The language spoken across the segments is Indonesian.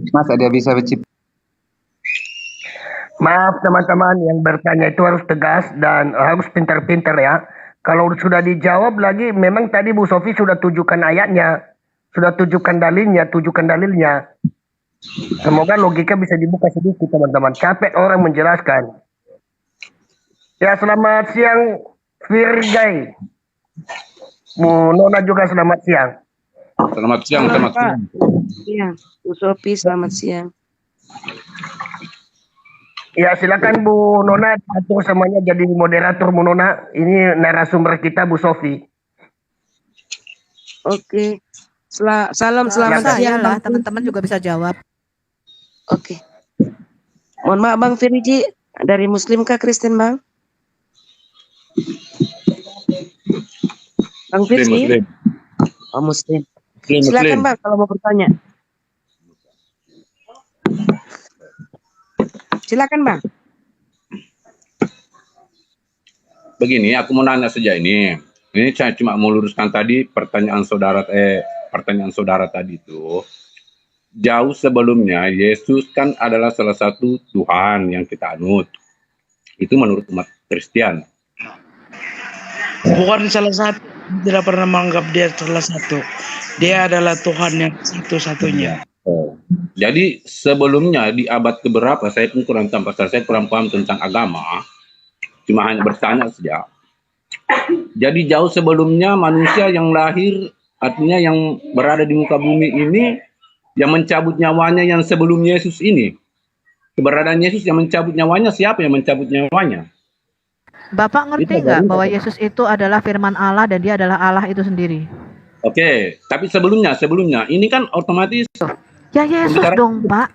Masa dia bisa menciptakan? Maaf teman-teman yang bertanya itu harus tegas dan harus pintar-pintar ya. Kalau sudah dijawab lagi, memang tadi Bu Sofi sudah tunjukkan ayatnya, sudah tunjukkan dalilnya. Semoga logika bisa dibuka sedikit teman-teman. Capek orang menjelaskan. Ya selamat siang Virgai. Bu Nona juga selamat siang. Selamat siang, selamat siang. Iya, Bu Sofi selamat siang. Ya silakan Bu Nona atur semuanya jadi moderator Bu Nona. Ini narasumber kita Bu Sofi. Oke. Salam selamat siang lah, teman-teman juga bisa jawab. Oke. Mohon maaf Bang Firji, dari Muslim kah Kristen Bang? Bang Firji? Muslim. Oh Muslim. Muslim. Silakan Bang kalau mau bertanya. Silakan Bang. Begini, aku mau nanya saja ini. Ini saya cuma mau luruskan tadi pertanyaan saudara tadi itu. Jauh sebelumnya Yesus kan adalah salah satu Tuhan yang kita anut. Itu menurut umat Kristen. Bukan salah satu, tidak pernah menganggap dia salah satu. Dia adalah Tuhan yang satu-satunya. Jadi sebelumnya di abad keberapa saya pun kurang tahu, saya kurang paham tentang agama. Cuma hanya bertanya saja. Jadi jauh sebelumnya manusia yang lahir, artinya yang berada di muka bumi ini, yang mencabut nyawanya yang sebelum Yesus ini. Keberadaan Yesus yang mencabut nyawanya, siapa yang mencabut nyawanya? Bapak ngerti nggak bahwa Yesus itu adalah firman Allah dan dia adalah Allah itu sendiri? Oke, tapi sebelumnya, ini kan otomatis. Ya Yesus dong Pak.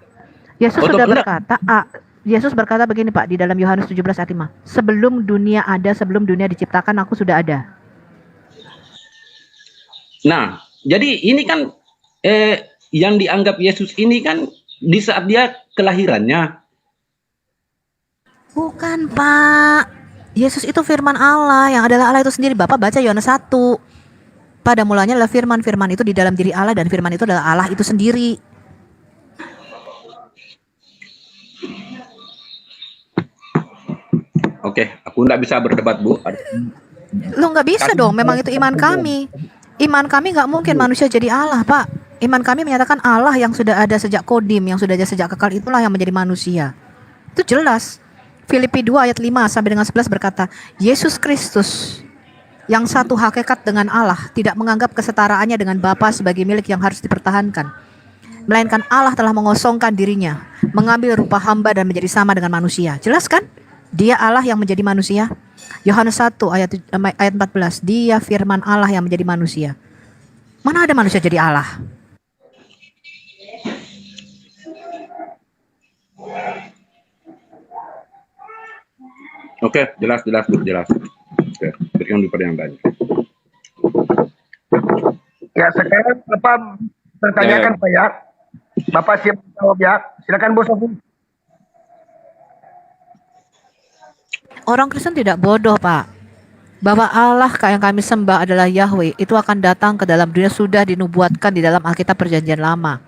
Yesus sudah berkata, Yesus berkata begini Pak, di dalam Yohanes 17 ayat 5. Sebelum dunia ada, sebelum dunia diciptakan, aku sudah ada. Nah, jadi ini kan yang dianggap Yesus ini kan di saat dia kelahirannya. Bukan Pak. Yesus itu firman Allah, yang adalah Allah itu sendiri. Bapak baca Yohanes 1. Pada mulanya adalah firman, firman itu di dalam diri Allah, dan firman itu adalah Allah itu sendiri. Oke, aku nggak bisa berdebat Bu. Lo nggak bisa dong, memang itu iman kami. Iman kami nggak mungkin manusia jadi Allah Pak. Iman kami menyatakan Allah yang sudah ada sejak kodim, yang sudah ada sejak kekal, itulah yang menjadi manusia. Itu jelas. Filipi 2 ayat 5 sampai dengan 11 berkata, Yesus Kristus yang satu hakikat dengan Allah tidak menganggap kesetaraannya dengan Bapa sebagai milik yang harus dipertahankan. Melainkan Allah telah mengosongkan dirinya, mengambil rupa hamba dan menjadi sama dengan manusia. Jelas kan? Dia Allah yang menjadi manusia. Yohanes 1 ayat 14, dia firman Allah yang menjadi manusia. Mana ada manusia jadi Allah? Oke, jelas. Oke, berikan di pertanyaan. Ya sekarang Bapak pertanyakan Pak ya. Bapak siap jawab ya. Silakan Bu Sofi. Orang Kristen tidak bodoh Pak. Bahwa Allah yang kami sembah adalah Yahweh, itu akan datang ke dalam dunia, sudah dinubuatkan di dalam Alkitab Perjanjian Lama.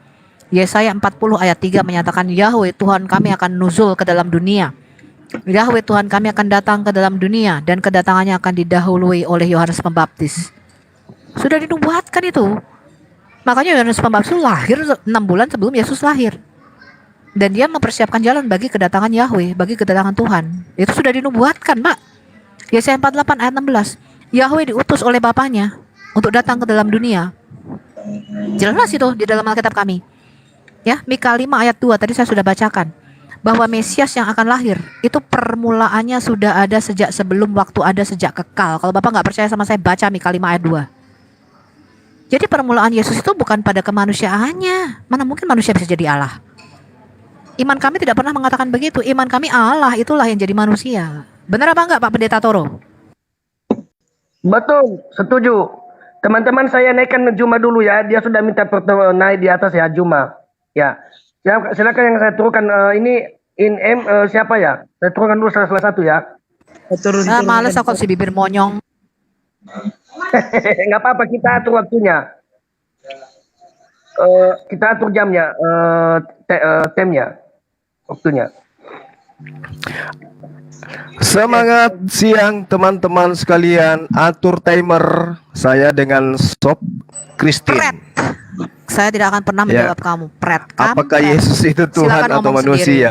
Yesaya 40 ayat 3 menyatakan Yahweh Tuhan kami akan nuzul ke dalam dunia. Yahweh Tuhan kami akan datang ke dalam dunia, dan kedatangannya akan didahului oleh Yohanes Pembaptis. Sudah dinubuatkan itu. Makanya Yohanes Pembaptis lahir 6 bulan sebelum Yesus lahir. Dan dia mempersiapkan jalan bagi kedatangan Yahweh, bagi kedatangan Tuhan. Itu sudah dinubuatkan Pak. Yesaya 48 ayat 16. Yahweh diutus oleh Bapaknya untuk datang ke dalam dunia. Jelas itu di dalam Alkitab kami. Ya, Mika 5 ayat 2 tadi saya sudah bacakan. Bahwa Mesias yang akan lahir itu permulaannya sudah ada sejak sebelum waktu ada, sejak kekal. Kalau Bapak nggak percaya sama saya, baca Mika 5 ayat 2. Jadi permulaan Yesus itu bukan pada kemanusiaannya. Mana mungkin manusia bisa jadi Allah? Iman kami tidak pernah mengatakan begitu. Iman kami Allah itulah yang jadi manusia. Benar apa enggak Pak Pendeta Toro? Betul, setuju. Teman-teman saya naikkan Juma dulu ya. Dia sudah minta naik di atas ya Juma. Ya, silakan yang saya turunkan ini siapa ya? Saya turunkan dulu salah satu ya. Males aku si bibir monyong. Nggak apa-apa, kita atur waktunya. Kita atur jamnya, temnya, waktunya. Semangat siang teman-teman sekalian. Atur timer saya dengan Sob Pret. Christine. Saya tidak akan pernah Ya. menjawab kamu. Pret. Apakah Kampret. Yesus itu Tuhan Silakan atau ngomong sendiri. manusia?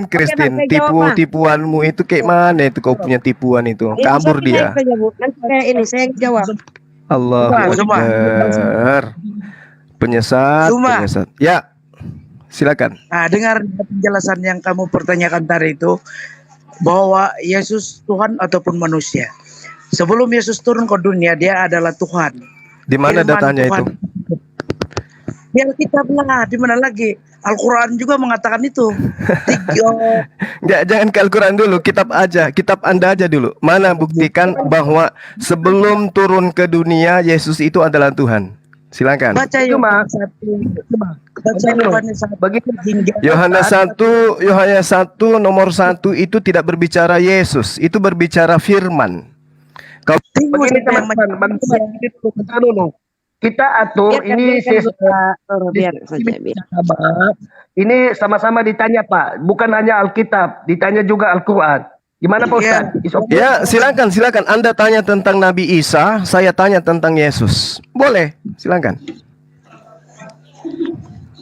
Christine, tipuanmu itu kayak mana itu kau punya tipuan itu? Kabur dia. Saya jawab. Allahu Coba. Akbar. Penyesat, Cuma. penyesat. Ya, silakan. Nah, dengar penjelasan yang kamu pertanyakan tadi itu bahwa Yesus Tuhan ataupun manusia. Sebelum Yesus turun ke dunia, dia adalah Tuhan. Di mana Firman datanya Tuhan. itu? Di Alkitab lah, di mana lagi? Al-Quran juga mengatakan itu. Jangan ke Al-Quran dulu, kitab aja, kitab Anda aja dulu. Mana buktikan bahwa sebelum turun ke dunia Yesus itu adalah Tuhan? Silakan. Baca Cuma, Yohanes 1. coba, Baca Yohanes 1. bagi Hingga Yohanes 1 nomor 1 itu tidak berbicara Yesus, itu berbicara firman. begini teman-teman, bentar dulu. Kita atur ini ini sama-sama ditanya Pak, bukan hanya Alkitab, ditanya juga Al-Quran. Gimana Pak Ustaz? Is okay? Ya, silakan. Anda tanya tentang Nabi Isa, saya tanya tentang Yesus. Boleh, silakan.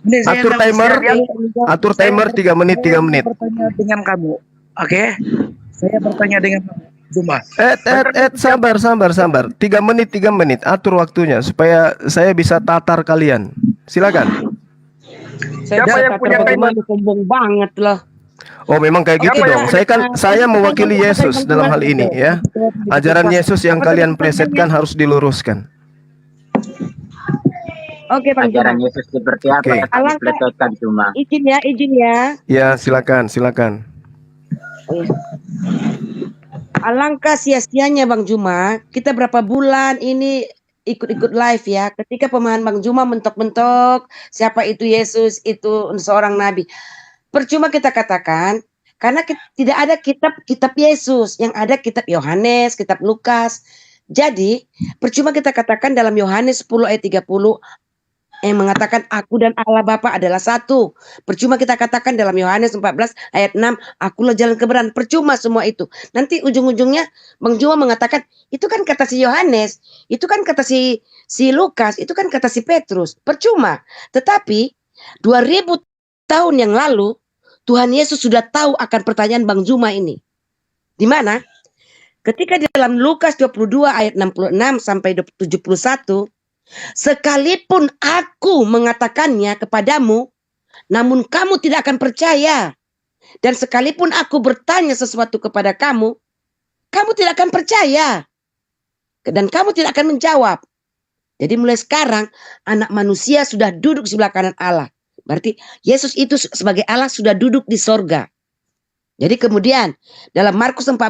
Ini saya Atur hendak timer, bertanya- atur timer 3 menit, 3 menit. Saya bertanya dengan kamu, oke? Saya bertanya dengan kamu. Cuma. Sabar. 3 menit, atur waktunya supaya saya bisa tatar kalian. Silakan. Siapa yang punya timer? Sombong banget loh. Oh, memang kayak gitu Siapa dong. Saya mewakili Yesus dalam hal ini ya. Ajaran Yesus yang kalian presetkan harus diluruskan. Oke, Bang Juma. Ajaran Yesus seperti apa Oke. yang kami pelajari cuma. Izin ya. Ya, silakan. Alangkah sia-sianya Bang Juma, kita berapa bulan ini ikut-ikut live ya. Ketika pemahaman Bang Juma mentok-mentok siapa itu Yesus, itu seorang nabi. Percuma kita katakan karena tidak ada kitab Yesus, yang ada kitab Yohanes, kitab Lukas. Jadi, percuma kita katakan dalam Yohanes 10 ayat 30 yang mengatakan aku dan Allah Bapa adalah satu. Percuma kita katakan dalam Yohanes 14 ayat 6, akulah jalan kebenaran. Percuma semua itu. Nanti ujung-ujungnya Bang Juma mengatakan, itu kan kata si Yohanes, itu kan kata si Lukas, itu kan kata si Petrus. Percuma. Tetapi 2000 tahun yang lalu Tuhan Yesus sudah tahu akan pertanyaan Bang Juma ini. Di mana? Ketika di dalam Lukas 22 ayat 66 sampai 71, sekalipun aku mengatakannya kepadamu, namun kamu tidak akan percaya. Dan sekalipun aku bertanya sesuatu kepada kamu, kamu tidak akan percaya. Dan kamu tidak akan menjawab. Jadi mulai sekarang, anak manusia sudah duduk di sebelah kanan Allah. Berarti Yesus itu sebagai Allah sudah duduk di sorga. Jadi kemudian, dalam Markus 14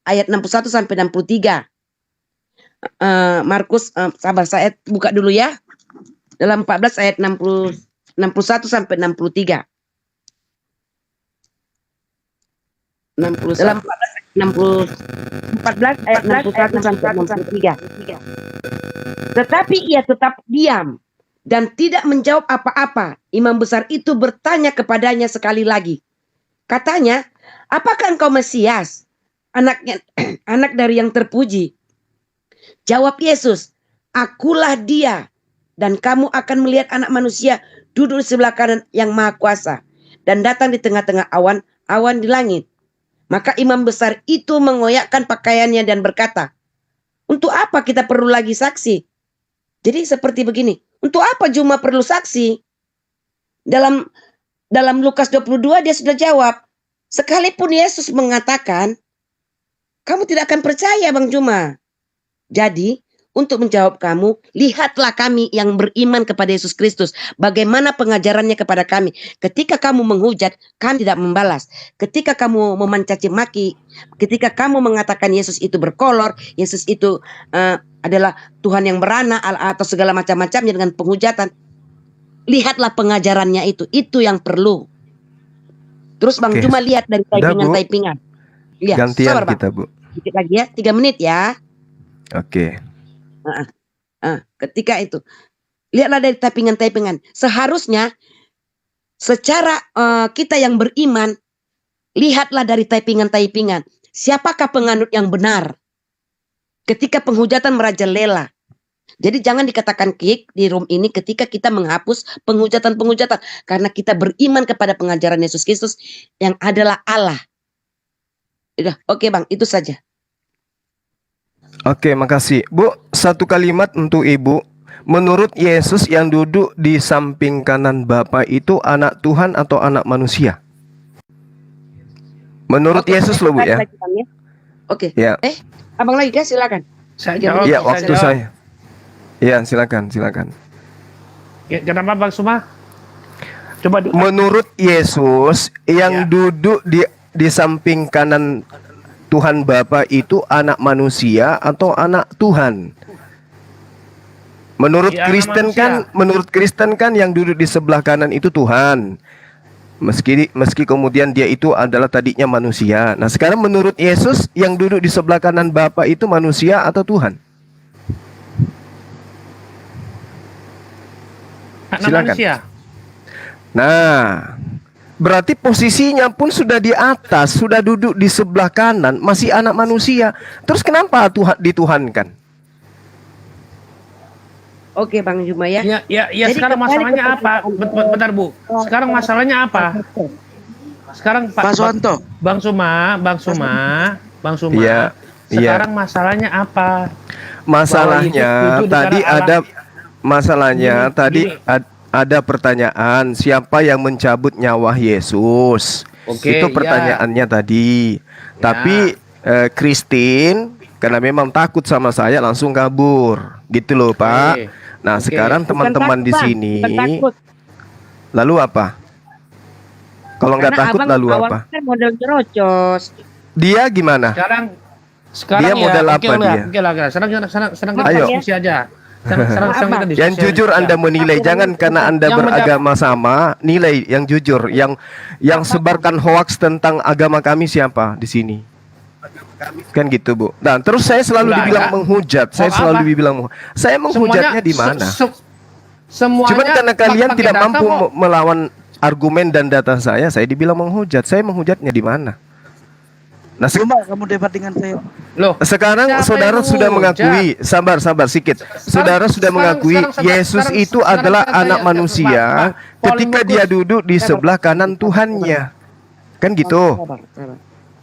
ayat 61 sampai 63. Markus, sabar saya buka dulu ya. Dalam 14 ayat 61 sampai 63. Dalam 14 ayat 61 sampai 63. Tetapi ia tetap diam dan tidak menjawab apa-apa. Imam besar itu bertanya kepadanya sekali lagi. Katanya, apakah engkau Mesias? Anak dari yang terpuji. Jawab Yesus, akulah dia, dan kamu akan melihat anak manusia duduk di sebelah kanan yang maha kuasa, dan datang di tengah-tengah awan di langit. Maka imam besar itu mengoyakkan pakaiannya dan berkata, untuk apa kita perlu lagi saksi? Jadi seperti begini, untuk apa Juma perlu saksi? Dalam Lukas 22 dia sudah jawab, sekalipun Yesus mengatakan, kamu tidak akan percaya Bang Juma. Jadi, untuk menjawab kamu, lihatlah kami yang beriman kepada Yesus Kristus. Bagaimana pengajarannya kepada kami. Ketika kamu menghujat, kami tidak membalas. Ketika kamu memancaci maki, ketika kamu mengatakan Yesus itu berkolor, Yesus itu adalah Tuhan yang beranak atau segala macam-macamnya dengan penghujatan. Lihatlah pengajarannya itu. Itu yang perlu. Terus Bang Oke. Juma lihat dari typingan-typingan. Lihat, Gantian sabar Bang. kita, Bu. Sedikit lagi ya, 3 menit ya. Oke. Ketika itu, lihatlah dari typingan-typingan. Seharusnya secara kita yang beriman, lihatlah dari typingan-typingan. Siapakah penganut yang benar? Ketika penghujatan merajalela. Jadi jangan dikatakan kick di room ini ketika kita menghapus penghujatan-penghujatan. Karena kita beriman kepada pengajaran Yesus Kristus yang adalah Allah. Udah, oke Bang, itu saja. Oke, makasih. Bu, satu kalimat untuk Ibu. Menurut Yesus yang duduk di samping kanan Bapa itu anak Tuhan atau anak manusia? Menurut Oke, Yesus loh Bu ya. lagi, Bang, ya. Oke. Ya. Abang lagi guys, silakan. Saya jawab. Iya, saya waktu jawab. saya. Iya, silakan. Ya, kenapa Bang Suma? Coba Menurut Yesus yang Ya. duduk di samping kanan Tuhan Bapa itu anak manusia atau anak Tuhan? Menurut Ya, anak Kristen manusia. kan, menurut Kristen kan yang duduk di sebelah kanan itu Tuhan. Meski kemudian dia itu adalah tadinya manusia. Nah, sekarang menurut Yesus yang duduk di sebelah kanan Bapa itu manusia atau Tuhan? anak silakan. manusia. Nah, berarti posisinya pun sudah di atas, sudah duduk di sebelah kanan, masih anak manusia. Terus kenapa Tuhan dituhankan? Oke Bang Juma ya. Ya, Jadi sekarang kembali masalahnya ke apa? Bentar Bu. Sekarang masalahnya apa? Sekarang Pak Suwanto. Bang Suma. Iya, Sekarang masalahnya apa? Masalahnya Bahwa Yesus tadi secara ada masalahnya Gini, tadi gini. ada pertanyaan siapa yang mencabut nyawa Yesus? Oke, Itu iya. pertanyaannya tadi. Ya. Tapi Christine karena memang takut sama saya langsung kabur. Gitu loh, Pak. Nah, Oke. sekarang teman-teman di Bukan takut, Bang. sini Bukan takut. lalu apa? Kalau nggak Karena takut abang lalu awalnya apa? kan model nyerocos. Dia gimana? Sekarang Dia ya, model oke apa lah, dia? Oke lah, sekarang kita Ayo. diskusi aja. Sekarang kita diskusi Yang jujur aja. Anda menilai, jangan karena Anda Yang beragama sama, nilai yang jujur. Yang sebarkan hoaks tentang agama kami siapa di sini? Kan gitu, Bu. Nah, terus saya selalu Enggak, dibilang enggak. menghujat. Saya Hoax selalu apa? dibilang saya menghujatnya di mana? Semuanya Cuman karena kalian pakai tidak data mampu kok. melawan argumen dan data saya dibilang menghujat. Saya menghujatnya di mana? Nah, Coba kamu debat dengan saya. Loh, sekarang siapa saudara yang sudah menghujat? mengakui, sabar sikit. Saudara sudah mengakui Yesus itu adalah anak manusia ketika dia duduk di sebelah kanan Tuhannya. Kan gitu.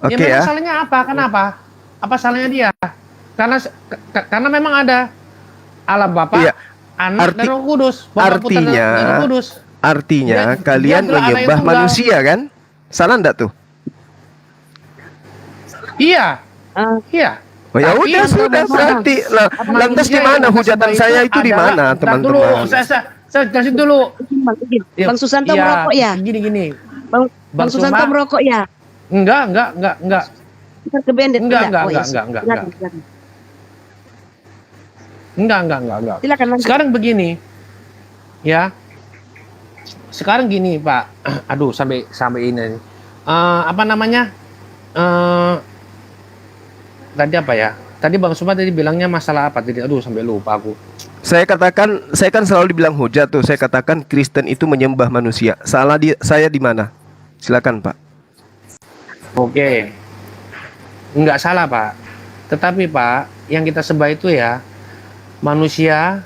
Oke memang ya. salahnya apa? Kenapa? Apa salahnya dia? Karena memang ada Allah Bapa, Iya. Anak dan Roh Kudus. Bapa, Putra, dan Roh Kudus. Artinya Dia kalian adalah Allah yang menyembah tunggal. manusia kan? Salah enggak tuh? Iya. Iya. Oh ya Tapi udah yang sudah termasuk- berarti. Lah, lantas Manusia di mana yang hujatan disembah saya itu di adalah- mana, Ntar teman-teman? Dulu, saya kasih dulu. Bang Susanto merokok ya? Gini. Bang Susanto Suma. merokok ya? Enggak. Kita ke Bandit. Enggak, Oh, ya, enggak. silakan. Enggak. Silakan lanjut. Sekarang begini. Ya. Sekarang gini, Pak. Aduh, sampai ini. Apa namanya? Tadi apa ya? Tadi Bang Suma tadi bilangnya masalah apa tadi? Aduh, sampai lupa aku. Saya kan selalu dibilang hujat tuh. Saya katakan Kristen itu menyembah manusia. Saya di mana? Silakan, Pak. Oke. Enggak salah, Pak. Tetapi, Pak, yang kita sembah itu ya manusia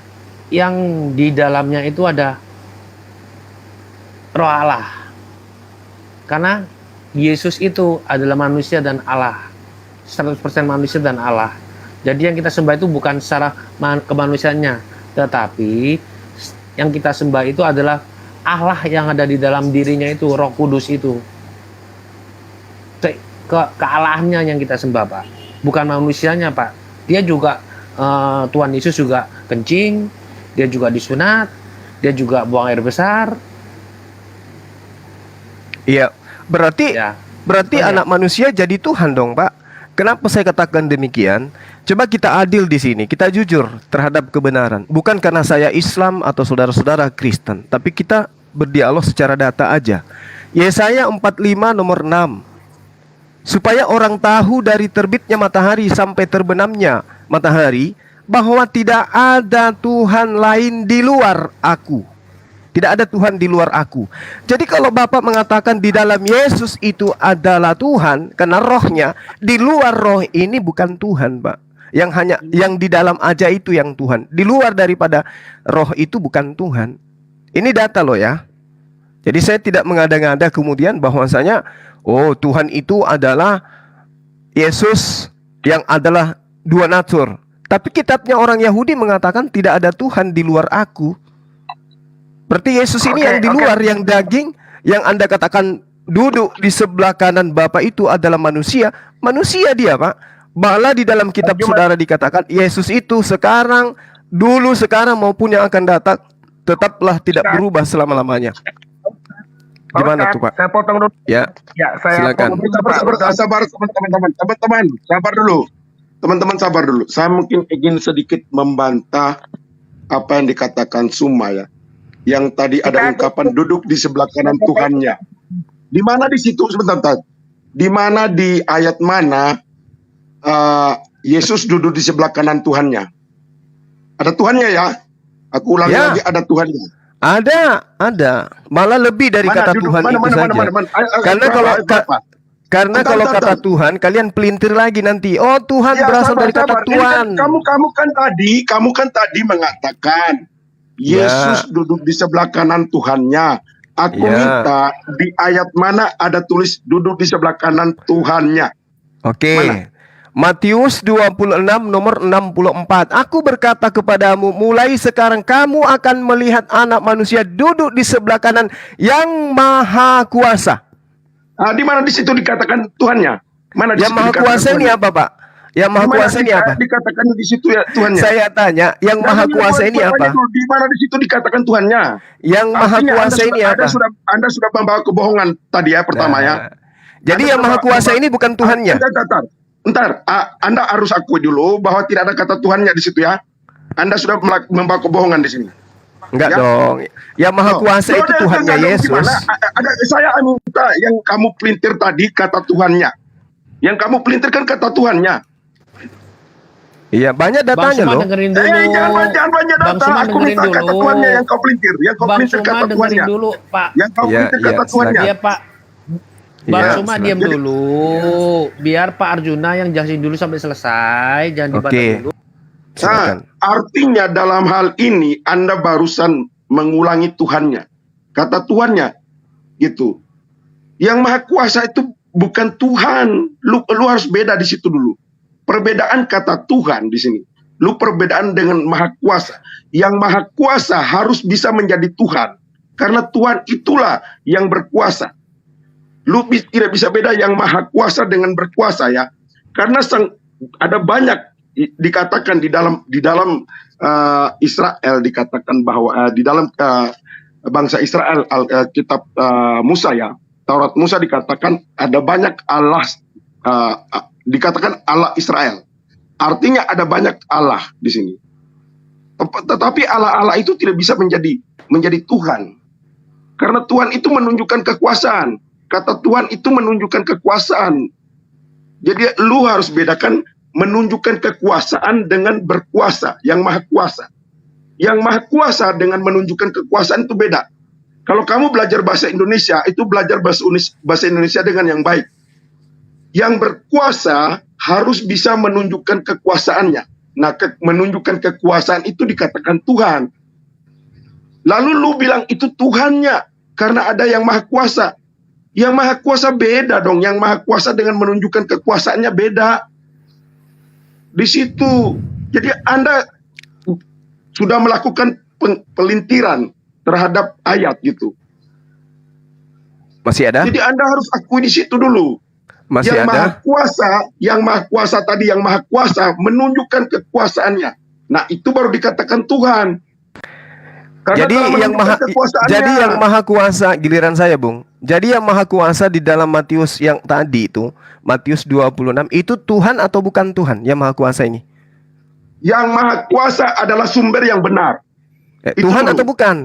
yang di dalamnya itu ada Roh Allah. Karena Yesus itu adalah manusia dan Allah. 100% manusia dan Allah. Jadi yang kita sembah itu bukan secara kemanusiaannya, tetapi yang kita sembah itu adalah Allah yang ada di dalam dirinya itu, Roh Kudus itu. Kealahannya yang kita sembah, Pak. Bukan manusianya, Pak. Dia juga Tuhan Yesus juga kencing, dia juga disunat, dia juga buang air besar. Iya, berarti Ya. berarti Oh, ya. anak manusia jadi Tuhan dong, Pak. Kenapa saya katakan demikian? Coba kita adil di sini, kita jujur terhadap kebenaran. Bukan karena saya Islam atau saudara-saudara Kristen, tapi kita berdialog secara data aja. Yesaya 45 nomor 6. Supaya orang tahu dari terbitnya matahari sampai terbenamnya matahari, bahwa tidak ada Tuhan lain di luar aku. Tidak ada Tuhan di luar aku. Jadi kalau Bapak mengatakan di dalam Yesus itu adalah Tuhan, karena rohnya, di luar roh ini bukan Tuhan, Pak. Yang di dalam aja itu yang Tuhan. Di luar daripada roh itu bukan Tuhan. Ini data loh ya. Jadi saya tidak mengada-ngada kemudian bahwasanya oh Tuhan itu adalah Yesus yang adalah dua natur. Tapi kitabnya orang Yahudi mengatakan tidak ada Tuhan di luar aku. Berarti Yesus ini yang di luar, yang daging, yang Anda katakan duduk di sebelah kanan Bapa itu adalah manusia. Manusia dia, Pak. Malah di dalam kitab saudara dikatakan Yesus itu sekarang, dulu, sekarang maupun yang akan datang tetaplah tidak berubah selama-lamanya. Gimana tuh, Pak? Saya potong dulu. Ya, Saya silakan. potong dulu, Pak. Sabar teman-teman, sabar dulu. Teman-teman sabar dulu. Saya mungkin ingin sedikit membantah apa yang dikatakan Suma ya. Yang tadi ada ungkapan duduk di sebelah kanan Tuhannya. Di mana di situ sebentar. Di mana di ayat mana Yesus duduk di sebelah kanan Tuhannya? Ada Tuhannya ya? Aku ulangi lagi, ada Tuhannya. Ada. Malah lebih dari kata Tuhan itu saja. Karena kalau kata Tuhan, kalian pelintir lagi nanti. Oh, Tuhan berasal dari kata Tuhan. Kamu kan tadi mengatakan Yesus duduk di sebelah kanan Tuhannya. Aku minta di ayat mana ada tulis duduk di sebelah kanan Tuhannya. Oke. Matius 26 nomor 64. Aku berkata kepadamu, mulai sekarang kamu akan melihat Anak Manusia duduk di sebelah kanan yang Maha Kuasa. Di mana di situ dikatakan Tuhannya? Mana di yang situ Maha Kuasa ini apa, Pak? Yang Maha Kuasa ini apa? Dikatakan di situ ya Tuhannya. Saya tanya, yang Maha Kuasa ini apa? Di mana di situ dikatakan Tuhannya? Yang Maha Kuasa ini apa? Anda sudah membawa kebohongan tadi ya pertama ya. Jadi yang Maha Kuasa ini bukan Tuhannya. Bentar, Anda harus akui dulu bahwa tidak ada kata Tuhannya di situ ya. Anda sudah membawa kebohongan di sini. Enggak dong. Yang Maha Kuasa itu Tuhannya Yesus. Saya minta yang kamu pelintir tadi kata Tuhannya. Yang kamu pelintirkan kata Tuhannya. Iya, banyak datanya loh. Dengerin dulu. Jangan banyak data. Aku minta kata Tuhannya yang kau pelintir. Yang kau pelintir kata Tuhannya. Dulu, Pak. Yang kau pelintir kata Tuhannya. Iya, Pak. Bang Suma diam dulu. Biar Pak Arjuna yang jelasin dulu sampai selesai. Jangan dibantah dulu. Artinya dalam hal ini Anda barusan mengulangi Tuhannya. Kata Tuhannya gitu. Yang Maha Kuasa itu bukan Tuhan. Lu harus beda di situ dulu. Perbedaan kata Tuhan di sini. Lu perbedaan dengan Maha Kuasa. Yang Maha Kuasa harus bisa menjadi Tuhan. Karena Tuhan itulah yang berkuasa. Lu tidak bisa beda yang Maha Kuasa dengan berkuasa ya. Karena ada banyak dikatakan di dalam Israel dikatakan bahwa di dalam bangsa Israel kitab Musa ya, Taurat Musa dikatakan ada banyak Allah, dikatakan Allah Israel. Artinya ada banyak Allah di sini. Tetapi Allah itu tidak bisa menjadi Tuhan. Karena Tuhan itu menunjukkan kekuasaan. Kata Tuhan itu menunjukkan kekuasaan. Jadi lu harus bedakan menunjukkan kekuasaan dengan berkuasa, yang Maha Kuasa. Yang Maha Kuasa dengan menunjukkan kekuasaan itu beda. Kalau kamu belajar bahasa Indonesia, itu belajar bahasa Indonesia dengan yang baik. Yang berkuasa harus bisa menunjukkan kekuasaannya. Nah, menunjukkan kekuasaan itu dikatakan Tuhan. Lalu lu bilang itu Tuhannya, karena ada yang Maha Kuasa. Yang Maha Kuasa beda dong. Yang Maha Kuasa dengan menunjukkan kekuasaannya beda. Di situ. Jadi Anda sudah melakukan pelintiran terhadap ayat gitu. Masih ada? Jadi Anda harus akui di situ dulu. Masih yang ada? Yang Maha Kuasa tadi, yang Maha Kuasa menunjukkan kekuasaannya. Nah, itu baru dikatakan Tuhan. Karena jadi yang Maha Kuasa, giliran saya, Bung. Jadi yang Maha Kuasa di dalam Matius yang tadi itu, Matius 26, itu Tuhan atau bukan Tuhan yang Maha Kuasa ini? Yang Maha Kuasa adalah sumber yang benar. Tuhan atau bukan?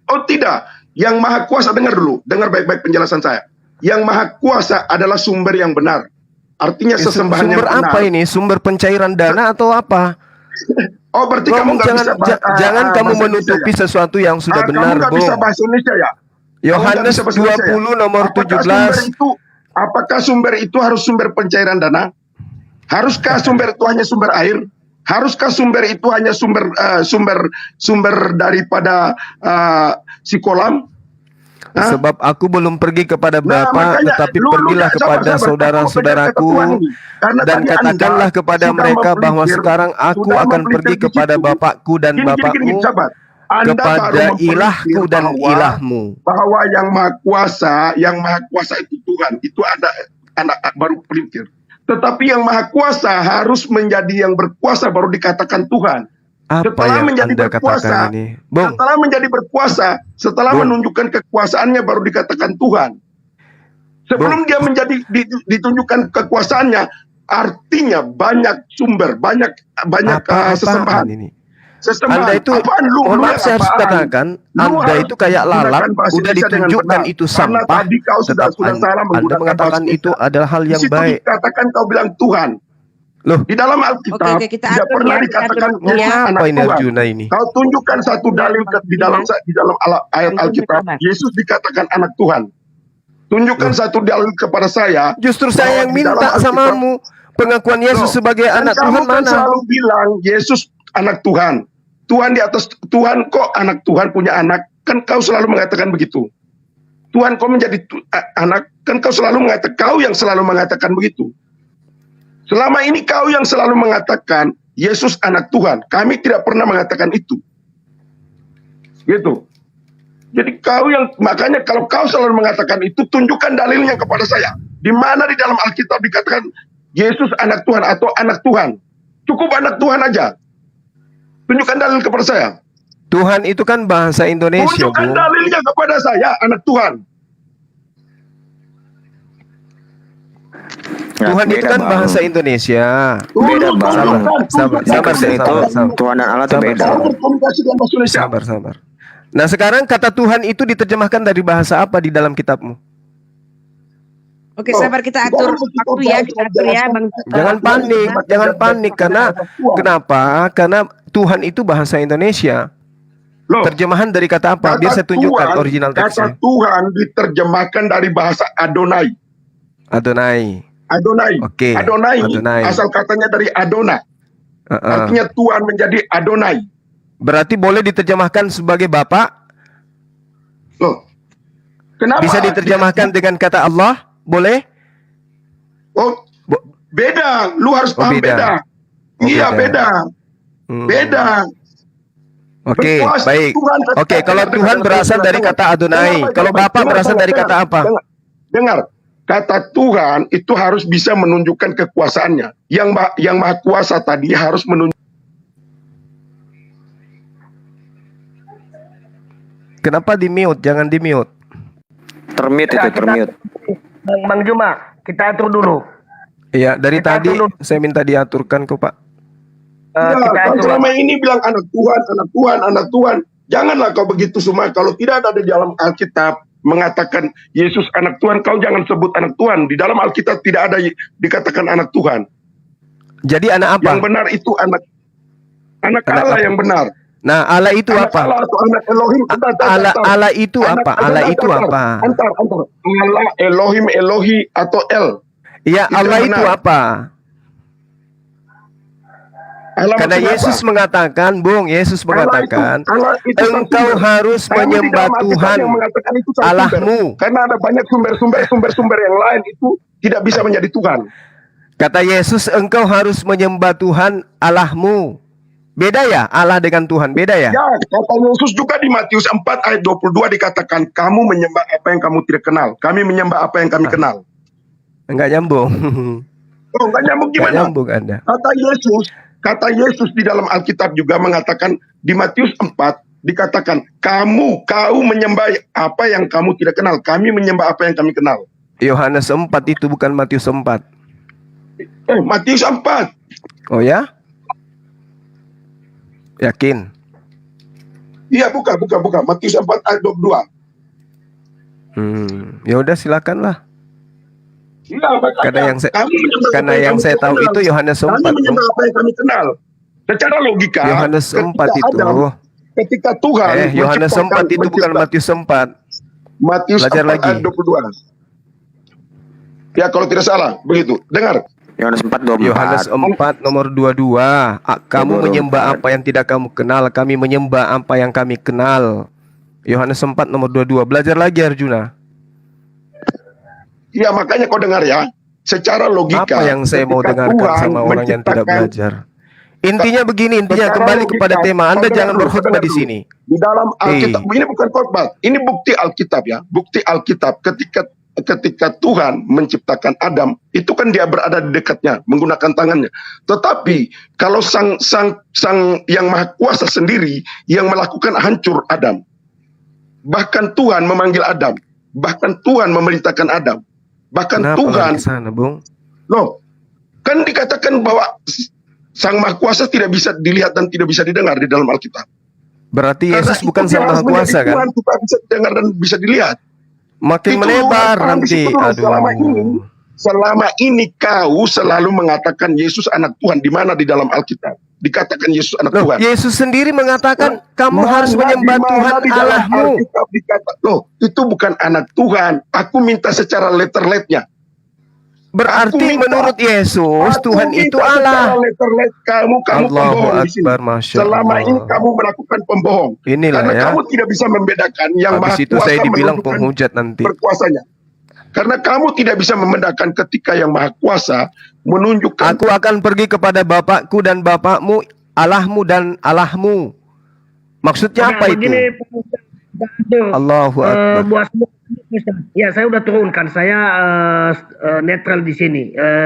Oh tidak. Yang Maha Kuasa, dengar dulu. Dengar baik-baik penjelasan saya. Yang Maha Kuasa adalah sumber yang benar. Artinya sesembahan yang benar. Sumber apa ini? Sumber pencairan dana atau apa? Oh, berarti Bung, kamu nggak jangan bisa jangan kamu bahasa menutupi Indonesia sesuatu yang ya? sudah Kamu benar, nggak bisa Bung. bahasa Indonesia ya? Kamu nggak Yohanes bisa bahasa Indonesia ya? 20 nomor Apakah sumber 17. itu harus sumber pencairan dana? Haruskah sumber itu hanya sumber air? Haruskah sumber itu hanya sumber daripada si kolam? Hah? Sebab aku belum pergi kepada Nah, Bapa, makanya tetapi lu pergilah sabar, kepada sabar. Aku mau tanya ke saudara-saudaraku Tuhan ini. Karena dan tadi katakanlah Anda kepada sudah mereka bahwa mempelintir, sekarang aku sudah akan pergi mempelintir di kepada situ. Bapakku dan Gini, Bapakmu, sabar. Anda baru kepada mempelintir ilahku dan ilahmu. bahwa yang maha kuasa itu Tuhan. Itu ada anak baru pelintir. Tetapi yang maha kuasa harus menjadi yang berkuasa baru dikatakan Tuhan. Apa Setelah yang menjadi Anda berkuasa, katakan ini? Bung, setelah menjadi berkuasa, setelah Bung. menunjukkan kekuasaannya baru dikatakan Tuhan. Sebelum dia menjadi ditunjukkan kekuasaannya, artinya banyak sumber, banyak apa-apaan sesembahan. ini? Sesembahan. Anda itu, Apaan? mohon maaf yang saya harus apaan? katakan, Lu Anda harus itu kayak lalat, gunakan bahasa udah Indonesia dengan ditunjukkan benar. itu Karena sampah, tadi kau sudah tetap salah Anda menggunakan mengatakan bahasa itu Indonesia. adalah hal Di yang situ baik. dikatakan kau bilang Tuhan. Loh, Di dalam Alkitab Oke, kita tidak atur pernah ya, kita dikatakan atur Yesus ya. anak apa ini Tuhan. Arjuna ini? Kau tunjukkan satu dalil di dalam ayat Alkitab, Yesus dikatakan anak Tuhan. Tunjukkan satu dalil kepada saya. Justru saya yang bahwa di dalam minta Alkitab- samamu pengakuan Yesus Loh, sebagai dan anak kamu Tuhan kan mana? selalu bilang Yesus anak Tuhan. Tuhan di atas Tuhan kok anak Tuhan punya anak. Kan kau selalu mengatakan begitu. Tuhan kok menjadi anak. Kan kau selalu mengatakan, kau yang selalu mengatakan begitu. Selama ini kau yang selalu mengatakan Yesus anak Tuhan. Kami tidak pernah mengatakan itu. Gitu. Jadi kau yang, makanya kalau kau selalu mengatakan itu, tunjukkan dalilnya kepada saya. Di mana di dalam Alkitab dikatakan Yesus anak Tuhan atau anak Tuhan. Cukup anak Tuhan aja. Tunjukkan dalil kepada saya. Tuhan itu kan bahasa Indonesia, Tunjukkan Bung. dalilnya kepada saya, anak Tuhan. Tuhan itu kan bahasa Indonesia. Beda, Bang. Sabar, Tuhan dan Allah itu beda. Berkomunikasi dengan bahasa Indonesia. Sabar. Nah, sekarang kata Tuhan itu diterjemahkan dari bahasa apa di dalam kitabmu? Oke, sabar, kita atur waktu ya, kita atur ya, Bang. Jangan panik karena kenapa? Karena Tuhan itu bahasa Indonesia. Loh, Terjemahan dari kata apa? Biar saya tunjukkan original Kata teksnya. Tuhan diterjemahkan dari bahasa Adonai. Adonai. Oke. Adonai. Adonai. Asal katanya dari Adona. Artinya Tuhan menjadi Adonai. Berarti boleh diterjemahkan sebagai Bapa? Loh, kenapa? Bisa diterjemahkan dengan kata Allah? Boleh? Oh, beda. Lu harus paham beda. Iya, beda. Beda. Oke, Berkuasa baik. Tuhan, Oke, kalau Tuhan berasal dari kata Adonai, kalau Bapa berasal dari kata apa? Dengar, kata Tuhan itu harus bisa menunjukkan kekuasaannya. Yang maha kuasa tadi harus menunjukkan. Kenapa di-mute? Jangan di-mute. Termute itu, termute. Bang Juma, kita atur dulu. Iya, dari Kita tadi dulu. saya minta diaturkan kok, Pak. Kita Kau atur. selama ini bilang anak Tuhan. Janganlah kau begitu semua. Kalau tidak ada di dalam Alkitab mengatakan Yesus anak Tuhan, kau jangan sebut anak Tuhan. Di dalam Alkitab tidak ada dikatakan anak Tuhan. Jadi anak apa? Yang benar itu anak Anak Allah apa? yang benar. Nah, Allah itu Anak apa? Allah atau anak Elohim. Allah itu apa? Allah itu apa? Antar. Allah, Elohim, Elohi atau El. Iya, Itu Allah yang itu benar. apa? Allah Karena maksudnya Yesus apa? mengatakan, Bung, Yesus mengatakan, Allah itu satu engkau sumber. harus Kami di menyembah dalam Alkitab Tuhan yang mengatakan itu satu Allahmu. sumber. Karena ada banyak sumber-sumber yang lain itu tidak bisa menjadi Tuhan. Kata Yesus, engkau harus menyembah Tuhan Allahmu. Beda ya? Allah dengan Tuhan, beda ya? Ya, kata Yesus juga di Matius 4 ayat 22 dikatakan, kamu menyembah apa yang kamu tidak kenal. Kami menyembah apa yang kami kenal. Enggak nyambung. Oh, enggak nyambung Enggak gimana? nyambung Anda. Kata Yesus di dalam Alkitab juga mengatakan di Matius 4 dikatakan kau menyembah apa yang kamu tidak kenal. Kami menyembah apa yang kami kenal. Yohanes 4 itu bukan Matius 4. Matius 4. Oh ya? Yakin? Iya, buka. Matius 4 ayat 22. Ya udah silakanlah. Iya, Karena yang saya tahu itu Yohanes 4. Kami menyembah apa yang kami kenal. Secara logika, Yohanes 4 itu. ketika Tuhan Yohanes 4 menciptakan- itu bukan Matius 4. Matius Belajar 4 lagi. ayat 22. Ya kalau tidak salah, begitu. Dengar. Yohanes 4:24. Yohanes 4 nomor 22. Kamu 24. menyembah apa yang tidak kamu kenal, kami menyembah apa yang kami kenal. Yohanes 4 nomor 22. Belajar lagi Arjuna. Ya makanya kau dengar ya. Secara logika. Apa yang saya mau ketika dengarkan Tuhan sama orang yang tidak menciptakan- belajar? Intinya begini, intinya Secara kembali logika, kepada tema. Anda kau jangan dengar dulu, berkhutbah kau di dengar sini. Di dalam Alkitab, ini bukan khotbah, ini bukti Alkitab ya, bukti Alkitab ketika Tuhan menciptakan Adam, itu kan dia berada di dekatnya, menggunakan tangannya. Tetapi kalau sang yang Maha Kuasa sendiri yang melakukan hancur Adam, bahkan Tuhan memanggil Adam, bahkan Tuhan memerintahkan Adam, bahkan Kenapa Tuhan, lari ke sana, Bung? loh, kan dikatakan bahwa Sang Maha Kuasa tidak bisa dilihat dan tidak bisa didengar di dalam Alkitab. Berarti Karena Yesus itu bukan dia Sang harus Maha Kuasa menjadi kan? Tuhan supaya bisa didengar dan bisa dilihat. Makin Itu melebar orang di nanti. situ dulu. Aduh. Selama ini kau selalu mengatakan Yesus anak Tuhan. Di mana di dalam Alkitab dikatakan Yesus anak Loh, Tuhan? Yesus sendiri mengatakan kamu Mana harus menyembah di mana Tuhan di dalam Allahmu. Alkitab dikata, loh, itu bukan anak Tuhan. Aku minta secara letter-letnya. Berarti Aku minta- menurut Yesus Aku Tuhan minta itu secara Allah. letter-let kamu Allahu pembohong di sini. Akbar, Masya Selama Allah. ini kamu melakukan pembohong. Inilah Karena ya. kamu tidak bisa membedakan yang Habis Maha itu Kuasa saya dibilang menunjukkan penghujat nanti. berkuasanya. Karena kamu tidak bisa membedakan ketika yang Maha Kuasa menunjukkan Aku akan pergi kepada Bapakku dan Bapakmu, Allahmu dan Allahmu. Maksudnya apa itu? Begini, Allahu Akbar. buat ya saya udah turunkan, saya netral di sini.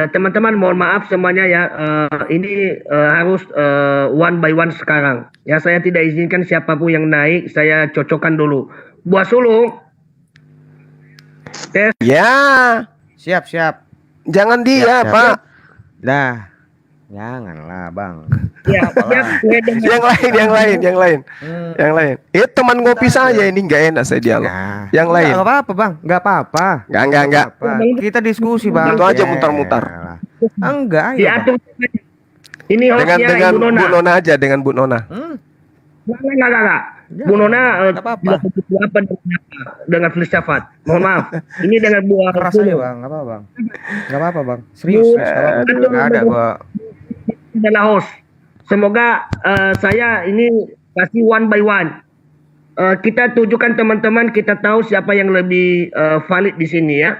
Teman-teman mohon maaf semuanya ya, ini harus one by one sekarang. Ya saya tidak izinkan siapapun yang naik, saya cocokkan dulu. Buat sulung. Tes. Ya, Siap, siap. jangan dia, Siap, siap. Pak. Dah. Janganlah, Bang. Ya, Yang lain. Yang lain. Teman ngopi saya ini nggak enak saya dialog. Nah, Yang lain. Enggak apa-apa, Bang. Enggak apa-apa. Enggak. Apa. Kita diskusi, Bang. Itu aja Ya, mutar-mutar. elah. Enggak, ayo, Bang. diatur. Ini Dengan hostnya Ibu Bu Nona. Nona aja, dengan Bu Nona. Enggak. Bu Nona Nggak apa-apa. tidak begitu apa dengan filsafat. Mohon maaf. Ini dengan buah Keras aja, Bang. Enggak apa-apa, Bang. Enggak apa-apa, Bang. Serius. Enggak ada gua. adalah host. Semoga saya ini kasih one by one. Kita tujukan teman-teman, kita tahu siapa yang lebih valid di sini ya.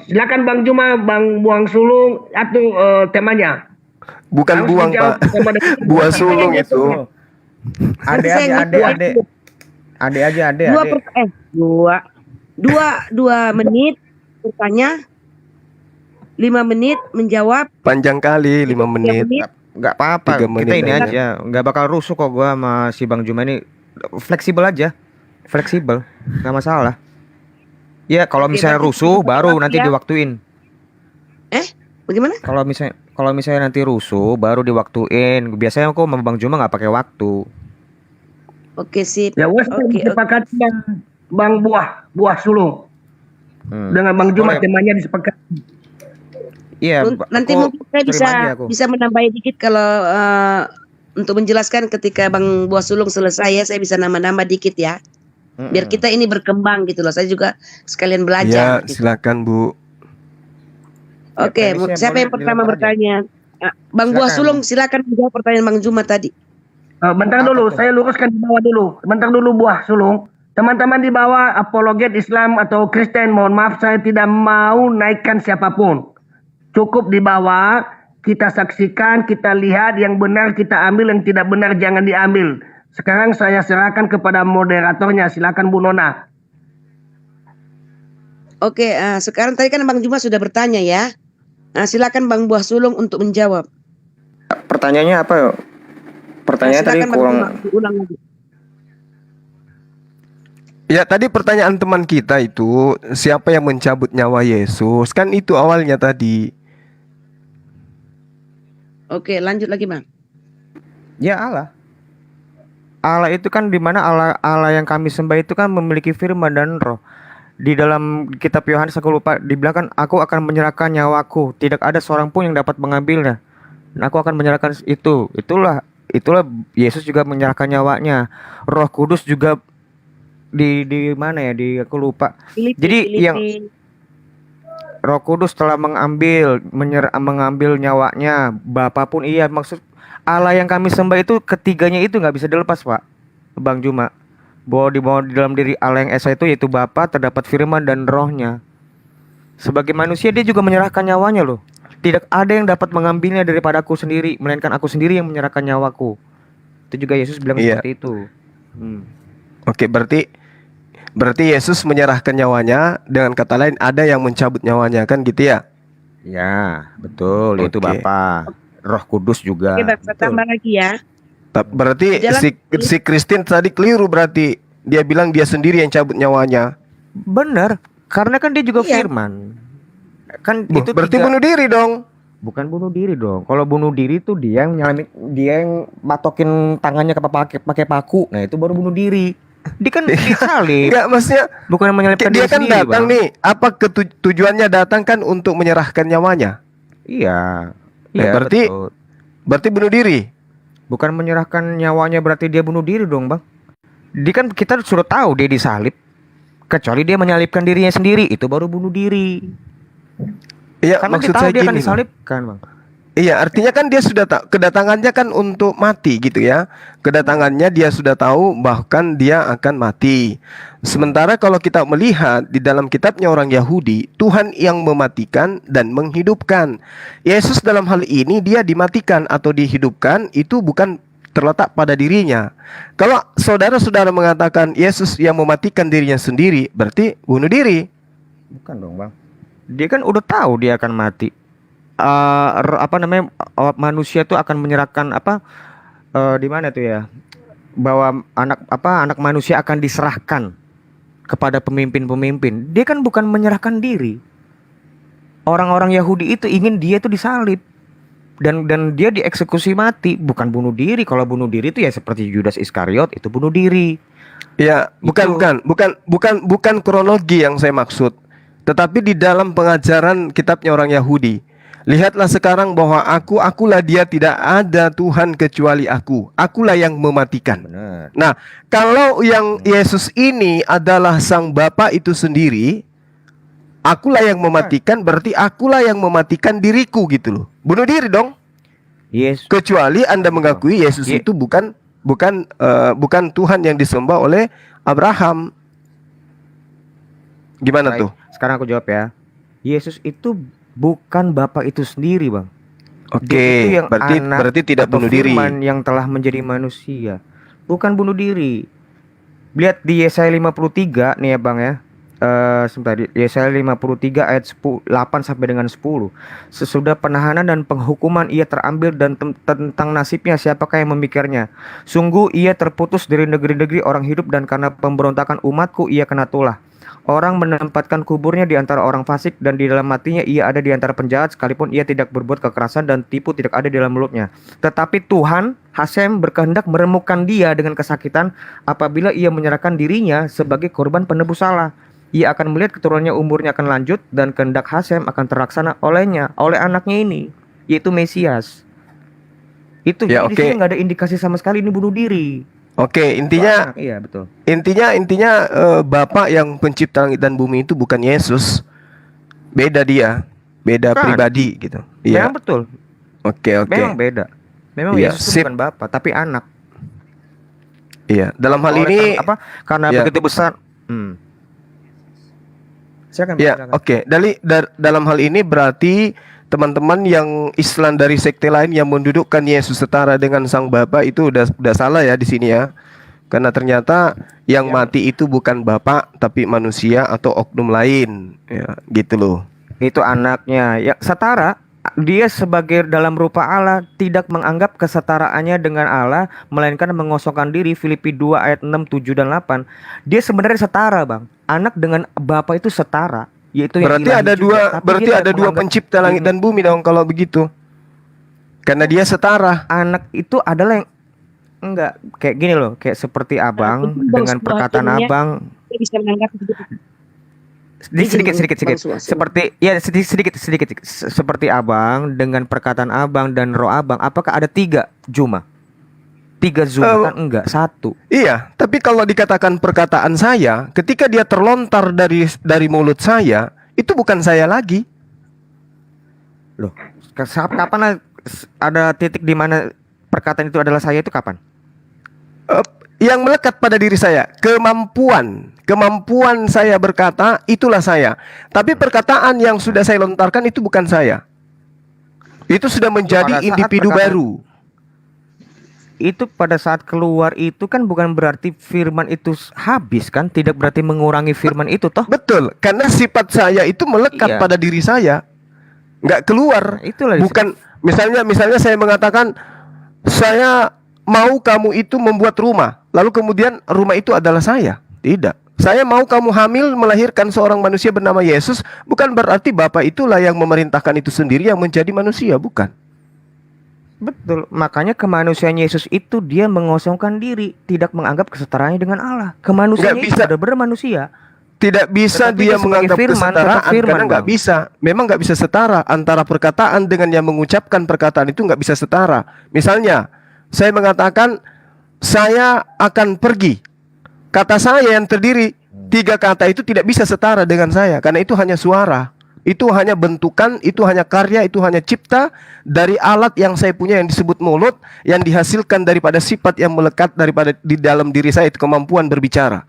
Silakan Bang Juma, Bang Buang Sulung atau temanya. Bukan Harus buang, dijawab Pak. sama dengan- Buah sulung itu. Ade Saya aja, ade, ade. Ade aja, ade, Dua, ade. dua menit bertanya, 5 menit menjawab. Panjang kali 5 menit. Enggak apa-apa. 3 menit Kita ini aja. aja. Enggak bakal rusuh kok gua sama si Bang Juma ini. Fleksibel aja. Fleksibel. Enggak masalah. Ya, kalau Oke, misalnya berarti rusuh kita baru tetap nanti ya. diwaktuin. Bagaimana? Kalau misalnya nanti rusuh baru diwaktuin. Biasanya aku sama Bang Juma nggak pakai waktu. Oke, sip. Ya wes Oke, disepakati Bang Buah Sulung dengan Bang Juma Boleh. temanya disepakati. Iya. Nanti aku mungkin saya terima aja aku. bisa menambahi dikit kalau untuk menjelaskan ketika Bang Buah Sulung selesai ya, saya bisa nambah-nambah dikit ya. Biar kita ini berkembang gitu loh. Saya juga sekalian Ya, belajar. gitu. silakan Bu. Oke, premisnya siapa yang boleh pertama dilempar aja. bertanya? Bang Buah Silakan. Sulung, silakan menjawab pertanyaan Bang Juma tadi. Bentar dulu, saya luruskan di bawah dulu. Bentar dulu Buah Sulung. Teman-teman di bawah apologet Islam atau Kristen, mohon maaf saya tidak mau naikkan siapapun. Cukup di bawah, kita saksikan, kita lihat yang benar kita ambil, yang tidak benar jangan diambil. Sekarang saya serahkan kepada moderatornya, silakan Bu Nona. Oke, sekarang tadi kan Bang Juma sudah bertanya ya. Silakan Bang Buah Sulung untuk menjawab. Pertanyaannya apa yuk? Pertanyaannya tadi Silakan Bang kurang. Juma, diulang lagi. Ya, tadi pertanyaan teman kita itu, siapa yang mencabut nyawa Yesus? Kan itu awalnya tadi. Oke, lanjut lagi Bang. Ya Allah. Allah itu kan dimana Allah yang kami sembah itu kan memiliki firman dan roh. Di dalam kitab Yohanes aku lupa dibilang kan aku akan menyerahkan nyawaku, tidak ada seorang pun yang dapat mengambilnya. Aku akan menyerahkan itu. Itulah Yesus juga menyerahkan nyawanya. Roh Kudus juga di mana ya? Di aku lupa. Jadi yang Roh Kudus telah mengambil nyawanya. Bapa pun iya, maksud Allah yang kami sembah itu ketiganya itu nggak bisa dilepas, Pak. Bang Juma. Bahwa di dalam diri Allah yang Esa itu yaitu Bapa, terdapat firman dan rohnya. Sebagai manusia dia juga menyerahkan nyawanya loh. Tidak ada yang dapat mengambilnya daripada aku sendiri, melainkan aku sendiri yang menyerahkan nyawaku. Itu juga Yesus bilang seperti itu. Oke, berarti Yesus menyerahkan nyawanya, dengan kata lain ada yang mencabut nyawanya, kan gitu ya? Ya, betul. Itu Oke. Bapa. Roh Kudus juga. Oke, Bang, saya Betul. tambah lagi ya. Berarti Jalan- si Christine tadi keliru berarti. Dia bilang dia sendiri yang cabut nyawanya. Benar, karena kan dia juga Iya. firman. Kan Loh, itu berarti bunuh diri dong. bukan bunuh diri dong. Kalau bunuh diri tuh dia yang matokin tangannya pakai paku. Nah, itu baru bunuh diri. Dia kan disalib, Enggak, maksudnya bukan menyalibkan dia diri kan sendiri, datang Bang. nih. Apa tujuannya datang kan untuk menyerahkan nyawanya? Iya. Ya, Betul. berarti bunuh diri. Bukan menyerahkan nyawanya berarti dia bunuh diri dong, Bang. Dia kan kita sudah tahu dia disalib. Kecuali dia menyalibkan dirinya sendiri, itu baru bunuh diri. Iya, Karena maksud dia tahu saya dia akan gini loh. disalibkan, Bang. Iya, artinya kan dia sudah tahu kedatangannya kan untuk mati gitu ya. Kedatangannya dia sudah tahu bahkan dia akan mati. Sementara kalau kita melihat di dalam kitabnya orang Yahudi, Tuhan yang mematikan dan menghidupkan. Yesus dalam hal ini dia dimatikan atau dihidupkan itu bukan terletak pada dirinya. Kalau saudara-saudara mengatakan Yesus yang mematikan dirinya sendiri, berarti bunuh diri. Bukan dong, Bang. Dia kan udah tahu dia akan mati. Manusia tuh akan menyerahkan di mana tuh ya? Bahwa anak manusia akan diserahkan kepada pemimpin-pemimpin. Dia kan bukan menyerahkan diri. Orang-orang Yahudi itu ingin dia itu disalib. Dan dia dieksekusi mati, bukan bunuh diri. Kalau bunuh diri itu ya seperti Yudas Iskariot, itu bunuh diri. Ya, bukan kronologi yang saya maksud, tetapi di dalam pengajaran kitabnya orang Yahudi. Lihatlah sekarang bahwa akulah dia, tidak ada Tuhan kecuali aku. Akulah yang mematikan. Benar. Nah, kalau yang Yesus ini adalah Sang Bapa itu sendiri, akulah yang mematikan, berarti akulah yang mematikan diriku gitu loh. Bunuh diri dong. Yes. Kecuali Anda mengakui Yesus Ye- itu bukan Tuhan yang disembah oleh Abraham. Gimana tuh? Sekarang aku jawab ya. Yesus itu bukan Bapa itu sendiri, Bang. Oke, Dia itu yang berarti tidak atau bunuh diri. firman yang telah menjadi manusia. Bukan bunuh diri. Lihat di Yesaya 53 nih ya, Bang ya. Sebentar, Yesaya 53 ayat 8 sampai dengan 10. Sesudah penahanan dan penghukuman ia terambil, dan tentang nasibnya siapakah yang memikirnya? Sungguh ia terputus dari negeri-negeri orang hidup, dan karena pemberontakan umatku ia kena tulah. Orang menempatkan kuburnya di antara orang fasik, dan di dalam matinya ia ada di antara penjahat, sekalipun ia tidak berbuat kekerasan dan tipu tidak ada di dalam mulutnya. Tetapi Tuhan Hasem berkehendak meremukkan dia dengan kesakitan apabila ia menyerahkan dirinya sebagai korban penebus salah. Ia akan melihat keturunannya umurnya akan lanjut, dan kehendak Hasem akan terlaksana oleh anaknya ini, yaitu Mesias. Itu Ya, jadi di oke. sini nggak ada indikasi sama sekali ini bunuh diri. Oke, intinya Iya betul. intinya Bapa yang pencipta langit dan bumi itu bukan Yesus. Beda dia, beda Bukan. pribadi gitu. Iya. Memang betul. Oke. Memang beda. Memang Iya, Yesus itu sip. bukan Bapa tapi anak. Iya, dalam hal Oleh ini karena ya. begitu besar. Silakan, Pak, ya, silakan. oke. Dalam hal ini berarti teman-teman yang Islam dari sekte lain yang mendudukkan Yesus setara dengan Sang Bapa itu udah salah ya di sini ya. Karena ternyata yang mati itu bukan Bapa tapi manusia atau oknum lain. Ya, gitu loh. Itu anaknya ya setara. Dia sebagai dalam rupa Allah tidak menganggap kesetaraannya dengan Allah, melainkan mengosongkan diri. Filipi 2 ayat 6, 7 dan 8. Dia sebenarnya setara, Bang. Anak dengan Bapa itu setara, yaitu yang Berarti ilahi ada juga. dua Tapi berarti dia ada tidak dua menganggap pencipta langit dan bumi dong kalau begitu. Karena dia setara. anak itu adalah yang enggak kayak gini loh, kayak seperti Abang betul, Bang, dengan sebuah perkataan ilmiah. Abang. Dia bisa menanggapi begitu. sedikit sedikit Bang sedikit Suas. seperti ya sedikit sedikit seperti abang dengan perkataan abang dan roh abang, apakah ada 3 Juma? 3 Zuma kan enggak, 1. Iya, tapi kalau dikatakan perkataan saya, ketika dia terlontar dari mulut saya, itu bukan saya lagi. Loh, kapan ada titik di mana perkataan itu adalah saya itu kapan? Yang melekat pada diri saya, kemampuan saya berkata, itulah saya. Tapi perkataan yang sudah saya lontarkan itu bukan saya. Itu sudah menjadi Pada saat individu perkataan- baru. Itu pada saat keluar itu kan bukan berarti firman itu habis kan, tidak berarti mengurangi firman itu toh. Betul, karena sifat saya itu melekat Iya. pada diri saya, nggak keluar. Nah, itulah Bukan misalnya saya mengatakan saya mau kamu itu membuat rumah, lalu kemudian rumah itu adalah saya. Tidak. Saya mau kamu hamil melahirkan seorang manusia bernama Yesus, bukan berarti Bapa itulah yang memerintahkan itu sendiri yang menjadi manusia, bukan. Betul, makanya kemanusiaan Yesus itu dia mengosongkan diri, tidak menganggap kesetaraannya dengan Allah. Kemanusiaannya Nggak itu bisa. ada bermanusia. Tidak bisa Tetapi dia dia sebagai menganggap firman, kesetaraan tetap firman, karena nggak Bang. bisa. Memang nggak bisa setara antara perkataan dengan yang mengucapkan perkataan itu nggak bisa setara. Misalnya, saya mengatakan saya akan pergi. Kata saya yang terdiri 3 kata itu tidak bisa setara dengan saya karena itu hanya suara. Itu hanya bentukan, itu hanya karya, itu hanya cipta dari alat yang saya punya yang disebut mulut, yang dihasilkan daripada sifat yang melekat daripada di dalam diri saya, itu kemampuan berbicara.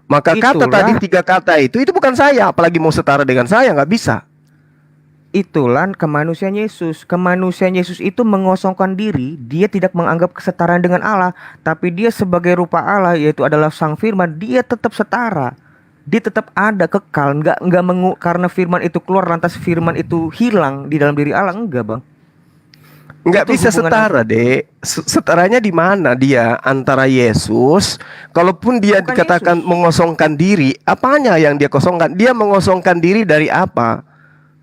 Maka kata Itulah. tadi 3 kata itu bukan saya, apalagi mau setara dengan saya, nggak bisa. Itulah kemanusiaan Yesus. Kemanusiaan Yesus itu mengosongkan diri. Dia tidak menganggap kesetaraan dengan Allah, tapi dia sebagai rupa Allah, yaitu adalah Sang Firman. Dia tetap setara. Dia tetap ada, kekal. Karena Firman itu keluar lantas Firman itu hilang di dalam diri Allah, enggak, Bang. Nggak Itu bisa hubungan setara, Dek. Setaranya di mana dia antara Yesus? Kalaupun dia Bukan dikatakan Yesus. mengosongkan diri, apanya yang dia kosongkan? Dia mengosongkan diri dari apa?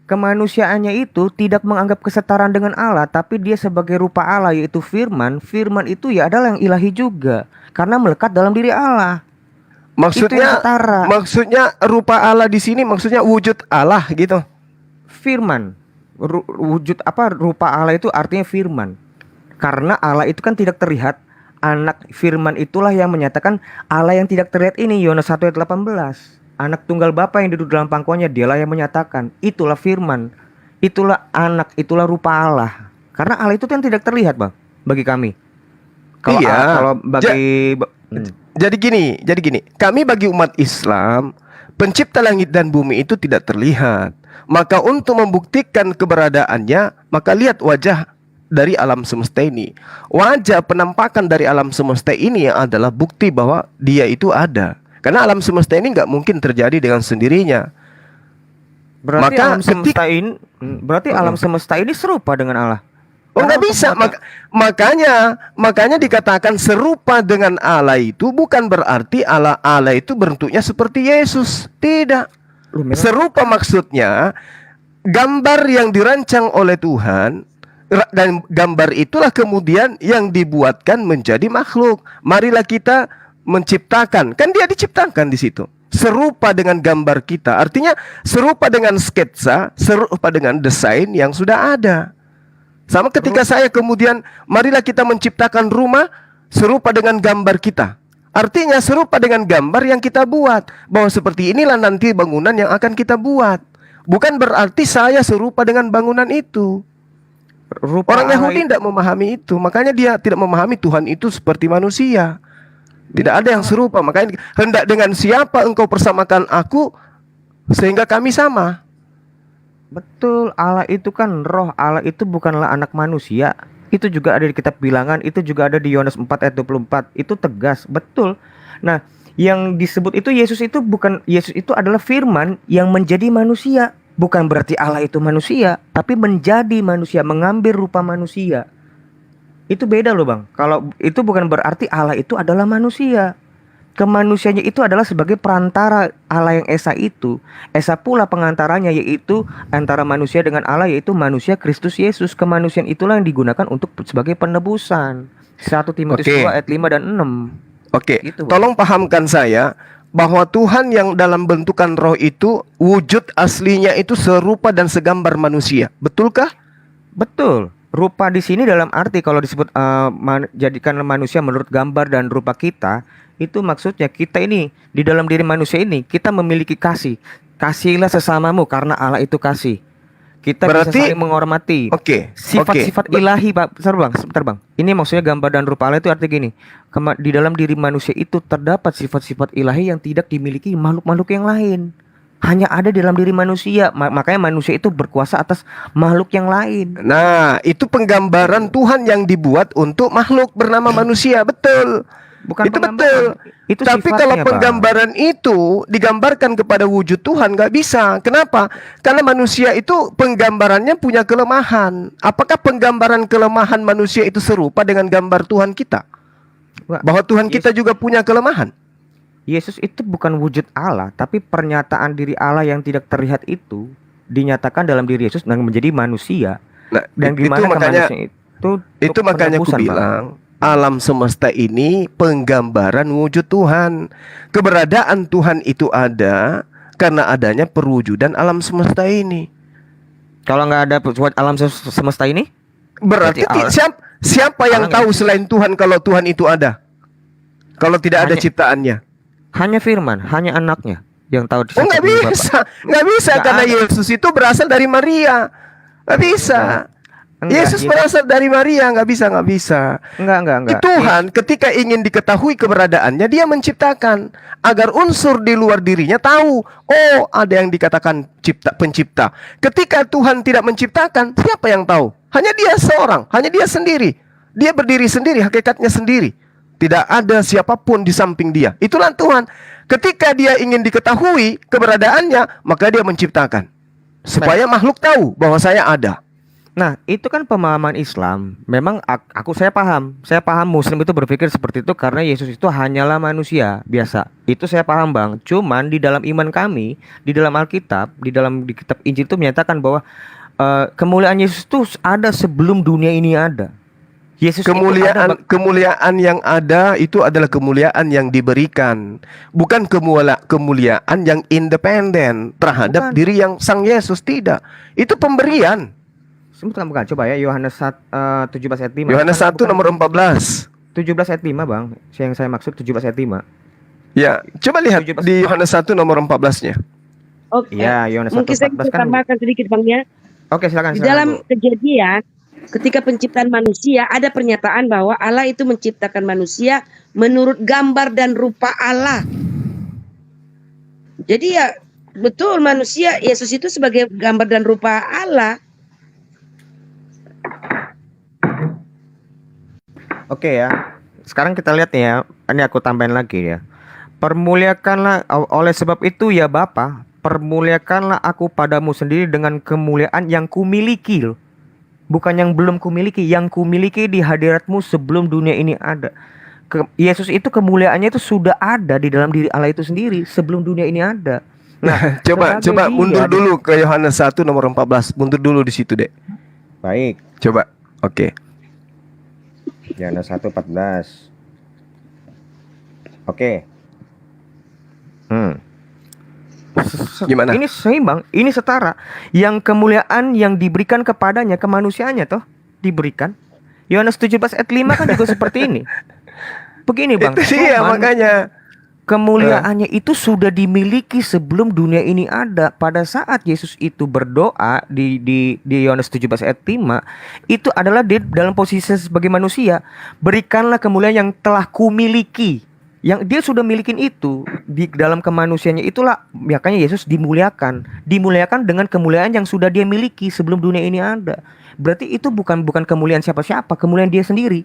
Kemanusiaannya itu tidak menganggap kesetaraan dengan Allah, tapi dia sebagai rupa Allah, yaitu Firman. Firman itu ya adalah yang ilahi juga, karena melekat dalam diri Allah. Itu yang setara. Maksudnya rupa Allah di sini maksudnya wujud Allah gitu. Firman, wujud apa, rupa Allah itu artinya Firman. Karena Allah itu kan tidak terlihat. Anak Firman itulah yang menyatakan Allah yang tidak terlihat ini, Yohanes 1 ayat 18. Anak tunggal Bapa yang duduk dalam pangkuannya, dialah yang menyatakan. Itulah Firman, itulah anak, itulah rupa Allah. Karena Allah itu kan tidak terlihat, Bang, bagi kami. Kalau Iya. kalau bagi Jadi gini, kami bagi umat Islam, pencipta langit dan bumi itu tidak terlihat. Maka untuk membuktikan keberadaannya, maka lihat wajah dari alam semesta ini. Wajah penampakan dari alam semesta ini adalah bukti bahwa dia itu ada. Karena alam semesta ini nggak mungkin terjadi dengan sendirinya. berarti maka alam semesta ini alam semesta ini serupa dengan Allah. Oh, nggak Karena bisa. untuk Makanya dikatakan serupa dengan Allah itu bukan berarti Allah itu bentuknya seperti Yesus. Tidak. Loh, memang- Serupa maksudnya gambar yang dirancang oleh Tuhan, dan gambar itulah kemudian yang dibuatkan menjadi makhluk. Marilah kita menciptakan. Kan dia diciptakan di situ. Serupa dengan gambar kita. Artinya serupa dengan sketsa, serupa dengan desain yang sudah ada. Sama ketika saya kemudian marilah kita menciptakan rumah serupa dengan gambar kita. Artinya serupa dengan gambar yang kita buat. Bahwa seperti inilah nanti bangunan yang akan kita buat. Bukan berarti saya serupa dengan bangunan itu. rupa Orang Allah Yahudi tidak memahami itu. Makanya dia tidak memahami Tuhan itu seperti manusia. Tidak ada yang serupa. Makanya hendak dengan siapa engkau persamakan aku sehingga kami sama. Betul, Allah itu kan roh, Allah itu bukanlah anak manusia. Itu juga ada di kitab Bilangan, itu juga ada di Yohanes 4 ayat 24. Itu tegas, betul. Nah, yang disebut itu Yesus itu adalah Firman yang menjadi manusia. Bukan berarti Allah itu manusia, tapi menjadi manusia, mengambil rupa manusia. Itu beda loh, Bang. Kalau itu bukan berarti Allah itu adalah manusia. Kemanusiaannya itu adalah sebagai perantara Allah yang Esa itu. Esa pula pengantaranya, yaitu antara manusia dengan Allah, yaitu manusia Kristus Yesus. Kemanusiaan itulah yang digunakan untuk sebagai penebusan. 1 Timotius Oke. 2 ayat 5 dan 6. Oke, Gitu, Bang. tolong pahamkan saya bahwa Tuhan yang dalam bentukan roh itu wujud aslinya itu serupa dan segambar manusia. Betulkah? Betul. Rupa di sini dalam arti kalau disebut jadikan manusia menurut gambar dan rupa kita, itu maksudnya kita ini di dalam diri manusia ini kita memiliki kasih. Kasihilah sesamamu karena Allah itu kasih. Kita Berarti- bisa saling menghormati. Oke. Sifat-sifat ilahi, Pak. Sebentar, Bang. Ini maksudnya gambar dan rupa Allah itu arti gini. Di dalam diri manusia itu terdapat sifat-sifat ilahi yang tidak dimiliki makhluk-makhluk yang lain. Hanya ada di dalam diri manusia. Makanya manusia itu berkuasa atas makhluk yang lain. Nah, itu penggambaran Tuhan yang dibuat untuk makhluk bernama manusia. Betul. Bukan Itu penggambaran. betul. Itu Tapi sifatnya, kalau Pak. penggambaran itu digambarkan kepada wujud Tuhan, nggak bisa. Kenapa? Karena manusia itu penggambarannya punya kelemahan. Apakah penggambaran kelemahan manusia itu serupa dengan gambar Tuhan kita? Wah, Bahwa Tuhan kita juga punya kelemahan. Yesus itu bukan wujud Allah, tapi pernyataan diri Allah yang tidak terlihat itu dinyatakan dalam diri Yesus dan menjadi manusia. Nah, Dan itu gimana makanya kemanusiaan itu? itu untuk makanya aku penebusan, Pak. bilang alam semesta ini penggambaran wujud Tuhan. Keberadaan Tuhan itu ada karena adanya perwujudan alam semesta ini. Kalau nggak ada alam semesta ini, Berarti Berarti Allah- siapa yang Allah tahu selain Tuhan kalau Tuhan itu ada? Kalau tidak ada Hanya- ciptaannya. hanya Firman, hanya anaknya yang tahu. Oh, nggak bisa, nggak bisa Nggak karena ada. Yesus itu berasal dari Maria. Nggak bisa. Yesus berasal dari Maria, nggak bisa. Enggak. Tuhan ketika ingin diketahui keberadaannya, dia menciptakan agar unsur di luar dirinya tahu. Oh, ada yang dikatakan pencipta. Ketika Tuhan tidak menciptakan, siapa yang tahu? Hanya dia seorang, hanya dia sendiri. Dia berdiri sendiri, hakikatnya sendiri. Tidak ada siapapun di samping dia. Itulah Tuhan. Ketika dia ingin diketahui keberadaannya, maka dia menciptakan. Supaya makhluk tahu bahwa saya ada. Nah, itu kan pemahaman Islam. Memang saya paham. Saya paham Muslim itu berpikir seperti itu karena Yesus itu hanyalah manusia biasa. Itu saya paham, Bang. Cuman di dalam iman kami, di dalam Alkitab, di kitab Injil itu menyatakan bahwa kemuliaan Yesus itu ada sebelum dunia ini ada. Yesus itu ada, Kemuliaan yang ada itu adalah kemuliaan yang diberikan, bukan kemuliaan yang independen terhadap Bukan. diri yang Sang Yesus. Tidak. Itu pemberian. Bukan, coba ya Yohanes 17 ayat 5. Yohanes 1 Bukan. nomor 14. 17 ayat 5, Bang. Yang saya maksud 17 ayat 5. Ya, coba lihat 17. di Yohanes 1 nomor 14-nya. Oke. Iya, Yohanes 1 Mungkin saya 14 bisa kan. tambahkan sedikit Bang ya. Oke, silakan. Di dalam Kejadian, ketika penciptaan manusia ada pernyataan bahwa Allah itu menciptakan manusia menurut gambar dan rupa Allah. Jadi ya betul manusia Yesus itu sebagai gambar dan rupa Allah. Oke ya. Sekarang kita lihat nih ya. Ini aku tambahin lagi ya. Permuliakanlah oleh sebab itu ya Bapa, permuliakanlah aku padamu sendiri dengan kemuliaan yang kumiliki loh. Bukan yang belum kumiliki, yang kumiliki di hadiratmu sebelum dunia ini ada. Yesus itu kemuliaannya itu sudah ada di dalam diri Allah itu sendiri sebelum dunia ini ada. Nah, coba sebagai mundur dia- dulu ke Yohanes 1 nomor 14. Mundur dulu di situ, Dek. Baik. Coba. Oke. Yohanes 1:14. Oke. Gimana? Ini seimbang, ini setara. Yang kemuliaan yang diberikan kepadanya, kemanusiaannya toh diberikan. Yohanes 17 ayat 5 kan juga seperti ini. Begini Bang, Itu dia cuman makanya. kemuliaannya itu sudah dimiliki sebelum dunia ini ada. Pada saat Yesus itu berdoa di Yohanes 17 ayat 5, itu adalah dalam posisi sebagai manusia. Berikanlah kemuliaan yang telah kumiliki. Yang dia sudah milikin itu di dalam kemanusiaannya, itulah makanya Yesus dimuliakan dengan kemuliaan yang sudah dia miliki sebelum dunia ini ada. Berarti itu bukan kemuliaan siapa-siapa, kemuliaan dia sendiri.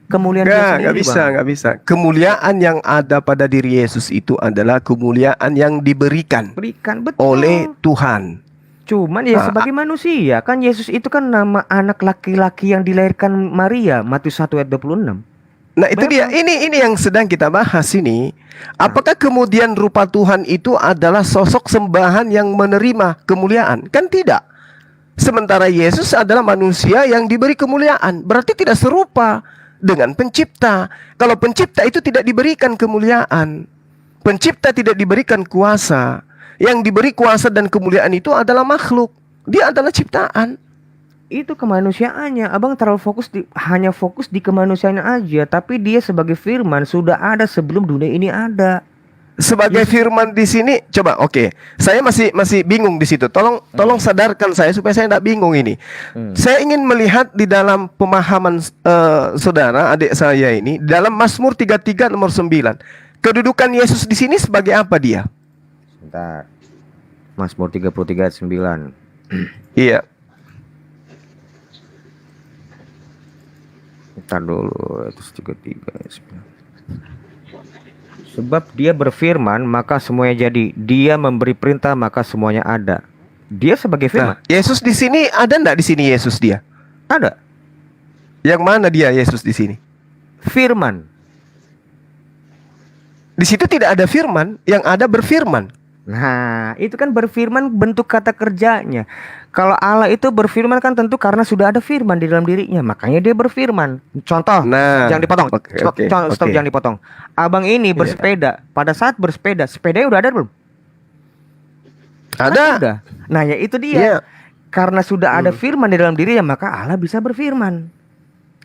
Kemuliaan dia sendiri, Nggak bisa. Kemuliaan yang ada pada diri Yesus itu adalah kemuliaan yang diberikan Berikan, betul. oleh Tuhan. Cuman ya sebagai manusia kan Yesus itu kan nama anak laki-laki yang dilahirkan Maria, Matius 1 ayat 26. Nah itu dia, ini yang sedang kita bahas ini. Apakah kemudian rupa Tuhan itu adalah sosok sembahan yang menerima kemuliaan? Kan tidak. Sementara Yesus adalah manusia yang diberi kemuliaan. Berarti tidak serupa dengan pencipta. Kalau pencipta itu tidak diberikan kemuliaan. pencipta tidak diberikan kuasa. Yang diberi kuasa dan kemuliaan itu adalah makhluk. Dia adalah ciptaan. Itu kemanusiaannya. Abang terlalu hanya fokus di kemanusiaannya aja, tapi dia sebagai firman sudah ada sebelum dunia ini ada. Sebagai firman di sini, coba oke. Saya masih bingung di situ. Tolong sadarkan saya supaya saya tidak bingung ini. Saya ingin melihat di dalam pemahaman saudara, adik saya ini, dalam Mazmur 33 nomor 9. Kedudukan Yesus di sini sebagai apa dia? Bentar. Mazmur 33 ayat 9. Iya. Bentar dulu, 33 ayat 9. Sebab dia berfirman maka semuanya jadi. Dia memberi perintah maka semuanya ada. Dia sebagai firman. Nah, Yesus di sini ada enggak di sini Yesus dia? Ada. Yang mana dia Yesus di sini? Firman. Di situ tidak ada firman, yang ada berfirman. Nah, itu kan berfirman bentuk kata kerjanya. Kalau Allah itu berfirman kan tentu karena sudah ada firman di dalam dirinya, makanya dia berfirman. Contoh, Nah, jangan dipotong. Stop, oke. jangan dipotong. Abang ini bersepeda. Pada saat bersepeda, sepedanya udah ada belum? Ada. Udah. Nah, ya itu dia. Iya. Karena sudah ada firman di dalam dirinya, maka Allah bisa berfirman.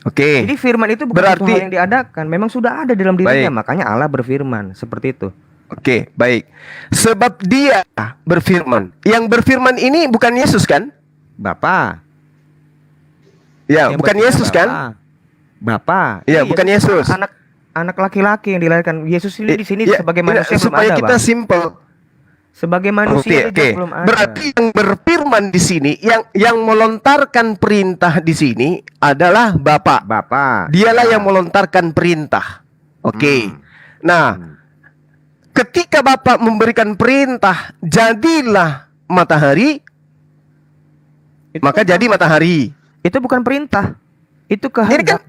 Oke. Jadi firman itu bukan Berarti- suatu hal yang diadakan, memang sudah ada di dalam dirinya, Baik. makanya Allah berfirman seperti itu. Oke, baik. Sebab dia berfirman. Yang berfirman ini bukan Yesus kan? Bapa. Ya, Yang bukan berfirman Yesus kan? Bapa. Iya, bukan Yesus. Anak laki-laki yang dilahirkan. Yesus ini di sini Ya, sebagai ya, manusia belum supaya ada, kita Bang. simple. Sebagai manusia Oke, dia oke. belum ada. Berarti yang berfirman di sini, yang melontarkan perintah di sini adalah Bapa. Bapa. Dialah yang melontarkan perintah. Oke. Nah, ketika Bapa memberikan perintah, jadilah matahari, Itu maka bukan- jadi matahari. Itu bukan perintah. Itu Ini kehendak. kan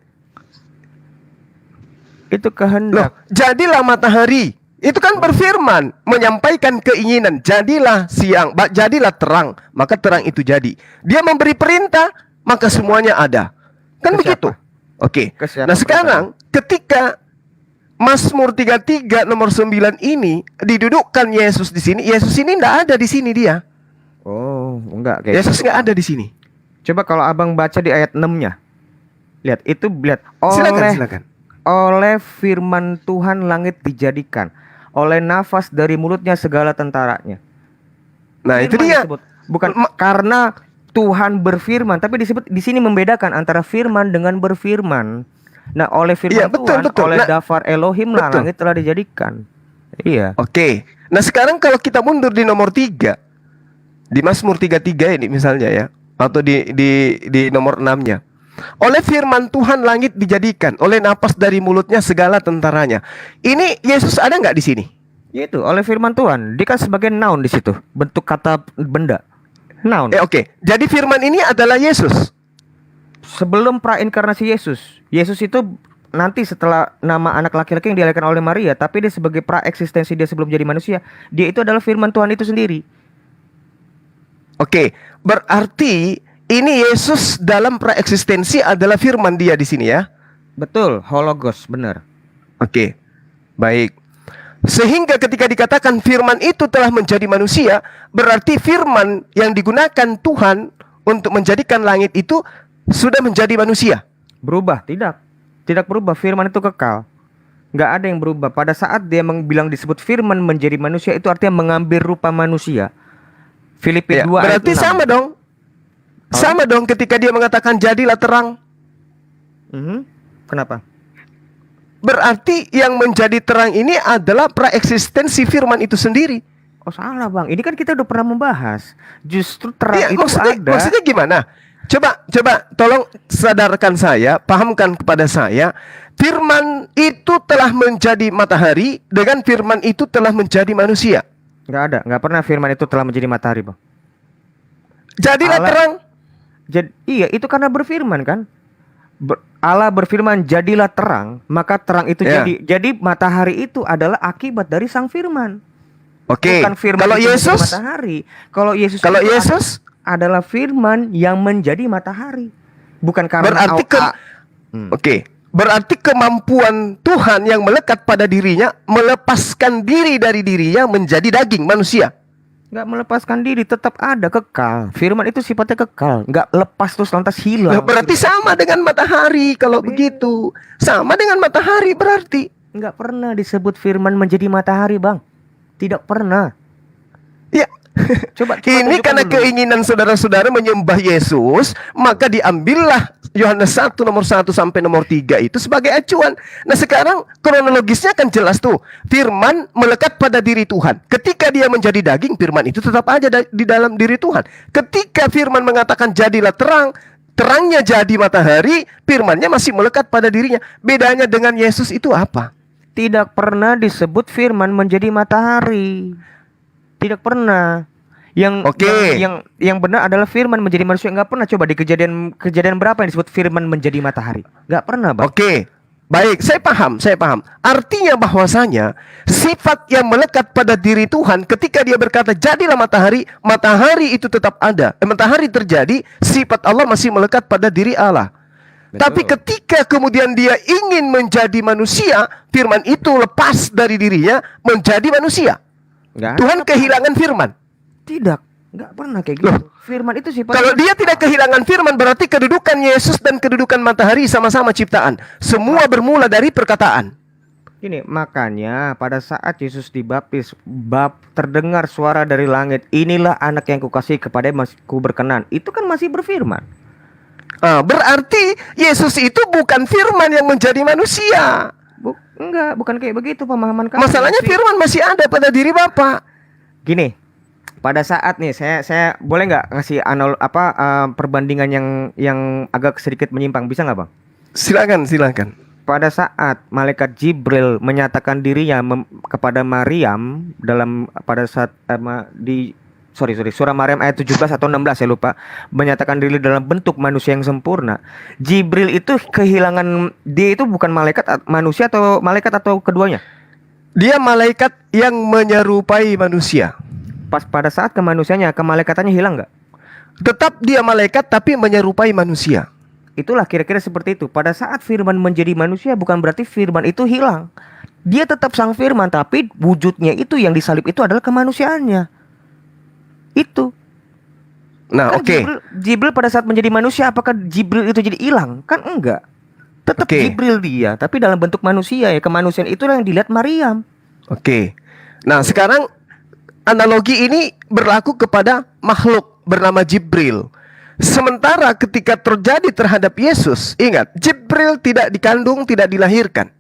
Itu loh, kehendak. jadilah matahari. Itu kan berfirman, menyampaikan keinginan, jadilah siang, jadilah terang, maka terang itu jadi. Dia memberi perintah, maka semuanya ada. Kan Ke begitu? siapa? Oke. Ke siapa Nah, sekarang ketika Mazmur 33 nomor 9 ini didudukkan Yesus di sini, Yesus ini enggak ada di sini dia. Oh, enggak kayak Yesus gitu. enggak ada di sini. Coba kalau Abang baca di ayat 6-nya. Lihat, itu lihat. Silakan. Oleh firman Tuhan langit dijadikan, oleh nafas dari mulutnya segala tentaranya. Nah, itu Firman dia. disebut. Bukan karena Tuhan berfirman, tapi disebut di sini membedakan antara firman dengan berfirman. Nah, oleh firman Iya, betul, Tuhan, betul. oleh Nah, dafar Elohim lah betul. langit telah dijadikan. Iya. Oke. Nah, sekarang kalau kita mundur di nomor 3, di Mazmur 33 ini misalnya ya, atau di nomor 6-nya. Oleh firman Tuhan langit dijadikan, oleh napas dari mulutnya segala tentaranya. Ini Yesus ada nggak di sini? Itu oleh firman Tuhan. Dia kan sebagai noun di situ, bentuk kata benda. Noun. Oke. Jadi firman ini adalah Yesus. Sebelum prainkarnasi Yesus. Yesus itu nanti setelah nama anak laki-laki yang dilahirkan oleh Maria, tapi dia sebagai praeksistensi dia sebelum jadi manusia. Dia itu adalah firman Tuhan itu sendiri. Oke. Berarti ini Yesus dalam praeksistensi adalah firman dia di sini ya. Betul, hologos, benar. Oke. Baik. Sehingga ketika dikatakan firman itu telah menjadi manusia, berarti firman yang digunakan Tuhan untuk menjadikan langit itu sudah menjadi manusia. Berubah, tidak. Tidak berubah, firman itu kekal. Nggak ada yang berubah. Pada saat dia bilang disebut firman menjadi manusia, itu artinya mengambil rupa manusia. Filipi Ya, 2 ayat berarti 6. sama dong. Sama dong ketika dia mengatakan jadilah terang. Kenapa? Berarti yang menjadi terang ini adalah praeksistensi firman itu sendiri. Oh salah bang, ini kan kita udah pernah membahas. Justru terang Iya, itu maksudnya, ada. maksudnya gimana? Coba tolong sadarkan saya, pahamkan kepada saya. Firman itu telah menjadi matahari, dengan firman itu telah menjadi manusia. Nggak ada, nggak pernah firman itu telah menjadi matahari bang. Jadilah Allah- terang. Iya, itu karena berfirman kan. Allah berfirman jadilah terang, maka terang itu Ya. jadi. Jadi matahari itu adalah akibat dari sang firman. Oke. Bukan firman Kalau itu menjadi Yesus, matahari. Kalau Yesus kalau itu Yesus, adalah firman yang menjadi matahari. Bukan karena berarti Hmm. Oke. Berarti kemampuan Tuhan yang melekat pada dirinya melepaskan diri dari dirinya menjadi daging manusia. Nggak melepaskan diri, tetap ada, kekal. Firman itu sifatnya kekal, nggak lepas terus lantas hilang. Nah, berarti sama dengan matahari kalau begitu. Sama dengan matahari berarti. Nggak pernah disebut firman menjadi matahari, Bang. Tidak pernah. Ya. Coba Ini tunjukkan karena dulu. keinginan saudara-saudara menyembah Yesus, maka diambillah Yohanes 1 nomor 1 sampai nomor 3 itu sebagai acuan. Nah, sekarang kronologisnya kan jelas tuh. Firman melekat pada diri Tuhan. Ketika dia menjadi daging, firman itu tetap aja di dalam diri Tuhan. Ketika firman mengatakan jadilah terang, terangnya jadi matahari, firmannya masih melekat pada dirinya. Bedanya dengan Yesus itu apa? Tidak pernah disebut firman menjadi matahari. Tidak pernah. Yang benar adalah firman menjadi manusia. Nggak pernah. Coba di kejadian berapa yang disebut firman menjadi matahari? Nggak pernah, Bang. Oke. Baik, saya paham. Artinya bahwasanya sifat yang melekat pada diri Tuhan ketika dia berkata jadilah matahari, matahari itu tetap ada. Matahari terjadi, sifat Allah masih melekat pada diri Allah. Betul. Tapi ketika kemudian dia ingin menjadi manusia, firman itu lepas dari dirinya menjadi manusia. Nggak Tuhan ada. kehilangan firman. Tidak. Nggak pernah kayak gitu. Loh, firman itu sifatnya. kalau dia tidak kehilangan firman, berarti kedudukan Yesus dan kedudukan matahari sama-sama ciptaan. Semua bermula dari perkataan. Gini, makanya pada saat Yesus dibaptis, terdengar suara dari langit, inilah anak yang kukasihi, kepada ku berkenan. Itu kan masih berfirman. Berarti Yesus itu bukan firman yang menjadi manusia. Enggak, bukan kayak begitu pemahaman kamu. Masalahnya firman masih ada pada diri Bapak. Gini, pada saat nih saya boleh nggak ngasih perbandingan yang agak sedikit menyimpang, bisa nggak, Bang? Silakan. Pada saat malaikat Jibril menyatakan dirinya kepada Maryam pada saat surah Maryam ayat 17 atau 16, saya lupa, menyatakan diri dalam bentuk manusia yang sempurna. Jibril itu dia itu bukan manusia atau malaikat atau keduanya? Dia malaikat yang menyerupai manusia. Pas pada saat kemanusiaannya, kemalaikatannya hilang nggak? Tetap dia malaikat tapi menyerupai manusia. Itulah kira-kira seperti itu. Pada saat firman menjadi manusia, bukan berarti firman itu hilang. Dia tetap sang firman, tapi wujudnya itu yang disalib itu adalah kemanusiaannya. Itu. Nah, Kan oke. Jibril pada saat menjadi manusia, apakah Jibril itu jadi hilang? Kan enggak. Tetap Jibril dia, tapi dalam bentuk manusia ya. Kemanusiaan itu yang dilihat Maryam. Oke. Nah, sekarang analogi ini berlaku kepada makhluk bernama Jibril. Sementara ketika terjadi terhadap Yesus, ingat, Jibril tidak dikandung, tidak dilahirkan.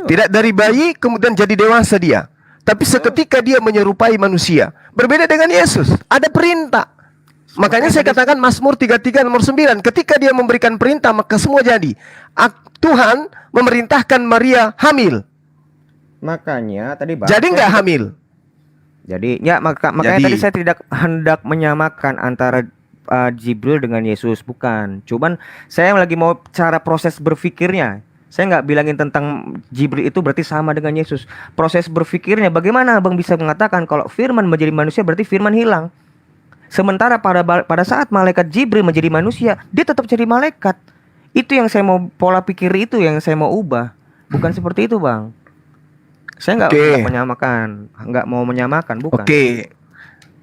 Tidak dari bayi kemudian jadi dewasa dia. Tapi seketika dia menyerupai manusia. Berbeda dengan Yesus, ada perintah. Makanya saya katakan Mazmur 33 nomor 9, ketika dia memberikan perintah maka semua jadi. Tuhan memerintahkan Maria hamil. Makanya tadi Bang, jadi nggak hamil? Jadi ya makanya tadi saya tidak hendak menyamakan antara Jibril dengan Yesus, bukan. Cuman saya lagi mau cara proses berpikirnya. Saya nggak bilangin tentang Jibril itu berarti sama dengan Yesus. Proses berpikirnya, bagaimana Bang bisa mengatakan kalau firman menjadi manusia berarti firman hilang? Sementara pada saat malaikat Jibril menjadi manusia, dia tetap jadi malaikat. Itu yang saya mau, pola pikir itu yang saya mau ubah. Bukan seperti itu, Bang. Saya nggak mau menyamakan, bukan. Oke.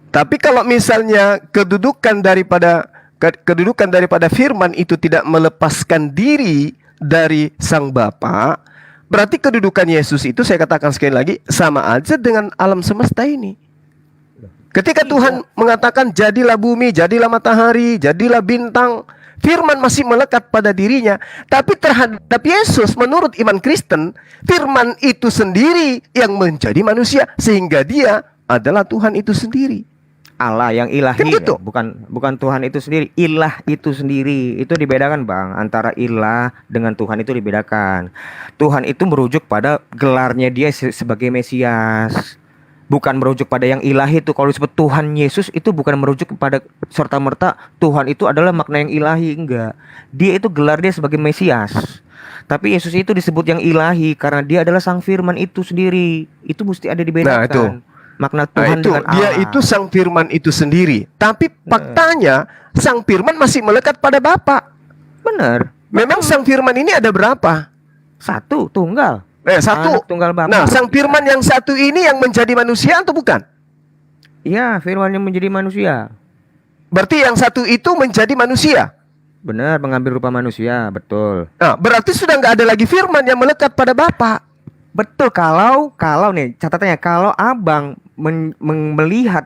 Tapi kalau misalnya kedudukan daripada firman itu tidak melepaskan diri dari Sang Bapa, berarti kedudukan Yesus itu, saya katakan sekali lagi, sama aja dengan alam semesta ini. Ketika Tuhan mengatakan jadilah bumi, jadilah matahari, jadilah bintang, firman masih melekat pada dirinya. Tapi terhadap Yesus, menurut iman Kristen, firman itu sendiri yang menjadi manusia, sehingga dia adalah Tuhan itu sendiri. Allah yang ilahi, kan gitu? Bukan Tuhan itu sendiri, ilah itu sendiri. Itu dibedakan, Bang. Antara ilah dengan Tuhan itu dibedakan. Tuhan itu merujuk pada gelarnya dia sebagai Mesias, bukan merujuk pada yang ilahi itu. Kalau disebut Tuhan Yesus itu bukan merujuk kepada serta-merta Tuhan itu adalah makna yang ilahi, enggak. Dia itu gelar dia sebagai Mesias. Tapi Yesus itu disebut yang ilahi karena dia adalah sang firman itu sendiri. Itu mesti ada dibedakan. Nah, itu makna Tuhan itu, dengan Allah. dia itu sang firman itu sendiri. Tapi faktanya sang firman masih melekat pada Bapa. Benar. Memang Sang Firman ini ada berapa? Satu, tunggal. Satu. Anak tunggal Bapa. Nah, Sang Firman yang satu ini yang menjadi manusia atau bukan? Iya, firman yang menjadi manusia. Berarti yang satu itu menjadi manusia. Benar, mengambil rupa manusia, betul. Nah, berarti sudah nggak ada lagi firman yang melekat pada Bapa. Betul, kalau nih catatannya, kalau abang melihat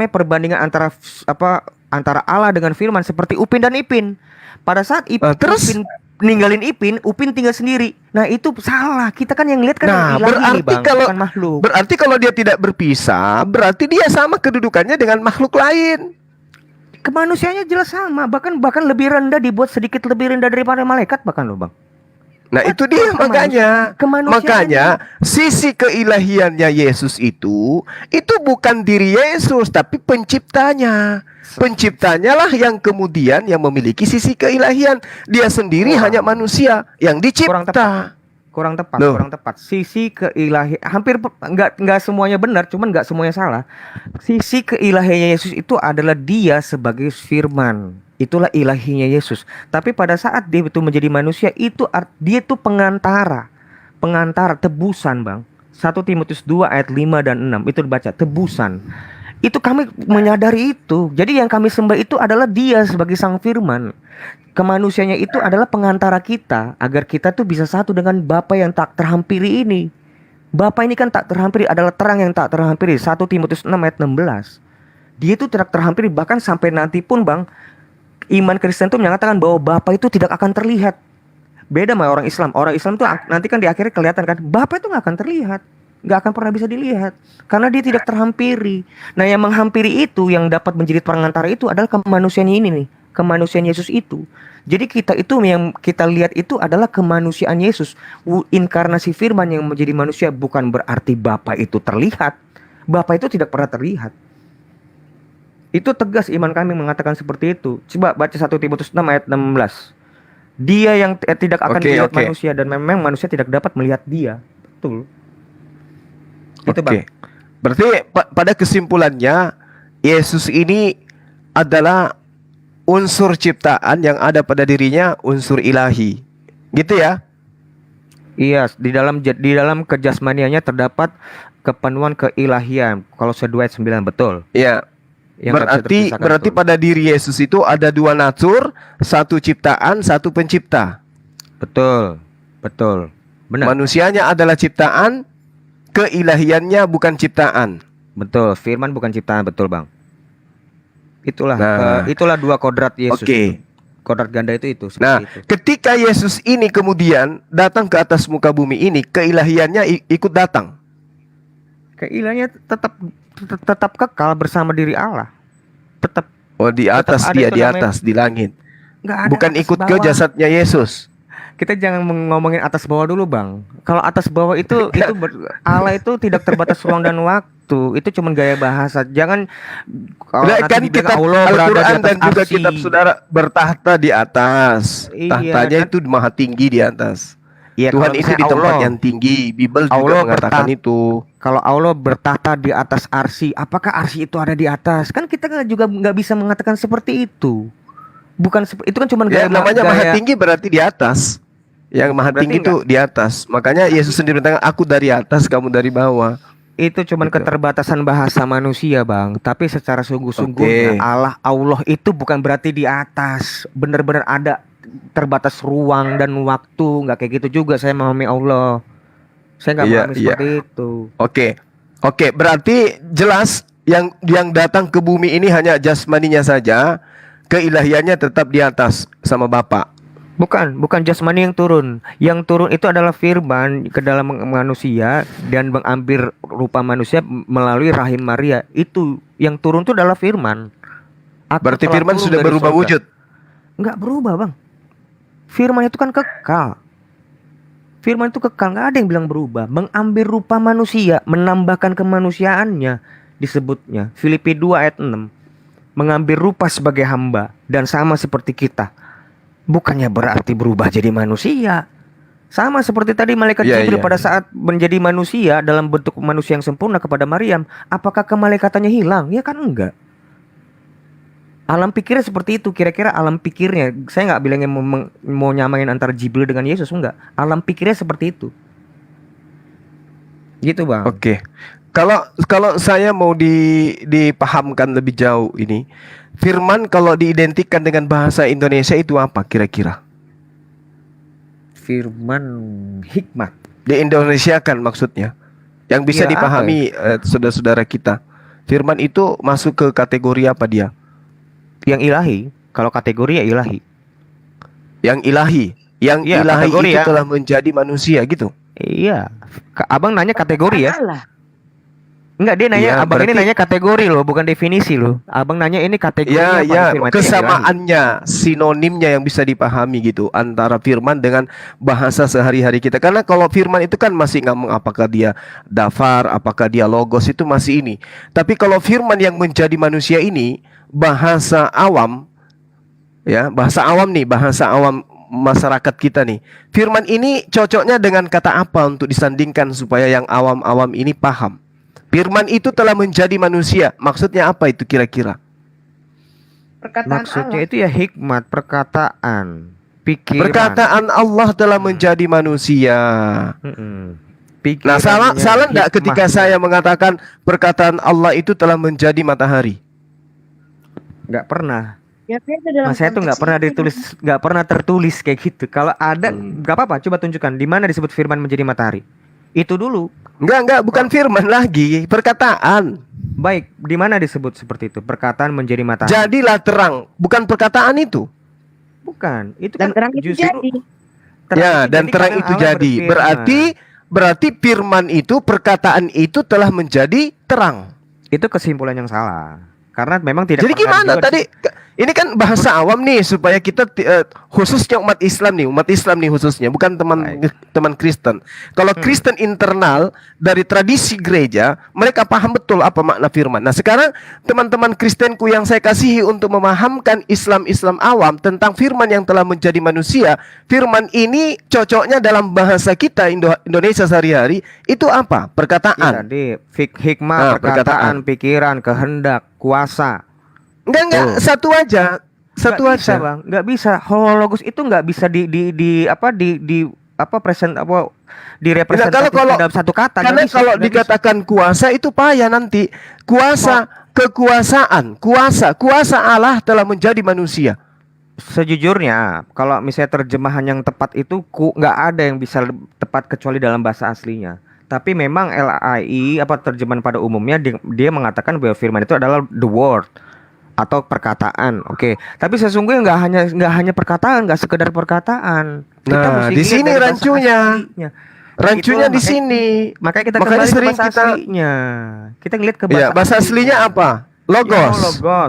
perbandingan antara Allah dengan firman seperti Upin dan Ipin. Pada saat terus? Upin ninggalin Ipin tinggal sendiri. Nah, itu salah. Kita kan yang lihat kan Nah, yang ilahi, berarti Bang, kalau bukan makhluk. berarti kalau dia tidak berpisah, berarti dia sama kedudukannya dengan makhluk lain. Kemanusiaannya jelas sama, bahkan lebih rendah, dibuat sedikit lebih rendah daripada malaikat bahkan loh, Bang. Nah, itu dia makanya sisi keilahiannya Yesus itu bukan diri Yesus tapi penciptanya. Penciptanya lah yang kemudian yang memiliki sisi keilahian. Dia sendiri hanya manusia yang dicipta. Kurang tepat. Loh. Kurang tepat. Sisi keilahian hampir nggak semuanya benar, cuman nggak semuanya salah. Sisi keilahiannya Yesus itu adalah dia sebagai firman. Itulah ilahinya Yesus. Tapi pada saat dia itu menjadi manusia, dia itu pengantara, tebusan, Bang. 1 Timotius 2 ayat 5 dan 6 itu dibaca, tebusan. Itu kami menyadari itu. Jadi yang kami sembah itu adalah dia sebagai sang firman. Kemanusianya itu adalah pengantara kita agar kita tuh bisa satu dengan Bapa yang tak terhampiri ini. Bapa ini kan tak terhampiri, adalah terang yang tak terhampiri. 1 Timotius 6 ayat 16. Dia itu tidak terhampiri, bahkan sampai nanti pun, Bang, iman Kristen itu menyatakan bahwa Bapa itu tidak akan terlihat. Beda sama orang Islam. Orang Islam tuh nanti kan di akhirnya kelihatan kan, Bapa itu nggak akan terlihat, nggak akan pernah bisa dilihat karena dia tidak terhampiri. Nah, yang menghampiri itu, yang dapat menjadi pengantara itu adalah kemanusiaan ini nih, kemanusiaan Yesus itu. Jadi kita itu yang kita lihat itu adalah kemanusiaan Yesus. Inkarnasi firman yang menjadi manusia bukan berarti Bapa itu terlihat. Bapa itu tidak pernah terlihat. Itu tegas iman kami mengatakan seperti itu. Coba baca 1 Timotius 6 ayat 16. Dia yang tidak akan melihat manusia, dan memang manusia tidak dapat melihat dia. Betul. Itu, Bang. Berarti pada kesimpulannya Yesus ini adalah unsur ciptaan yang ada pada dirinya, unsur ilahi. Gitu ya? Iya, di dalam kejasmaniannya terdapat kepenuhan keilahian. Kalau 2 ayat 9 betul. Iya. Berarti pada diri Yesus itu ada dua natur, satu ciptaan, satu pencipta. Betul. Benar. Manusianya adalah ciptaan, keilahiannya bukan ciptaan. Betul, firman bukan ciptaan, betul, Bang. Itulah dua kodrat Yesus. Kodrat ganda itu. Nah, ketika Yesus ini kemudian datang ke atas muka bumi ini, keilahiannya ikut datang. Keilahiannya tetap kekal bersama diri Allah. Tetap. Oh, di atas, dia di atas, di langit. Bukan ikut ke jasadnya Yesus. Kita jangan ngomongin atas bawah dulu, Bang. Kalau atas bawah itu Allah itu tidak terbatas ruang dan waktu. Itu cuma gaya bahasa. Jangan kan kitab Al-Quran dan juga kitab saudara bertahta di atas. Tahtanya itu maha tinggi di atas. Ya, Tuhan itu di tempat yang tinggi. Bible juga mengatakan itu. Kalau Allah bertahta di atas arsy, apakah arsy itu ada di atas? Kan kita juga nggak bisa mengatakan seperti itu. Bukan itu kan cuma gaya. Namanya maha tinggi berarti di atas. Yang maha tinggi itu di atas. Makanya Yesus sendiri bilang, aku dari atas, kamu dari bawah. Itu cuman keterbatasan bahasa manusia, Bang. Tapi secara sungguh-sungguhnya Allah itu bukan berarti di atas. Benar-benar ada terbatas ruang dan waktu. Nggak kayak gitu juga saya memahami Allah. Saya nggak memahami seperti itu. Oke, berarti jelas yang datang ke bumi ini hanya jasmaninya saja. Keilahiannya tetap di atas sama Bapa. Bukan jasmani yang turun. Yang turun itu adalah firman ke dalam manusia dan mengambil rupa manusia melalui rahim Maria. Itu yang turun itu adalah firman. Berarti firman sudah berubah wujud. Enggak berubah, Bang. Firman itu kan kekal. Firman itu kekal, nggak ada yang bilang berubah. Mengambil rupa manusia, menambahkan kemanusiaannya disebutnya. Filipi 2 ayat 6. Mengambil rupa sebagai hamba dan sama seperti kita. Bukannya berarti berubah jadi manusia. Sama seperti tadi malaikat Jibril pada saat menjadi manusia dalam bentuk manusia yang sempurna kepada Maryam. Apakah kemalaikatannya hilang? Ya kan enggak. Alam pikirnya seperti itu. Kira-kira alam pikirnya, saya nggak bilangnya mau nyamain antara Jibril dengan Yesus, enggak. Alam pikirnya seperti itu. Gitu bang. Oke. Kalau saya mau dipahamkan lebih jauh ini, firman kalau diidentikan dengan bahasa Indonesia itu apa kira-kira? Firman hikmat. Di Indonesia kan maksudnya. Yang bisa Ya, dipahami saudara-saudara kita. Firman itu masuk ke kategori apa dia? Yang ilahi. Kalau kategori ya ilahi. Yang ilahi. Yang Iya, ilahi kategori itu ya. telah menjadi manusia gitu. Iya. Abang nanya kategori ya? Allah. Enggak, dia nanya, Iya, abang ini berarti- nanya kategori loh, bukan definisi loh. Abang nanya ini kategori Ya, apa ya, firman itu yang ilahi. kesamaannya, sinonimnya yang bisa dipahami gitu antara firman dengan bahasa sehari-hari kita. Karena kalau firman itu kan masih ngomong apakah dia dafar, apakah dia logos, itu masih ini. Tapi kalau firman yang menjadi manusia ini bahasa awam, ya, bahasa awam nih, bahasa awam masyarakat kita nih. Firman ini cocoknya dengan kata apa untuk disandingkan supaya yang awam-awam ini paham? Firman itu telah menjadi manusia. Maksudnya apa itu kira-kira? Perkataan Maksudnya Allah. itu ya hikmat, perkataan, pikiran. Perkataan Allah telah menjadi manusia. Mm-mm. Nah, salah Pikirannya, nggak ketika hikmahnya. saya mengatakan perkataan Allah itu telah menjadi matahari? Nggak pernah. Ya, beda dalam Mas saya tuh konteks itu. nggak pernah tertulis kayak gitu. Kalau ada, nggak apa-apa. Coba tunjukkan di mana disebut firman menjadi matahari. Itu dulu. Enggak, bukan firman lagi, perkataan. Baik, di mana disebut seperti itu? Perkataan menjadi matahari. Jadilah terang, bukan perkataan itu. Bukan. Itu Dan kan terang itu justru jadi. Ya, dan terang karena itu Allah jadi. berfirman. Berarti firman itu, perkataan itu telah menjadi terang. Itu kesimpulan yang salah. Karena memang tidak Jadi pernah gimana juga tadi? Ini kan bahasa awam nih supaya kita khususnya umat Islam nih khususnya, bukan teman Kristen. Kalau Kristen internal dari tradisi gereja, mereka paham betul apa makna firman. Nah, sekarang teman-teman Kristenku yang saya kasihi untuk memahamkan Islam awam tentang firman yang telah menjadi manusia, firman ini cocoknya dalam bahasa kita Indonesia sehari-hari itu apa? Ya, Perkataan. tadi hikmah, perkataan, pikiran, kehendak, kuasa. Enggak, satu aja. Satu Nggak bisa, aja. Bang. Nggak bisa. Holologos itu nggak bisa direpresentasikan kalau dalam satu kata. Karena Nggak bisa, kalau nggak bisa. dikatakan kuasa itu payah nanti. Kuasa Allah telah menjadi manusia. Sejujurnya, kalau misalnya terjemahan yang tepat itu nggak ada yang bisa tepat kecuali dalam bahasa aslinya. Tapi memang LAI terjemahan pada umumnya dia mengatakan bahwa firman itu adalah the word atau perkataan. Oke. Tapi sesungguhnya nggak hanya perkataan, nggak sekedar perkataan. Nah, mesti di lihat sini dari bahasa rancunya. aslinya. Rancunya Itulah, di sini. Makanya kita Makanya kembali ke sering bahasa kita- aslinya. Kita ngeliat ke Ya, bahasa aslinya apa? Ya, Logos.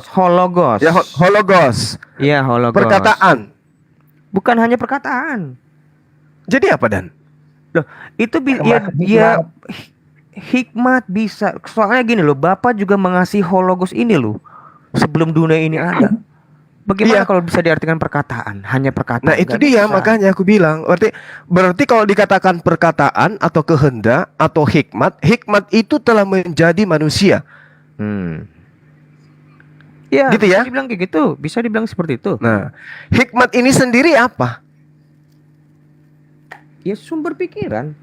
hologos. Ya, hologos. Iya, hologos. Perkataan. Bukan hanya perkataan. Jadi apa, Dan? Loh, itu Termasuk hikmat bisa. Soalnya gini loh, Bapak juga mengasihi hologos ini loh sebelum dunia ini ada. Bagaimana Iya. kalau bisa diartikan perkataan? Hanya perkataan. Nah, itu Nggak dia bisa. makanya aku bilang. Berarti kalau dikatakan perkataan atau kehendak atau hikmat itu telah menjadi manusia. Ya, Gitu ya? bisa dibilang kayak gitu. Bisa dibilang seperti itu. Nah, hikmat ini sendiri apa? Ya, sumber pikiran.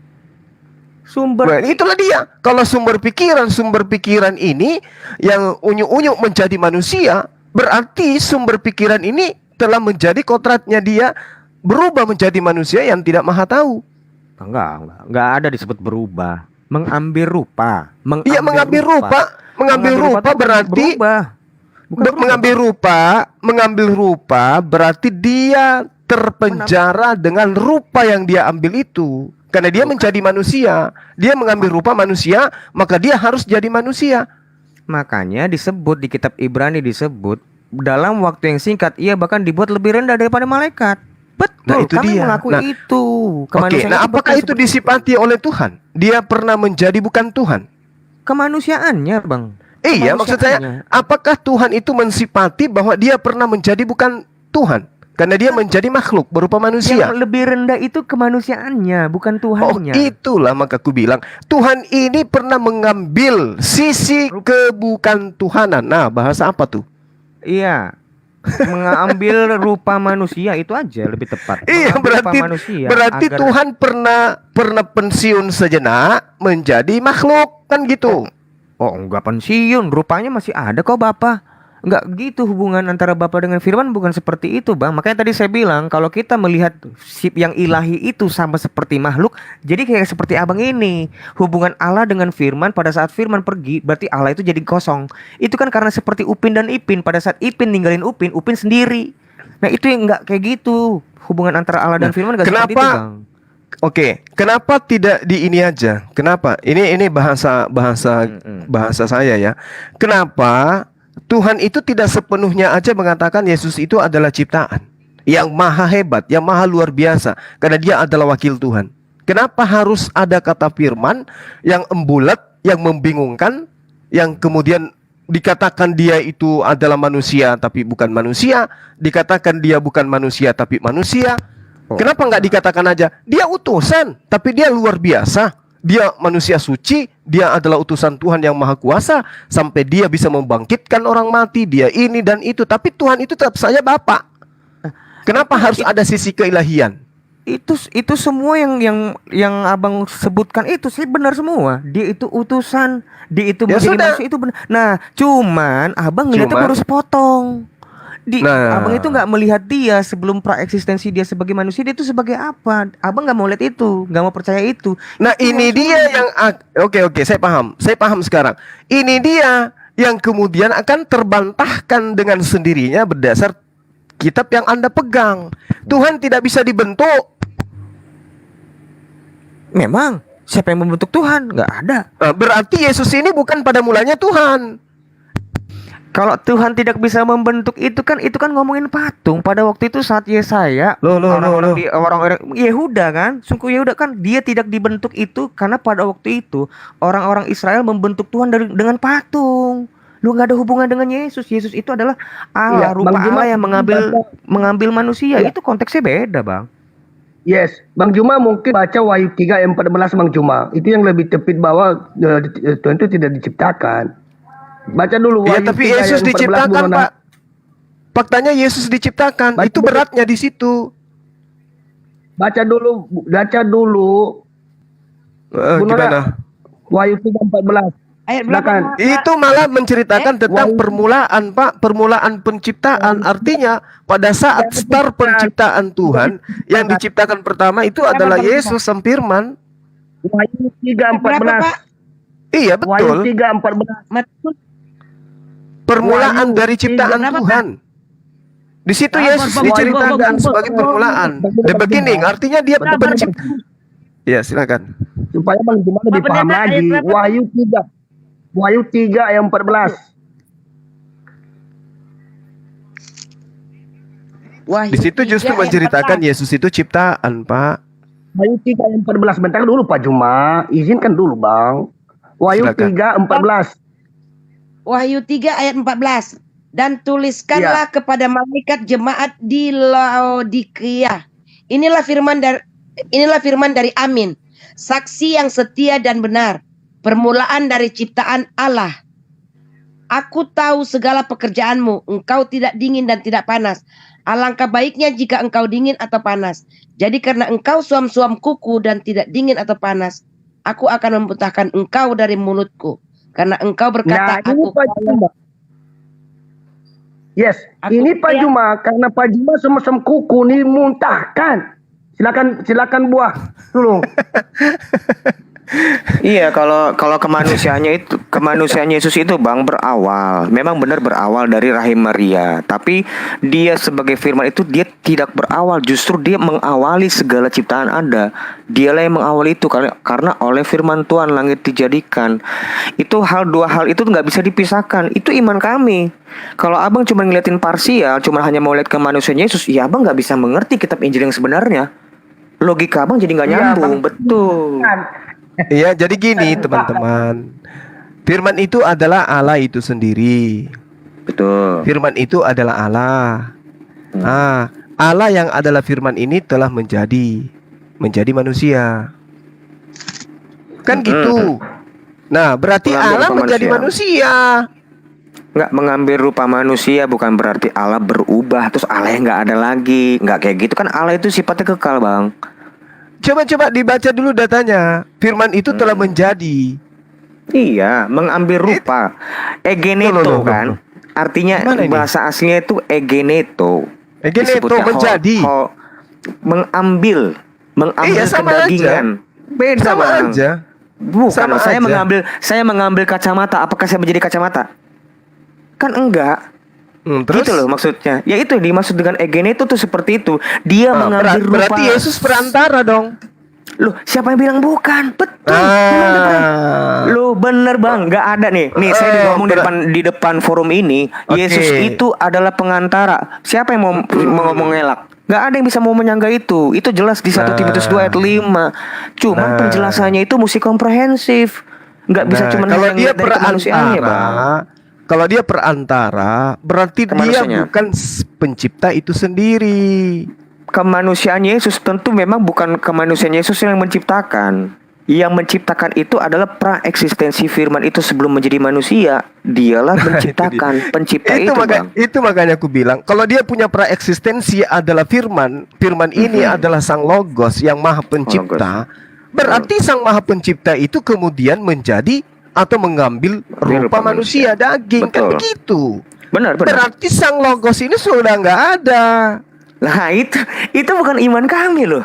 Nah, itulah dia. Kalau sumber pikiran ini yang unyu-unyu menjadi manusia, berarti sumber pikiran ini telah menjadi kodratnya dia berubah menjadi manusia yang tidak maha tahu. Enggak ada disebut berubah. Mengambil rupa. Iya, mengambil rupa. Mengambil rupa itu bukan berarti berubah. Bukan berubah. mengambil rupa berarti dia terpenjara dengan rupa yang dia ambil itu. Karena dia menjadi manusia, dia mengambil rupa manusia, maka dia harus jadi manusia. Makanya disebut di kitab Ibrani disebut dalam waktu yang singkat ia bahkan dibuat lebih rendah daripada malaikat. Betul, Nah, itu kami dia. mengakui Nah, itu. Oke, Kemanusiaan nah itu apakah betul itu seperti disifati oleh Tuhan? Dia pernah menjadi bukan Tuhan? kemanusiaannya, Bang. Iya, maksud saya, Kemanusiaannya. apakah Tuhan itu mensifati bahwa dia pernah menjadi bukan Tuhan? Karena dia menjadi makhluk berupa manusia. Yang lebih rendah itu kemanusiaannya, bukan Oh, Tuhannya. itulah maka aku bilang Tuhan ini pernah mengambil sisi kebukan Tuhanan. Nah, bahasa apa tuh? Iya, mengambil rupa manusia, itu aja lebih tepat. Iya, Mengambil rupa berarti manusia berarti agar- Tuhan pernah pensiun sejenak menjadi makhluk, kan gitu. Oh, enggak pensiun, rupanya masih ada kok Bapak. Enggak gitu hubungan antara Bapak dengan firman, bukan seperti itu, Bang. Makanya tadi saya bilang kalau kita melihat sip yang ilahi itu sama seperti makhluk, jadi kayak seperti Abang ini. Hubungan Allah dengan firman, pada saat firman pergi, berarti Allah itu jadi kosong. Itu kan karena seperti Upin dan Ipin, pada saat Ipin ninggalin Upin, Upin sendiri. Nah, itu yang enggak kayak gitu. Hubungan antara Allah dan firman enggak seperti itu, Kenapa? Bang. Oke, kenapa tidak di ini aja? Kenapa? Ini bahasa saya ya. Kenapa Tuhan itu tidak sepenuhnya aja mengatakan Yesus itu adalah ciptaan yang maha hebat, yang maha luar biasa, karena dia adalah wakil Tuhan. Kenapa harus ada kata firman yang embulat, yang membingungkan, yang kemudian dikatakan dia itu adalah manusia tapi bukan manusia, dikatakan dia bukan manusia tapi manusia. Kenapa nggak dikatakan aja dia utusan tapi dia luar biasa, dia manusia suci, dia adalah utusan Tuhan yang maha kuasa, sampai dia bisa membangkitkan orang mati, dia ini dan itu, tapi Tuhan itu tetap saja Bapa. Kenapa harus ada sisi keilahian? Itu semua yang Abang sebutkan itu sih benar semua. Dia itu utusan, dia itu Ya menjadi sudah. manusia itu benar. Nah, cuman Abang ngeliatnya Cuman- baru sepotong. Nah. Abang itu nggak melihat dia sebelum praeksistensi dia sebagai manusia, dia itu sebagai apa? Abang nggak mau lihat itu, nggak mau percaya itu. Nah, Itu ini dia yang oke, saya paham sekarang. Ini dia yang kemudian akan terbantahkan dengan sendirinya berdasar kitab yang Anda pegang. Tuhan tidak bisa dibentuk. Memang siapa yang membentuk Tuhan? Nggak ada. Nah, berarti Yesus ini bukan pada mulanya Tuhan. Kalau Tuhan tidak bisa membentuk itu kan ngomongin patung. Pada waktu itu saat Yesaya, orang-orang Yehuda kan, suku Yehuda kan, dia tidak dibentuk itu karena pada waktu itu orang-orang Israel membentuk Tuhan dengan patung. Lu nggak ada hubungan dengan Yesus. Yesus itu adalah Allah, Iya, rupa Bang Juma, Allah yang mengambil manusia. Iya. Itu konteksnya beda, Bang. Yes, Bang Juma mungkin baca Wahyu 3 ayat 14 Bang Juma. Itu yang lebih tepat bahwa Tuhan itu tidak diciptakan. Baca dulu Ya, Wahyu tapi 3 Yesus ayat 14 diciptakan, Bung Nona. Pak. Faktanya Yesus diciptakan. Baca Itu dulu. beratnya di situ. Baca dulu. Bung Nona. Gimana? Wahyu 3 14. Ayat berapa? Silakan. Pak? Itu malah menceritakan tentang Wahyu- permulaan, Pak. Permulaan penciptaan. Artinya pada saat start penciptaan Tuhan, yang diciptakan pertama itu adalah Yesus sang firman. Wahyu 3 Berapa, 14. Pak? Iya, Wahyu betul. 3 14. Betul. Permulaan Wahyu dari ciptaan berapa, Pak? Tuhan. Di situ Yesus Bang, diceritakan Bang, sebagai Bang, permulaan. Bang, The beginning, artinya dia pencipta. Ya, silakan. Supaya Bang Juma lebih Bapak paham Pendeta, ayat lagi. berapa? Wahyu 3 ayat 14. Wahyu Di situ 3 justru ayat menceritakan 14. Yesus itu ciptaan, Pak. Wahyu 3 ayat 14. Bentar dulu Pak Juma. Izinkan dulu Bang. Wahyu Silakan. 3 14. Wahyu 3 ayat 14. Dan tuliskanlah kepada malaikat jemaat di Laodikia. Inilah firman dari Amin, saksi yang setia dan benar, permulaan dari ciptaan Allah. Aku tahu segala pekerjaanmu, engkau tidak dingin dan tidak panas. Alangkah baiknya jika engkau dingin atau panas. Jadi karena engkau suam-suam kuku dan tidak dingin atau panas, aku akan memuntahkan engkau dari mulutku. Karena engkau berkata, Nah, ini aku Pak Juma. Yes, ini Pak Juma, karena Pak Juma sem-sem kuku nih muntahkan. Silakan buah dulu. Iya, kalau kemanusiaan Yesus itu Bang memang benar berawal dari rahim Maria. Tapi dia sebagai firman itu dia tidak berawal, justru dia mengawali segala ciptaan ada. Dialah yang mengawali itu karena oleh firman Tuhan langit dijadikan. Itu dua hal itu nggak bisa dipisahkan. Itu iman kami. Kalau abang cuma ngeliatin parsial, cuma hanya mau lihat kemanusiaan Yesus, ya abang nggak bisa mengerti kitab Injil yang sebenarnya. Logika abang jadi nggak Iya, nyambung, Bang. betul. Iya, jadi gini teman-teman. Firman itu adalah Allah itu sendiri. Betul. Firman itu adalah Allah. Allah yang adalah firman ini telah menjadi manusia. Kan gitu. Nah, berarti Mengambil Allah menjadi kemanusiaan. manusia. Nggak, mengambil rupa manusia bukan berarti Allah berubah terus Allah yang nggak ada lagi. Nggak kayak gitu kan, Allah itu sifatnya kekal, Bang. Coba dibaca dulu datanya. Firman itu telah menjadi. Iya, mengambil rupa. Egeneto kan. Artinya Mana ini? bahasa aslinya itu egeneto. Egeneto, Disebutnya menjadi. Mengambil Iya, sama kedagingan. Beda, Sama Bang. aja. Bukan, Sama saya aja. mengambil kacamata. Apakah saya menjadi kacamata? Kan enggak. Terus? Gitu loh maksudnya. Ya itu dimaksud dengan egeneto tuh seperti itu. Dia mengambil rupa. Berarti Yesus perantara dong. Loh, siapa yang bilang bukan? Betul. Memang dia perantara. Loh, bener, Bang. Nggak ada nih. Nih, saya ngomong di depan forum ini. Oke. Yesus itu adalah pengantara. Siapa yang mau ngomong ngelak? Nggak ada yang bisa mau menyangga itu. Itu jelas di 1 Timotius 2 ayat 5. Cuman penjelasannya itu mesti komprehensif. Nggak bisa cuma kalau dia dari kemanusiaannya, Bang. Kalau dia perantara, berarti dia Kemanusiaannya. bukan pencipta itu sendiri. Kemanusiaan Yesus tentu memang bukan kemanusiaan Yesus yang menciptakan. Yang menciptakan itu adalah praeksistensi firman itu sebelum menjadi manusia. Dialah menciptakan, pencipta itu, Bang. Itu makanya aku bilang, kalau dia punya praeksistensi adalah firman, firman ini adalah sang logos yang maha pencipta. Berarti sang maha pencipta itu kemudian menjadi atau mengambil rupa manusia daging. Kan Betul. begitu. Benar. Berarti sang logos ini sudah nggak ada. Lah itu bukan iman kami loh.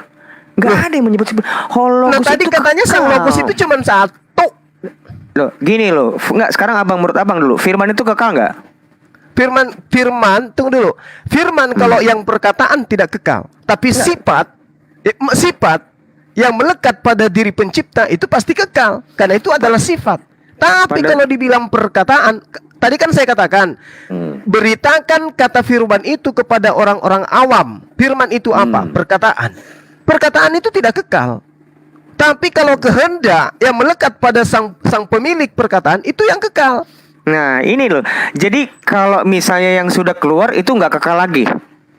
Nggak ada yang menyebut hologos. Nah tadi itu katanya sang kekal. logos itu cuma satu. Loh, gini loh. Nggak, sekarang menurut abang dulu. Firman itu kekal nggak? Firman, tunggu dulu. Firman kalau yang perkataan tidak kekal, tapi sifat yang melekat pada diri pencipta itu pasti kekal, karena itu adalah sifat. Tapi kalau dibilang perkataan, tadi kan saya katakan, beritakan kata firman itu kepada orang-orang awam. Firman itu apa? Perkataan. Perkataan itu tidak kekal. Tapi kalau kehendak yang melekat pada sang pemilik perkataan itu yang kekal. Nah ini loh. Jadi kalau misalnya yang sudah keluar itu nggak kekal lagi.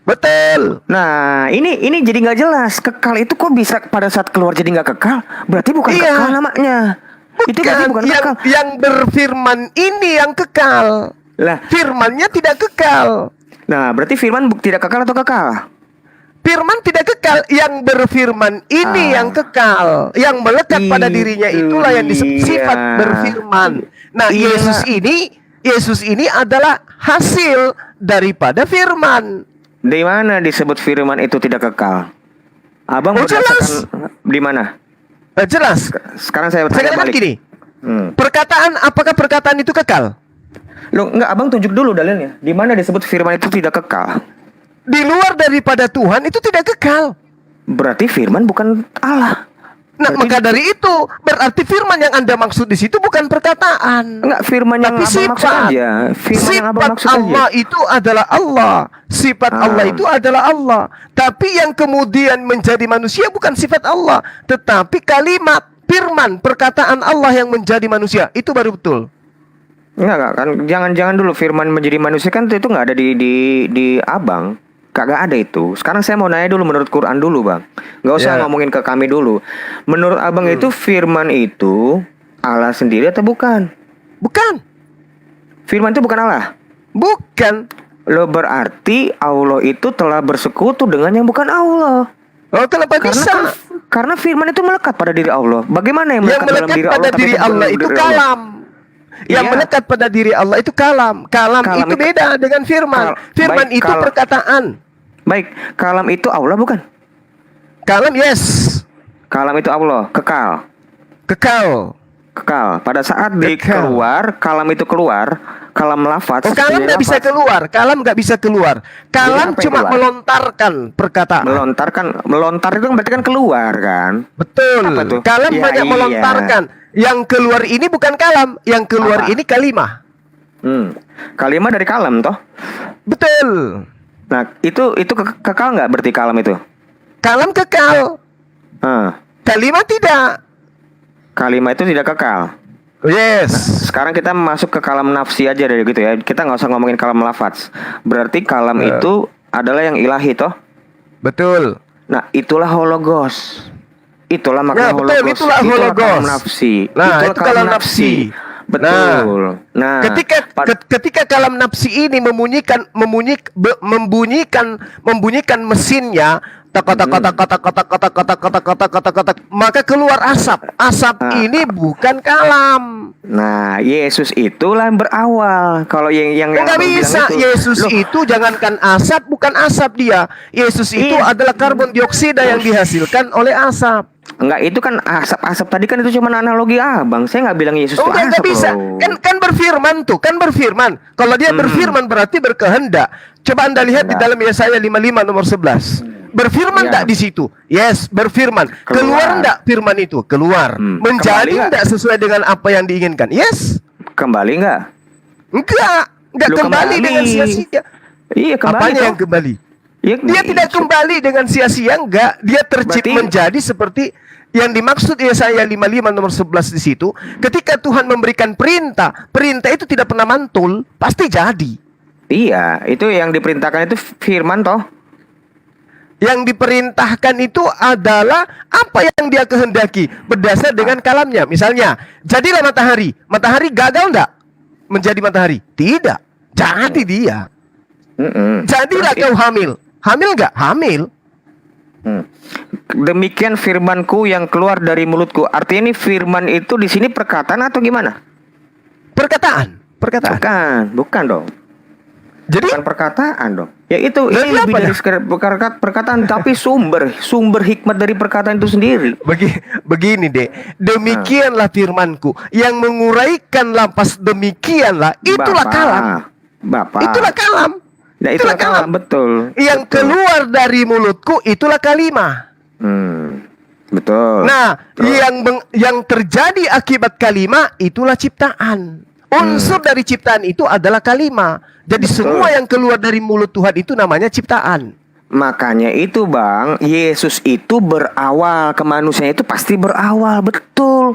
Betul. Nah ini jadi nggak jelas. Kekal itu kok bisa pada saat keluar jadi nggak kekal? Berarti bukan kekal namanya. Itu berarti bukan kekal. Yang berfirman ini yang kekal. Lah, firmannya tidak kekal. Nah, berarti firman tidak kekal atau kekal? Firman tidak kekal, yang berfirman ini yang kekal, yang melekat pada dirinya itulah yang disebut sifat berfirman. Nah, Yesus ini adalah hasil daripada firman. Di mana disebut firman itu tidak kekal? Abang jelas. Di mana? Jelas. Sekarang saya tanya balik. Gini. Perkataan, apakah perkataan itu kekal? Loh, enggak, abang tunjuk dulu dalilnya. Di mana disebut firman itu tidak kekal? Di luar daripada Tuhan itu tidak kekal. Berarti firman bukan Allah. Nah, maka dari itu berarti firman yang Anda maksud di situ bukan perkataan. Enggak, firman yang abang maksud aja. Firman yang abang maksud Allah aja. itu adalah Allah. Sifat Allah itu adalah Allah. Tapi yang kemudian menjadi manusia bukan sifat Allah, tetapi kalimat, firman, perkataan Allah yang menjadi manusia. Itu baru betul. Enggak kan, jangan dulu firman menjadi manusia kan itu enggak ada di abang. Kagak ada itu. Sekarang saya mau nanya dulu menurut Quran dulu, Bang. Nggak usah ngomongin ke kami dulu. Menurut abang itu firman itu Allah sendiri atau bukan? Bukan. Firman itu bukan Allah? Bukan. Lo berarti Allah itu telah bersekutu dengan yang bukan Allah. Oh, kenapa bisa? Karena firman itu melekat pada diri Allah. Bagaimana yang melekat dalam diri Allah? Pada diri Allah itu kalam. Yang melekat pada diri Allah itu kalam. Kalam itu beda dengan firman. Firman itu perkataan. Baik, kalam itu Allah bukan? Kalam yes. Kalam itu Allah, kekal. Kekal. Pada saat keluar, kalam itu keluar, kalam lafaz. Oh, kalam nggak bisa keluar. Kalam nggak bisa keluar. Kalam cuma melontarkan perkataan. Melontar itu berarti kan keluar kan? Betul. Kalam banyak melontarkan. Yang keluar ini bukan kalam, yang keluar ini kalimah. Kalimah dari kalam toh? Betul. Nah, itu kekal nggak berarti kalam itu? Kalam kekal. Kalimah tidak. Kalimah itu tidak kekal. Yes. Nah, sekarang kita masuk ke kalam nafsi aja dari gitu ya. Kita nggak usah ngomongin kalam lafaz. Berarti kalam itu adalah yang ilahi toh? Betul. Nah, itulah hologos. Itulah makna hologos. Itulah hologos. Kalam nafsi. Nah, itu kalam nafsi. Betul. Nah, Ketika kalam nafsi ini membunyikan mesinnya, kata, maka keluar asap. Asap ini bukan kalam. nah, Yesus itulah yang berawal. Kalau yang Nggak abang bilang bisa. itu. Yesus Loh, itu jangankan asap, bukan asap dia. Yesus itu Iya. adalah karbon dioksida yang dihasilkan oleh asap. enggak, itu kan asap-asap tadi kan itu cuma analogi abang. Saya nggak bilang Yesus itu Udah nggak asap bisa. loh. Kan berfirman tuh, kan berfirman. Kalau dia berfirman berarti berkehendak. Coba Anda lihat di dalam Yesaya 55 nomor 11. Berfirman Ya. enggak di situ? Yes, berfirman. Keluar enggak firman itu? Keluar. Menjadi Kembali nggak? enggak sesuai dengan apa yang diinginkan? Yes. Kembali nggak? Enggak Loh, kembali dengan sia-sia. Iya, kembali. Apanya toh. yang kembali? Iya, Dia tidak kembali dengan sia-sia, enggak. Dia tercipta Berarti- menjadi seperti yang dimaksud Yesaya 55 nomor 11 di situ. Ketika Tuhan memberikan perintah, perintah itu tidak pernah mantul, pasti jadi. Iya, itu yang diperintahkan itu firman toh. Yang diperintahkan itu adalah apa yang dia kehendaki berdasar dengan kalamnya. Misalnya, jadilah matahari. Matahari gagal enggak menjadi matahari? Tidak. Jadi dia. Jadilah kau hamil. Hamil enggak? Hamil. Demikian firmanku yang keluar dari mulutku. Artinya ini firman itu di sini perkataan atau gimana? Perkataan. Bukan dong. Jadi Bukan perkataan dong. Ya itu Berarti ini lebih apa dari dah? sekedar perkataan, tapi sumber hikmat dari perkataan itu sendiri. begini deh, demikianlah firmanku yang menguraikan lapas demikianlah, itulah kalam. Bapak. Itulah kalam. Nah, itulah kalam, betul. Yang Betul. keluar dari mulutku itulah kalimah. Betul. Nah, yang terjadi akibat kalimah itulah ciptaan. Unsur dari ciptaan itu adalah kalimah. Jadi semua yang keluar dari mulut Tuhan itu namanya ciptaan. Makanya itu Bang, Yesus itu berawal, kemanusiaan itu pasti berawal, betul.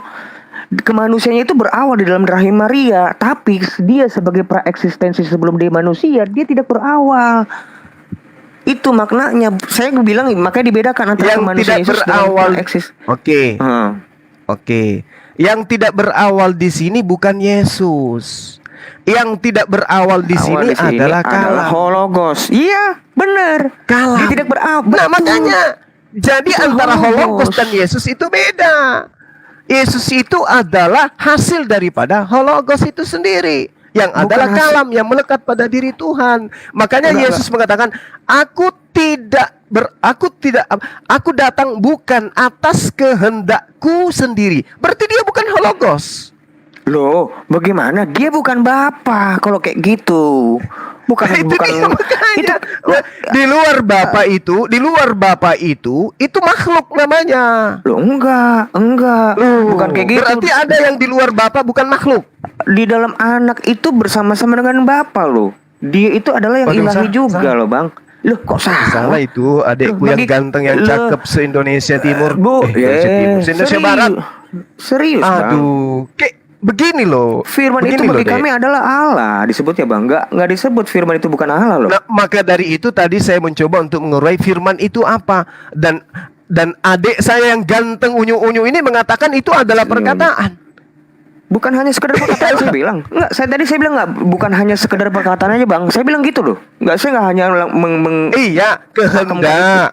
Kemanusiaannya itu berawal di dalam rahim Maria, tapi dia sebagai praeksistensi sebelum dia manusia, dia tidak berawal. Itu maknanya. Saya bilang makanya dibedakan antara Yang manusia tidak Yesus berawal. dengan praeksis. Oke. Yang tidak berawal di sini bukan Yesus. Yang tidak berawal di sini adalah kalam. Hologos. Iya, benar. Kalam. Dia tidak berawal. Nah, makanya jadi Itu antara Hologos. Hologos dan Yesus itu beda. Yesus itu adalah hasil daripada Hologos itu sendiri, yang Bukan adalah hasil. kalam yang melekat pada diri Tuhan. Makanya Yesus mengatakan, aku datang bukan atas kehendakku sendiri. Berarti dia bukan Hologos. Loh, bagaimana? Dia bukan Bapa kalau kayak gitu. Bukan Itu bukan dia, makanya. Di luar Bapa itu makhluk namanya. Loh, enggak. Bukan kayak gitu. Berarti ada yang di luar Bapa bukan makhluk. Di dalam anak itu bersama-sama dengan Bapa loh. Dia itu adalah yang Waduh, ilahi juga salah. loh, Bang. Loh, kok salah? Salah itu adekku yang ganteng yang cakep se-Indonesia Timur. Indonesia Timur, se-Indonesia Barat. Serius, Bang. Aduh, kayak begini loh. Firman itu Begini bagi loh, Dek. kami adalah Allah, disebut ya Bang. Enggak disebut firman itu bukan Allah loh. Nah, maka dari itu tadi saya mencoba untuk mengurai firman itu apa, dan adik saya yang ganteng unyu-unyu ini mengatakan itu adalah perkataan. Bukan hanya sekedar perkataan saya bilang. Enggak, saya bilang enggak, bukan hanya sekedar perkataan aja Bang. Saya bilang gitu loh. Enggak, saya enggak hanya Iya, kehendak.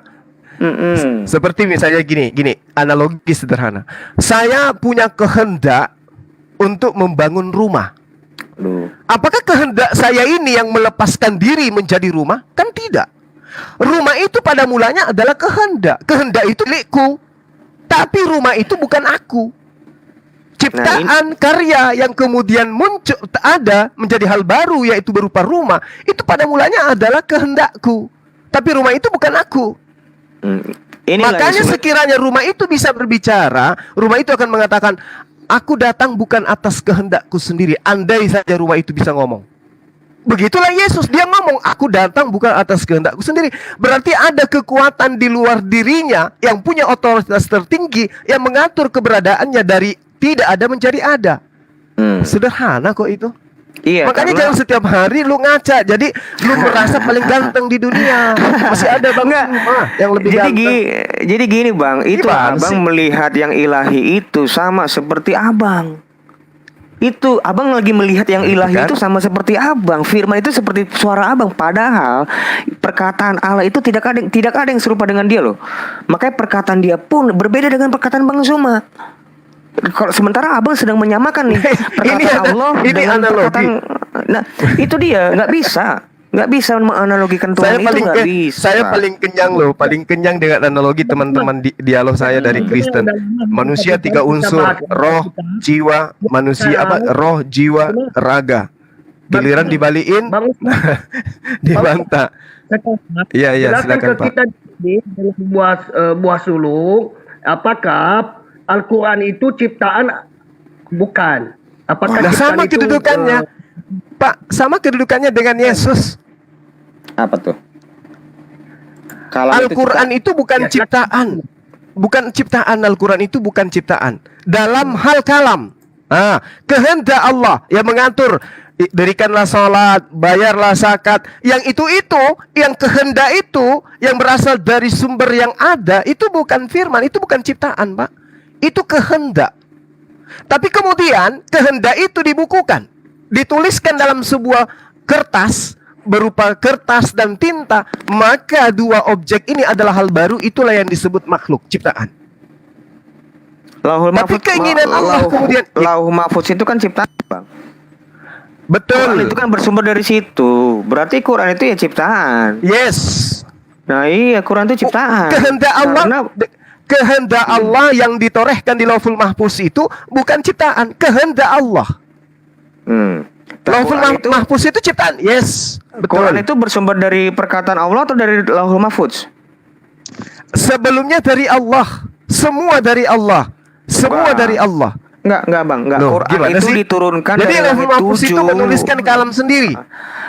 Seperti misalnya gini, analogi sederhana. Saya punya kehendak untuk membangun rumah. Apakah kehendak saya ini yang melepaskan diri menjadi rumah? Kan tidak. Rumah itu pada mulanya adalah kehendak. Kehendak itu milikku. Tapi rumah itu bukan aku. Ciptaan karya yang kemudian muncul ada menjadi hal baru, yaitu berupa rumah, itu pada mulanya adalah kehendakku. Tapi rumah itu bukan aku. Makanya sekiranya rumah itu bisa berbicara, rumah itu akan mengatakan, aku datang bukan atas kehendakku sendiri. Andai saja rumah itu bisa ngomong. Begitulah Yesus, dia ngomong, aku datang bukan atas kehendakku sendiri. Berarti ada kekuatan di luar dirinya yang punya otoritas tertinggi yang mengatur keberadaannya dari tidak ada menjadi ada. Sederhana kok itu. Iya, makanya karena- jangan setiap hari lu ngaca. Jadi lu merasa paling ganteng di dunia. Masih ada Bang yang lebih ganteng. Jadi gini Bang, itu Gimana Abang sih? melihat yang ilahi itu sama seperti Abang. Itu abang lagi melihat yang Gitu ilahi kan? itu sama seperti abang. Firman itu seperti suara abang. Padahal perkataan Allah itu tidak ada yang serupa dengan dia loh. Makanya perkataan dia pun berbeda dengan perkataan Bang Zuma. Kalau sementara abang sedang menyamakan nih perkataan Allah ini dengan analogi. perkataan. Nah itu dia nggak bisa menganalogikan Tuhan itu nggak bisa. Saya paling kenyang loh, paling kenyang dengan analogi teman-teman dialog saya dari Kristen. Manusia 3 unsur, roh, jiwa, manusia roh, jiwa, raga. Giliran dibalikin, dibantah. Iya, Jelaskan silakan ke Pak. kita di dalam buah sulung, apakah Al-Quran itu ciptaan bukan? Apakah Nah, ciptaan sama itu, kedudukannya. Pak, sama kedudukannya dengan Yesus. Apa tuh? Kalau Al-Quran itu bukan ciptaan. Bukan ciptaan, Al-Quran itu bukan ciptaan. Dalam hal kalam. Kehendak Allah yang mengatur. Berikanlah salat, bayarlah zakat. Yang itu, yang kehendak itu, yang berasal dari sumber yang ada, itu bukan firman, itu bukan ciptaan, Pak. Itu kehendak. Tapi kemudian kehendak itu dibukukan, dituliskan dalam sebuah kertas berupa kertas dan tinta, maka dua objek ini adalah hal baru, itulah yang disebut makhluk ciptaan. Lauhul Tapi Mahfuz, keinginan Allah kemudian Lauhul Mahfuz itu kan ciptaan, Bang. betul. Quran itu kan bersumber dari situ. Berarti Quran itu ya ciptaan. Yes. Nah iya, Quran itu ciptaan. Kehendak Allah, Karena kehendak Allah yang ditorehkan di Lauhul Mahfuz itu bukan ciptaan, kehendak Allah. Lauhul Mahfuz itu ciptaan. Yes, betul. Quran itu bersumber dari perkataan Allah atau dari Lauhul Mahfuz? Sebelumnya dari Allah, semua dari Allah, semua dari Allah. Enggak Bang, enggak. Loh, Quran gimana itu sih? diturunkan Jadi dari Lauhul langit Mahfuz itu 7. menuliskan kalam sendiri.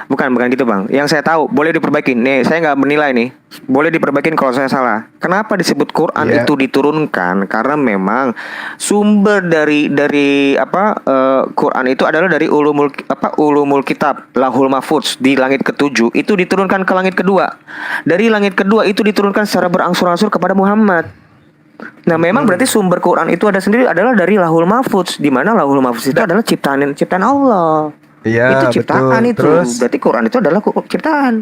Bukan gitu Bang. Yang saya tahu, boleh diperbaikin. Nih, saya nggak menilai nih. Boleh diperbaikin kalau saya salah. Kenapa disebut Quran itu diturunkan? Karena memang sumber dari Quran itu adalah dari ulumul kitab, Lauhul Mahfuz di langit ke-7 itu diturunkan ke langit kedua. Dari langit kedua itu diturunkan secara berangsur-angsur kepada Muhammad. Nah, memang berarti sumber Quran itu adalah dari Lauhul Mahfuz, di mana Lauhul Mahfuz itu adalah ciptaan Allah. Iya, Itu ciptaan betul. itu. Terus Berarti Quran itu adalah ciptaan.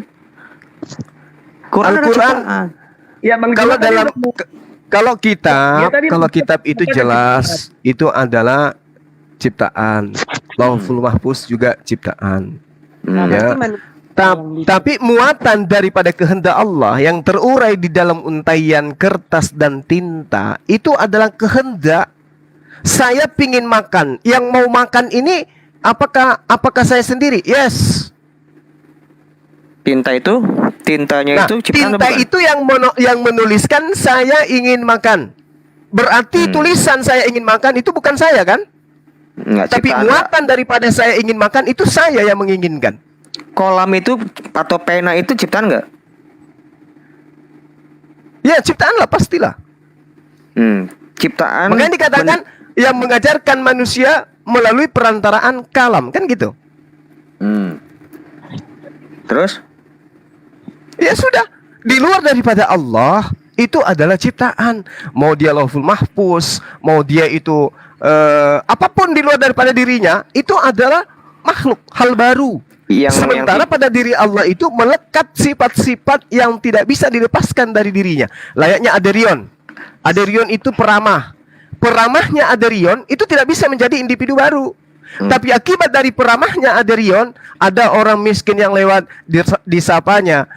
Quran adalah Al-Quran, ciptaan. Ya, Bang kalau Zuma tadi dalam Ya, tadi kalau kitab itu katakan jelas itu adalah ciptaan. Lauhul Mahfuz juga ciptaan. Ya. Tapi muatan daripada kehendak Allah yang terurai di dalam untaian kertas dan tinta itu adalah kehendak. Saya pingin makan. Yang mau makan ini apakah saya sendiri? Yes. Tintanya itu ciptaan tinta itu yang menuliskan saya ingin makan. Berarti tulisan saya ingin makan itu bukan saya kan? Enggak, Tapi ciptaan. muatan daripada saya ingin makan itu saya yang menginginkan. Kolam itu atau pena itu ciptaan enggak? Ya, ciptaan lah pastilah. Ciptaan. Makanya dikatakan yang mengajarkan manusia melalui perantaraan kalam, kan gitu. Terus? Ya sudah, di luar daripada Allah itu adalah ciptaan. Mau dia Lauhul Mahfuz, mau dia itu apapun di luar daripada dirinya itu adalah makhluk, hal baru. Sementara pada diri Allah itu melekat sifat-sifat yang tidak bisa dilepaskan dari dirinya. Layaknya Aderion. Aderion itu peramah. Peramahnya Aderion itu tidak bisa menjadi individu baru. Tapi akibat dari peramahnya Aderion, ada orang miskin yang lewat, disapanya,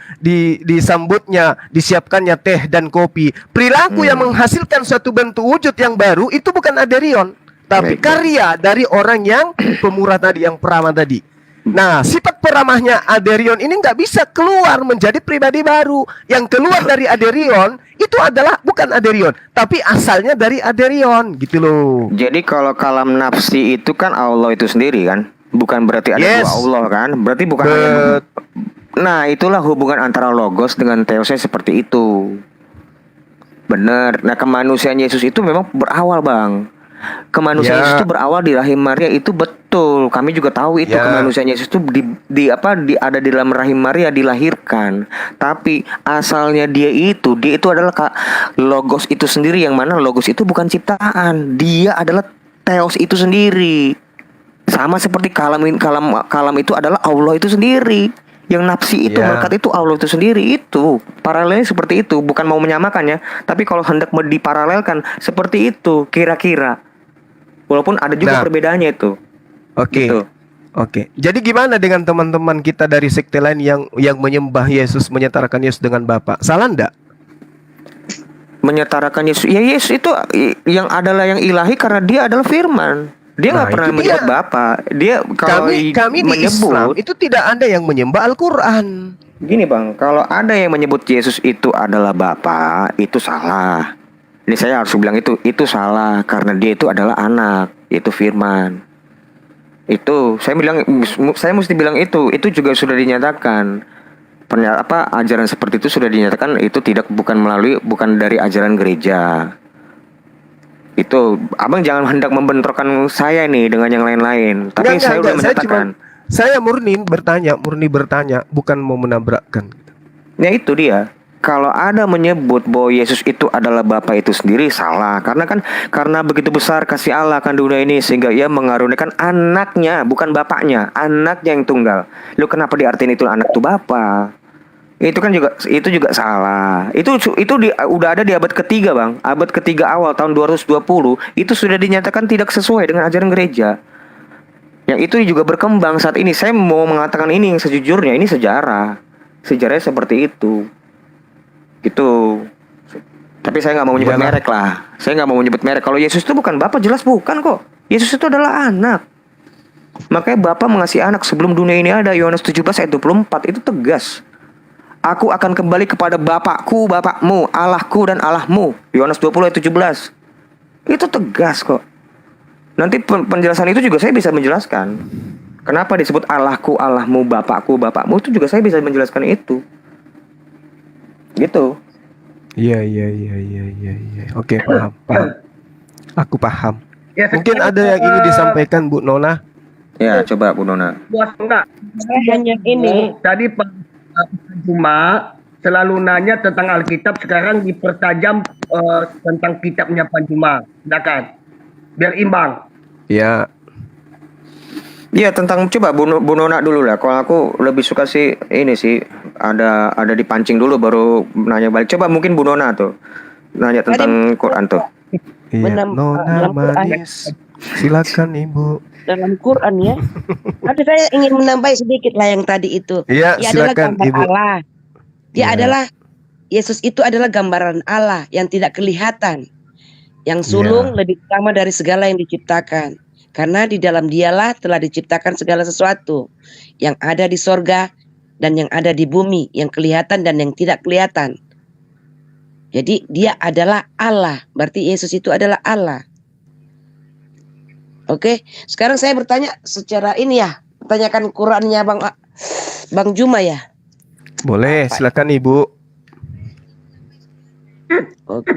disambutnya, disiapkannya teh dan kopi. Perilaku yang menghasilkan suatu bentuk wujud yang baru itu bukan Aderion, tapi karya dari orang yang pemurah tadi, yang peramah tadi. Nah, sifat peramahnya Aderion ini nggak bisa keluar menjadi pribadi baru. Yang keluar dari Aderion itu adalah bukan Aderion, tapi asalnya dari Aderion, gitu loh. Jadi kalau kalam nafsi itu kan Allah itu sendiri kan? Bukan berarti ada dua Allah kan? Berarti bukan hanya. Nah, itulah hubungan antara logos dengan theosnya seperti itu. Benar. Nah, kemanusiaan Yesus itu memang berawal, Bang. Kemanusiaan Yesus itu berawal di rahim Maria, itu betul. Kami juga tahu itu kemanusiaan Yesus itu ada di dalam rahim Maria, dilahirkan. Tapi asalnya dia itu adalah logos itu sendiri, yang mana logos itu bukan ciptaan. Dia adalah theos itu sendiri. Sama seperti kalam itu adalah Allah itu sendiri. Yang nafsi itu, Ya. melekat itu Allah itu sendiri. Itu paralelnya seperti itu. Bukan mau menyamakannya, tapi kalau hendak diparalelkan seperti itu kira-kira. Walaupun ada juga Nah. perbedaannya itu. Oke. Gitu. Oke. Jadi gimana dengan teman-teman kita dari sekte lain yang menyembah Yesus, menyetarakan Yesus dengan Bapa? Salah enggak? Menyetarakan Yesus. Ya Yesus itu yang adalah yang ilahi karena dia adalah firman. Dia nggak Nah, pernah itu menyebut dia. Bapa. Dia kalau Kami di Islam menyebut itu tidak ada yang menyembah Al-Qur'an. gini bang, kalau ada yang menyebut Yesus itu adalah Bapa, itu salah. Ini saya harus bilang itu salah karena dia itu adalah anak, itu firman. Itu saya mesti bilang itu juga sudah dinyatakan. Ajaran seperti itu sudah dinyatakan itu bukan dari ajaran gereja. Itu abang jangan hendak membentrokan saya nih dengan yang lain-lain. Tapi saya udah menyatakan. Saya murni bertanya, bukan mau menabrakkan. Ya itu dia. Kalau ada menyebut bahwa Yesus itu adalah Bapa itu sendiri salah. Karena begitu besar kasih Allah akan dunia ini sehingga ia mengaruniakan anaknya, bukan bapaknya, anaknya yang tunggal. Lu kenapa diartiin itu anak tuh Bapa? Itu juga salah. Itu udah ada di abad ketiga bang. Abad ketiga awal tahun 220 itu sudah dinyatakan tidak sesuai dengan ajaran gereja. Yang itu juga berkembang saat ini. Saya mau mengatakan ini yang sejujurnya, ini sejarahnya seperti itu. Gitu. Tapi saya nggak mau menyebut merek lah. Saya nggak mau menyebut merek. Kalau Yesus itu bukan Bapa, jelas bukan kok. Yesus itu adalah anak. Makanya Bapa mengasihi anak sebelum dunia ini ada. Yohanes 17 ayat 24 itu tegas. Aku akan kembali kepada Bapakku, Bapakmu, Allahku dan Allahmu. Yohanes 20 ayat 17. Itu tegas kok. Nanti penjelasan itu juga saya bisa menjelaskan. Kenapa disebut Allahku, Allahmu, Bapakku, Bapakmu, itu juga saya bisa menjelaskan itu. Gitu. Iya. Oke, paham. Aku paham. Ya, Mungkin ada yang ingin disampaikan Bu Nona. Ya, coba Bu Nona. Puas enggak? Hanya ini. Tadi Pak Juma selalu nanya tentang Alkitab, sekarang dipertajam tentang kitabnya Pak Juma. Silakan. Biar imbang. Ya. Iya tentang coba Bu Nona dulu lah. Kalau aku lebih suka sih ini sih ada dipancing dulu baru nanya balik. Coba mungkin Bu Nona tuh nanya tentang Quran tuh. Iya. Dalam Nona Quran. manis. Silakan Ibu. Dalam Quran ya. Tapi saya ingin menambah sedikit lah yang tadi itu. Iya, Dia adalah silakan gambar Ibu. Allah. Dia Ya. adalah Yesus itu adalah gambaran Allah yang tidak kelihatan. Yang sulung lebih utama dari segala yang diciptakan. Karena di dalam dialah telah diciptakan segala sesuatu. Yang ada di sorga dan yang ada di bumi. Yang kelihatan dan yang tidak kelihatan. Jadi dia adalah Allah. Berarti Yesus itu adalah Allah. Oke, sekarang saya bertanya secara ini ya. Tanyakan Qurannya Bang Juma ya. Boleh, silakan Ibu. Oke.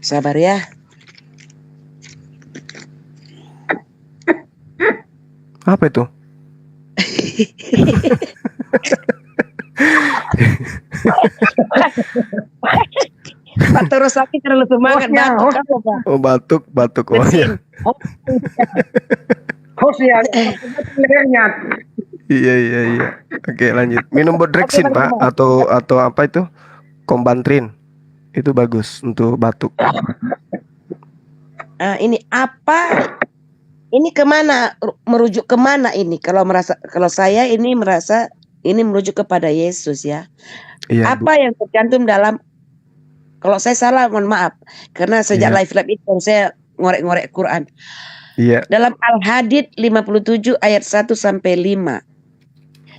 Sabar ya. Apa itu? Pak terus lagi terlalu semangat batuk apa Pak? Oh, batuk. Oh ya. Hostnya, lehernya. Iya. Oke, lanjut. Minum Bodrexin, Pak, atau apa itu? Kombantrin. Itu bagus untuk batuk. Ini apa? Ini kemana? Merujuk kemana ini? Kalau saya ini merasa ini merujuk kepada Yesus ya. Iya, Bu. Apa yang tercantum dalam? Kalau saya salah, mohon maaf. Karena sejak Iya. live lab itu saya ngorek-ngorek Quran. Iya, Dalam Al-Hadid 57 ayat 1 sampai 5.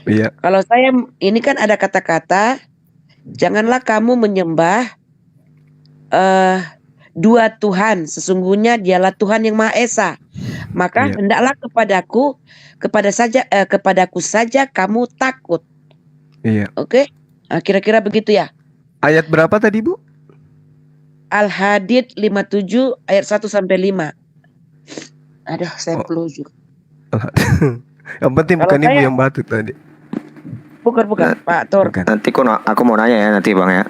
iya. Kalau saya ini kan ada kata-kata, janganlah kamu menyembah dua Tuhan, sesungguhnya dialah Tuhan yang Maha Esa. Maka Iya. hendaklah kepadaku saja kamu takut. Iya. Oke? Nah, kira-kira begitu ya. Ayat berapa tadi, Bu? Al-Hadid 57 ayat 1 sampai 5. Aduh, saya perlu juga. Yang penting Kalau bukan Ibu saya- yang batuk tadi. Bukan, Pak Tor. Bukan. Nanti aku mau nanya ya nanti Bang ya.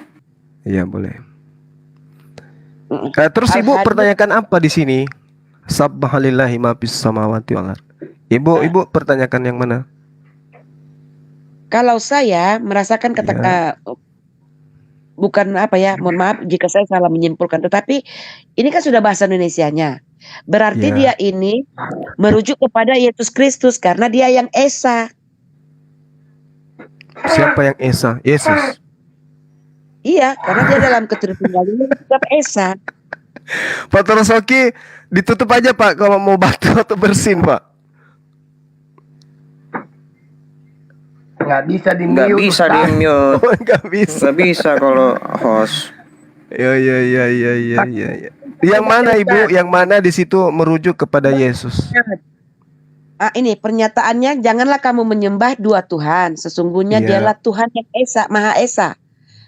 Iya, boleh. Terus Ibu Al-Hadid- pertanyakan apa di sini? Sabbahalillahi ma fis samawati wal ard. Ibu pertanyakan yang mana? Kalau saya merasakan kata Ya. bukan apa ya, mohon maaf jika saya salah menyimpulkan, tetapi ini kan sudah bahasa Indonesianya. Berarti Ya. dia ini merujuk kepada Yesus Kristus karena dia yang esa. Siapa yang esa? Yesus. Iya, karena dia dalam ketertinggalan tetap esa. Pak Torosoki, ditutup aja Pak kalau mau batu atau bersin Pak. Nggak bisa di Nggak mute. bisa Ustaz. di mute. Oh, nggak bisa. Nggak bisa kalau host. Ya. Yang mana Ibu? Yang mana di situ merujuk kepada Yesus? Ini pernyataannya, janganlah kamu menyembah dua Tuhan. Sesungguhnya Iya. dialah Tuhan yang esa, Maha Esa.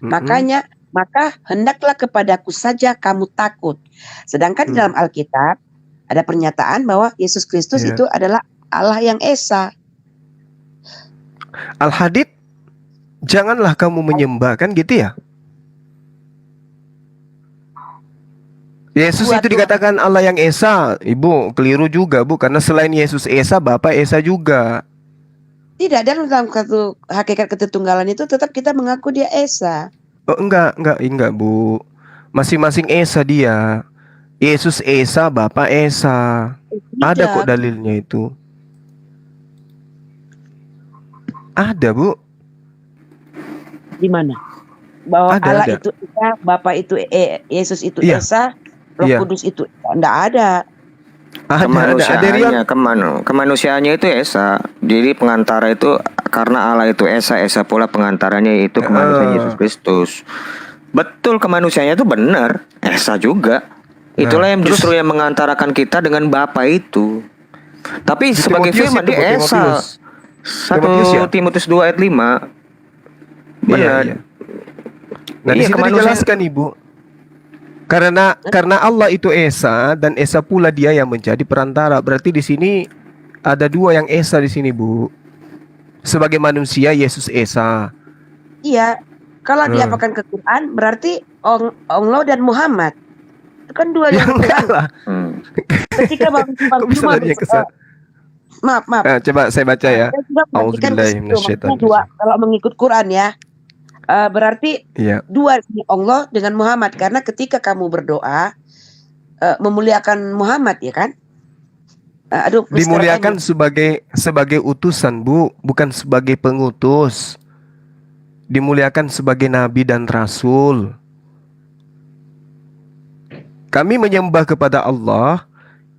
Maka hendaklah kepadaku saja kamu takut. Sedangkan di dalam Alkitab ada pernyataan bahwa Yesus Kristus Iya. itu adalah Allah yang esa. Al-Hadid, janganlah kamu menyembah, kan gitu ya? Yesus Dua itu Tuhan. dikatakan Allah yang esa. Ibu keliru juga Bu, karena selain Yesus esa, Bapa esa juga. Tidak, dan dalam hakikat ketertunggalan itu tetap kita mengaku dia esa. Oh, enggak Bu. Masing-masing esa dia. Yesus esa, Bapa esa. Ada kok Tidak. dalilnya itu. Ada Bu. Di mana? Bahwa Ada, Allah ada. itu esa, Bapa itu Yesus itu Iya. esa, Roh Iya. Kudus itu enggak ada. Kemanusiaannya, kemanusiaannya itu esa. Jadi pengantara itu karena Allah itu esa pula pengantaranya itu kemanusiaan Yesus Kristus. Betul, kemanusiaannya itu benar, esa juga. Itulah yang terus- justru yang mengantarakan kita dengan Bapa itu. Tapi sebagai Timotius firman itu, Bu, dia esa. Timotius. 1 Timotius ya? Timotius 2 ayat 5. Benar. Iya. Nah, di Iya, situ kemanusiaan- dijelaskan Ibu. Karena Allah itu esa dan esa pula dia yang menjadi perantara. Berarti di sini ada dua yang esa di sini, Bu. Sebagai manusia Yesus esa. Iya, kalau diapakan ke Quran berarti Allah dan Muhammad. Itu kan dua yang Enggak Tuhan. lah. Ketika Bang Kok bisa Juma larinya ke sana? maaf. Coba saya baca ya. Saya juga perhatikan ke situ, Auzubillahi maksudnya dua kalau mengikut Quran ya. Berarti Iya. dua Allah dengan Muhammad, karena ketika kamu berdoa memuliakan Muhammad ya kan? Mr. Dimuliakan M. sebagai utusan, Bu, bukan sebagai pengutus. Dimuliakan sebagai nabi dan rasul. Kami menyembah kepada Allah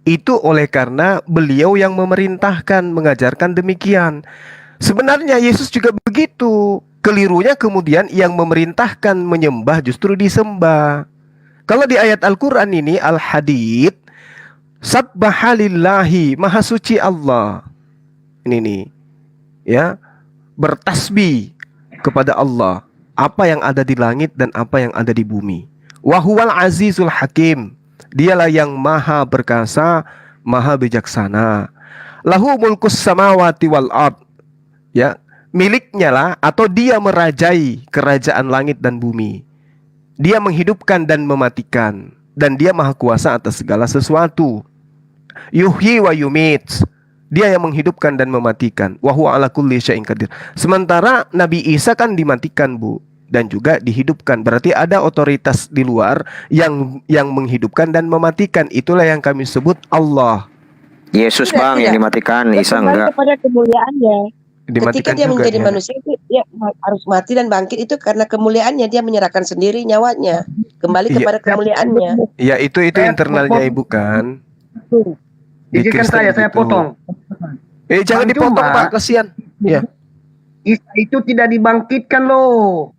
itu oleh karena beliau yang memerintahkan, mengajarkan demikian. Sebenarnya Yesus juga begitu. Kelirunya kemudian yang memerintahkan menyembah justru disembah. Kalau di ayat Al-Quran ini, Al-Hadid, Sabbahalillahi, Maha Suci Allah. Ini nih, ya, bertasbih kepada Allah. Apa yang ada di langit dan apa yang ada di bumi. Wahuwal Azizul Hakim. Dialah yang maha perkasa, maha bijaksana. Lahu mulkus samawati wal ard. Ya, miliknya lah atau dia merajai kerajaan langit dan bumi. Dia menghidupkan dan mematikan, dan dia maha kuasa atas segala sesuatu. Yuhyi wa yumit. Dia yang menghidupkan dan mematikan. Wa huwa ala kulli syai'in qadir. Sementara Nabi Isa kan dimatikan, Bu, dan juga dihidupkan. Berarti ada otoritas di luar yang menghidupkan dan mematikan. Itulah yang kami sebut Allah. Yesus Tidak, Bang tidak. yang dimatikan, Dia Isa kembali enggak. kepada kemuliaannya. Ketika Dimatikan dia juga menjadi dia. manusia itu dia harus mati dan bangkit, itu karena kemuliaannya, dia menyerahkan sendiri nyawanya kembali Iya. kepada kemuliaannya. Ya, itu internalnya Ibu kan. Di Izinkan Kristen saya begitu. potong. Jangan Bang dipotong, Juma. Pak, kasihan. Ya. Isa itu tidak dibangkitkan loh.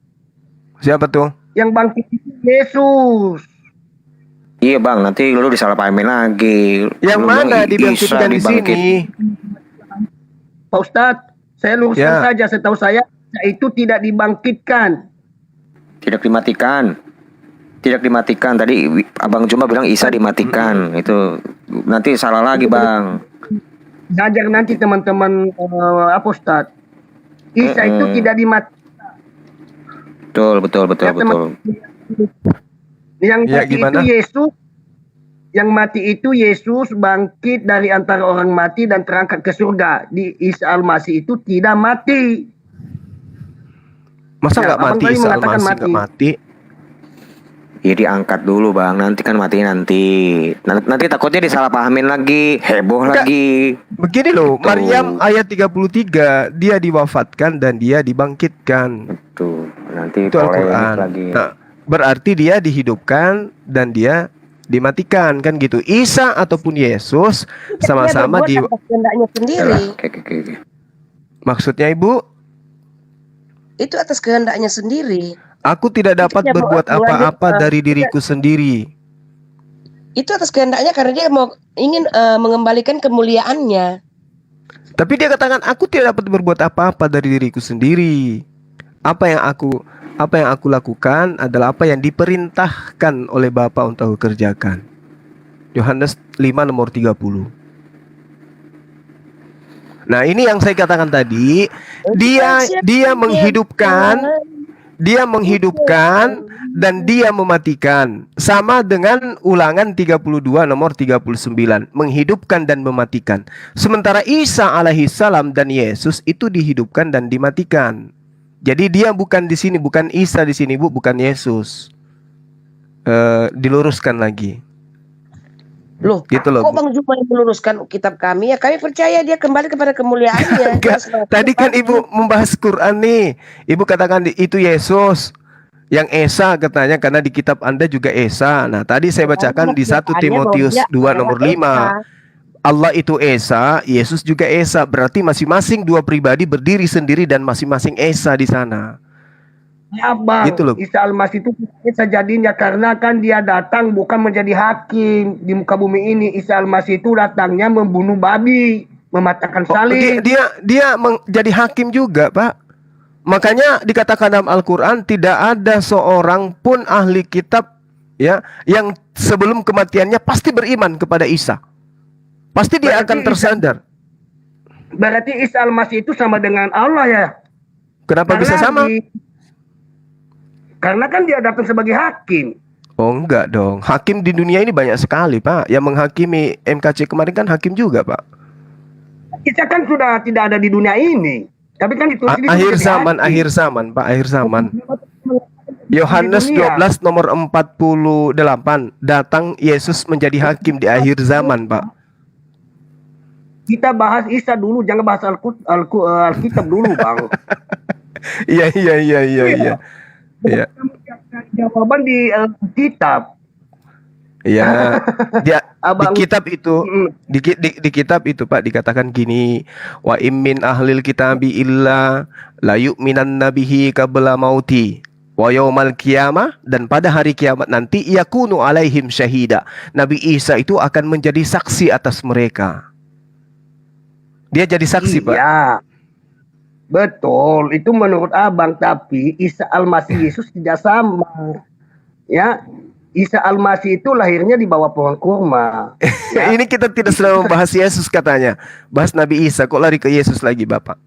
Siapa tuh? Yang bangkit itu Yesus. Iya Bang, nanti lu disalahpahamin lagi. Yang Lu mana bilang dibangkitkan di dibangkit. sini? Pak Ustadz, saya luruskan Ya. saja. Setahu saya Isa itu tidak dibangkitkan. Tidak dimatikan. Tidak dimatikan. Tadi Abang Juma bilang Isa dimatikan. Itu nanti salah lagi Bang. Ngajar nanti teman-teman apa Ustadz. Isa itu tidak dimatikan. Betul. Ya, teman. Yang Ya, mati itu gimana? Yesus. Yang mati itu Yesus bangkit dari antara orang mati dan terangkat ke surga. Di Isa Al-Masih itu tidak mati. Masa nggak Abang mati? tadi Isa mengatakan Al-Masih nggak mati? Ya diangkat dulu bang, nanti kan mati nanti. Nanti takutnya disalahpahamin lagi, heboh Enggak. lagi. Begini loh, Gitu. Maryam ayat 33, dia diwafatkan dan dia dibangkitkan. Tuh, nanti Itu polemik Al-Quran. lagi. Nah, berarti dia dihidupkan dan dia dimatikan, kan gitu. Isa ataupun Yesus sama-sama dia di... berbuat atas kehendaknya sendiri. Oke. Maksudnya Ibu? Itu atas kehendaknya sendiri. Aku tidak dapat dia mau berbuat apa-apa dari diriku sendiri. Itu atas kehendaknya karena dia ingin mengembalikan kemuliaannya. Tapi dia katakan aku tidak dapat berbuat apa-apa dari diriku sendiri. Apa yang aku lakukan adalah apa yang diperintahkan oleh Bapa untuk aku kerjakan. Yohanes 5 nomor 30. Nah, ini yang saya katakan tadi, dia menghidupkan dan dia mematikan. Sama dengan Ulangan 32 nomor 39, menghidupkan dan mematikan. Sementara Isa alaihissalam dan Yesus itu dihidupkan dan dimatikan. Jadi dia bukan di sini, bukan Isa di sini, Bu, bukan Yesus. Diluruskan lagi. Loh, Gitu loh, kok Bu. Bang Juma yang meluruskan kitab kami? Ya kami percaya dia kembali kepada kemuliaannya. Enggak, tadi kan Ibu membahas Quran nih. Ibu katakan itu Yesus. Yang Esa katanya karena di kitab Anda juga Esa. Nah, tadi saya bacakan di 1 Timotius 2 nomor 5. Allah itu Esa, Yesus juga Esa. Berarti masing-masing dua pribadi berdiri sendiri dan masing-masing Esa di sana. Ya Bang, Gitu loh. Isa Al-Masih itu sejadinya karena kan dia datang bukan menjadi hakim di muka bumi ini. Isa Al-Masih itu datangnya membunuh babi, mematahkan salib. Dia menjadi hakim juga, Pak. Makanya dikatakan dalam Al-Quran tidak ada seorang pun ahli kitab ya yang sebelum kematiannya pasti beriman kepada Isa. Pasti dia Berarti akan tersadar. Berarti Isa Al-Masih itu sama dengan Allah ya? Kenapa bisa sama? Karena kan dia datang sebagai hakim. Oh enggak dong. Hakim di dunia ini banyak sekali, Pak. Yang menghakimi MKC kemarin kan hakim juga, Pak. Isa kan sudah tidak ada di dunia ini. Tapi kan itu Akhir zaman, Pak. Akhir zaman. Yohanes 12 nomor 48. Datang Yesus menjadi hakim di akhir zaman, Pak. Kita bahas Isa dulu, jangan bahas Alkitab dulu, Bang. Iya. Iya. Jawaban di kitab. Ya, di Abang, kitab itu, di kitab itu Pak dikatakan gini, wa immin ahlil kitabi illa la yu'minan nabihi qabla mauti wa yaumal qiyamah, dan pada hari kiamat nanti yakunu alaihim syahida. Nabi Isa itu akan menjadi saksi atas mereka. Dia jadi saksi, Pak. Iya. Betul, itu menurut Abang, tapi Isa Al-Masih Yesus tidak sama. Ya, Isa Al-Masih itu lahirnya di bawah pohon kurma. Ya. Ini kita tidak sedang membahas Yesus katanya. Bahas Nabi Isa, kok lari ke Yesus lagi, Bapak?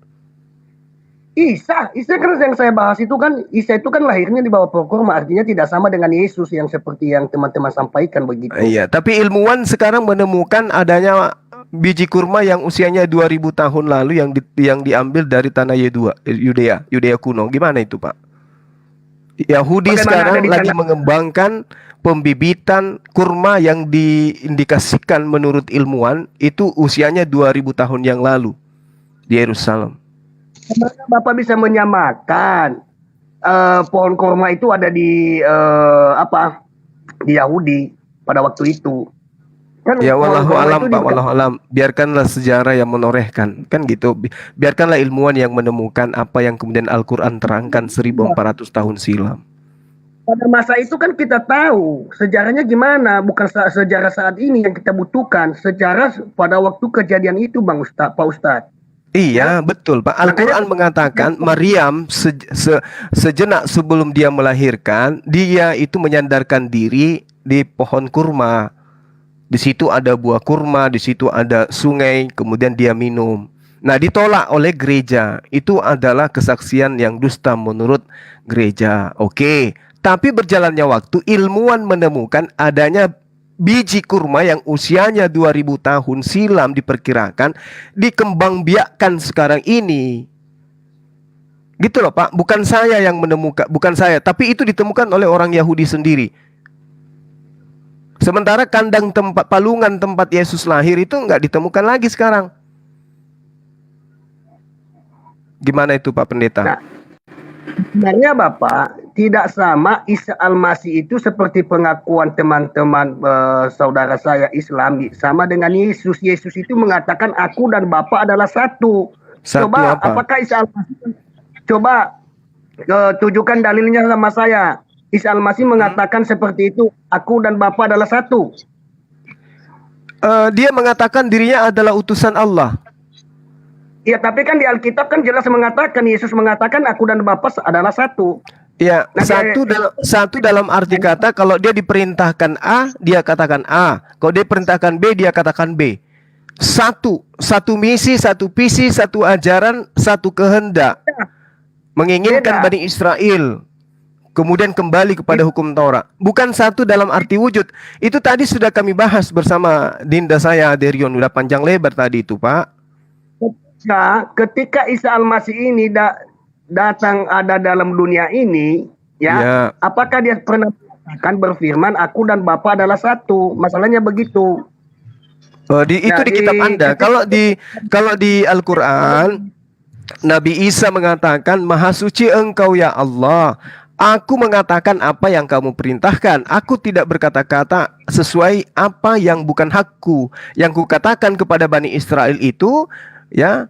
Isa kan yang saya bahas itu kan, Isa itu kan lahirnya di bawah pohon kurma, artinya tidak sama dengan Yesus yang seperti yang teman-teman sampaikan begitu. Iya, tapi ilmuwan sekarang menemukan adanya biji kurma yang usianya 2000 tahun lalu yang diambil dari tanah Yudea kuno. Gimana itu, Pak? Yahudi Bagaimana sekarang ada di lagi tanah- mengembangkan pembibitan kurma yang diindikasikan menurut ilmuwan itu usianya 2000 tahun yang lalu di Yerusalem. Bagaimana Bapak bisa menyamakan pohon kurma itu ada di di Yahudi pada waktu itu? Kan Ya pohon wallahu kurma alam, itu Pak, wallahu alam. Biarkanlah sejarah yang menorehkan, kan gitu. Biarkanlah ilmuwan yang menemukan apa yang kemudian Al-Qur'an terangkan 1400 tahun silam. Pada masa itu kan kita tahu sejarahnya gimana, bukan sejarah saat ini yang kita butuhkan, sejarah pada waktu kejadian itu, Bang Ustaz, Pak Ustadz. Iya, betul, Pak. Al-Qur'an mengatakan Maryam sejenak sebelum dia melahirkan, dia itu menyandarkan diri di pohon kurma. Di situ ada buah kurma, di situ ada sungai, kemudian dia minum. Nah, ditolak oleh gereja. Itu adalah kesaksian yang dusta menurut gereja. Oke, tapi berjalannya waktu, ilmuwan menemukan adanya biji kurma yang usianya 2000 tahun silam diperkirakan dikembangbiakkan sekarang ini. Gitu loh Pak, bukan saya yang menemukan, bukan saya, tapi itu ditemukan oleh orang Yahudi sendiri. Sementara kandang tempat palungan tempat Yesus lahir itu nggak ditemukan lagi sekarang. Gimana itu Pak Pendeta? Nah, sebenarnya Bapak tidak sama Isa Al-Masih itu seperti pengakuan teman-teman saudara saya Islam sama dengan Yesus. Yesus itu mengatakan aku dan Bapa adalah satu. Coba apa? apakah Isa Al-Masih? Coba tunjukkan dalilnya sama saya. Isa Al-Masih mengatakan seperti itu, aku dan Bapa adalah satu. Dia mengatakan dirinya adalah utusan Allah. Ya, tapi kan di Alkitab kan jelas mengatakan, Yesus mengatakan aku dan Bapa adalah satu. Ya, Nah, satu dalam arti kata kalau dia diperintahkan A, dia katakan A. Kalau dia perintahkan B, dia katakan B. Satu misi, satu visi, satu ajaran, satu kehendak. Menginginkan Bani Israel kemudian kembali kepada hukum Taurat. Bukan satu dalam arti wujud. Itu tadi sudah kami bahas bersama Dinda saya Derion, udah panjang lebar tadi itu Pak. Nah, ketika Isa Al-Masih ini datang ada dalam dunia ini, ya, apakah dia pernah akan berfirman aku dan Bapa adalah satu? Masalahnya begitu. Itu di kitab Anda. Kalau di Al-Qur'an Nabi Isa mengatakan, Maha suci engkau ya Allah, aku mengatakan apa yang kamu perintahkan. Aku tidak berkata-kata sesuai apa yang bukan hakku. Yang kukatakan kepada Bani Israel itu, ya,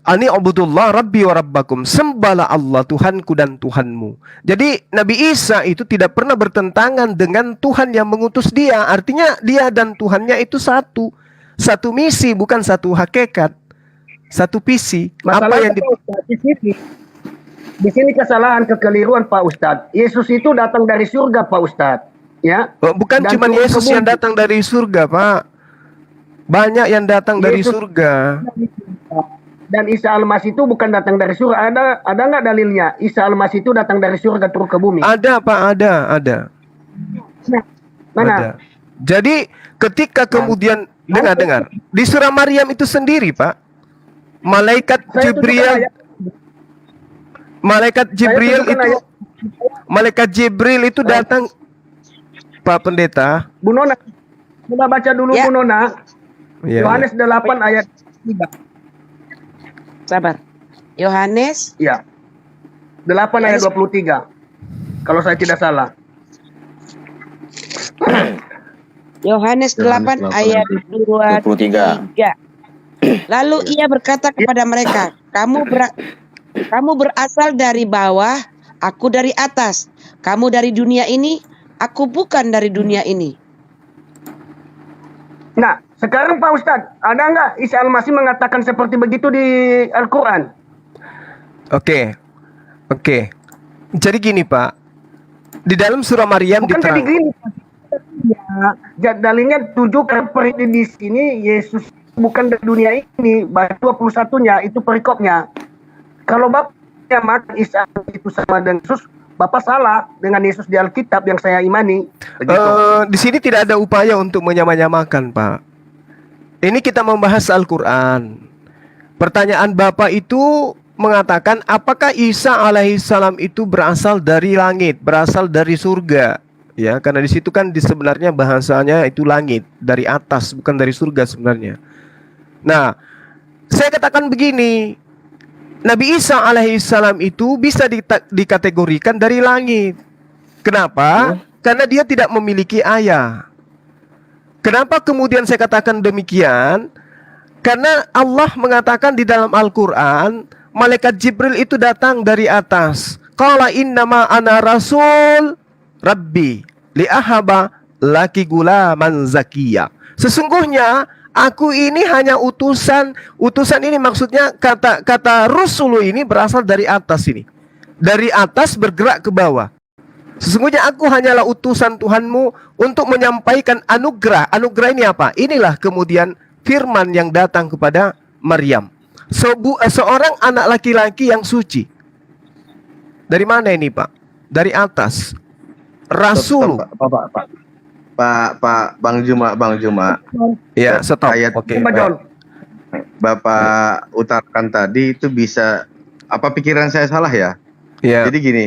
Ani ubudullah rabbi wa rabbakum, sembahlah Allah Tuhanku dan Tuhanmu. Jadi Nabi Isa itu tidak pernah bertentangan dengan Tuhan yang mengutus dia. Artinya dia dan Tuhannya itu satu. Satu misi, bukan satu hakikat. Satu visi. Apa yang di sini kesalahan kekeliruan Pak Ustadz. Yesus itu datang dari surga Pak Ustadz, ya. Bukan cuma Yesus yang datang dari surga Pak. Banyak yang datang dari surga. Dan Isa Al-Masih itu bukan datang dari surga. Ada nggak dalilnya? Isa Al-Masih itu datang dari surga turun ke bumi. Ada Pak, ada. Nah, mana? Ada. Jadi ketika kemudian dengar di surah Maryam itu sendiri Pak, malaikat Jibril itu datang Pak Pendeta. Bu Nona, coba baca dulu Bu Nona. Yohanes 8 ayat 3. Sabar. Yohanes 8 ayat 23. Kalau saya tidak salah. Yohanes 8 ayat 23. Lalu ia berkata kepada mereka, kamu berasal dari bawah, aku dari atas. Kamu dari dunia ini, aku bukan dari dunia ini. Nah, sekarang Pak Ustadz, ada nggak Isa Al-Masih mengatakan seperti begitu di Al-Quran? Oke. Jadi gini Pak, di dalam surah Maryam diterangkan. Dalilnya tunjukkan di sini Yesus bukan dari dunia ini. Bait 21-nya itu perikopnya. Kalau Bapak maka Isa itu sama dengan Yesus, Bapak salah dengan Yesus di Alkitab yang saya imani. Di sini tidak ada upaya untuk menyamakan Pak. Ini kita membahas Al-Quran. Pertanyaan Bapak itu mengatakan apakah Isa alaihissalam itu berasal dari langit, berasal dari surga? Ya, karena di situ kan sebenarnya bahasanya itu langit, dari atas, bukan dari surga sebenarnya. Nah, saya katakan begini, Nabi Isa alaihissalam itu bisa dikategorikan dari langit. Kenapa? Karena dia tidak memiliki ayah. Kenapa kemudian saya katakan demikian? Karena Allah mengatakan di dalam Al-Quran, malaikat Jibril itu datang dari atas. Qala innama ana rasul Rabbi li'ahaba laki gulaman zakiyya. Sesungguhnya aku ini hanya utusan. Utusan ini maksudnya kata Rasul ini berasal dari atas ini. Dari atas bergerak ke bawah. Sesungguhnya aku hanyalah utusan Tuhanmu untuk menyampaikan anugerah. Anugerah ini apa? Inilah kemudian firman yang datang kepada Maryam. Seorang anak laki-laki yang suci. Dari mana ini Pak? Dari atas. Rasul. Bang Juma. Ya, stop. Ayat Oke. Coba John. Bapak utarakan tadi itu bisa apa pikiran saya salah ya? Ya. Jadi gini,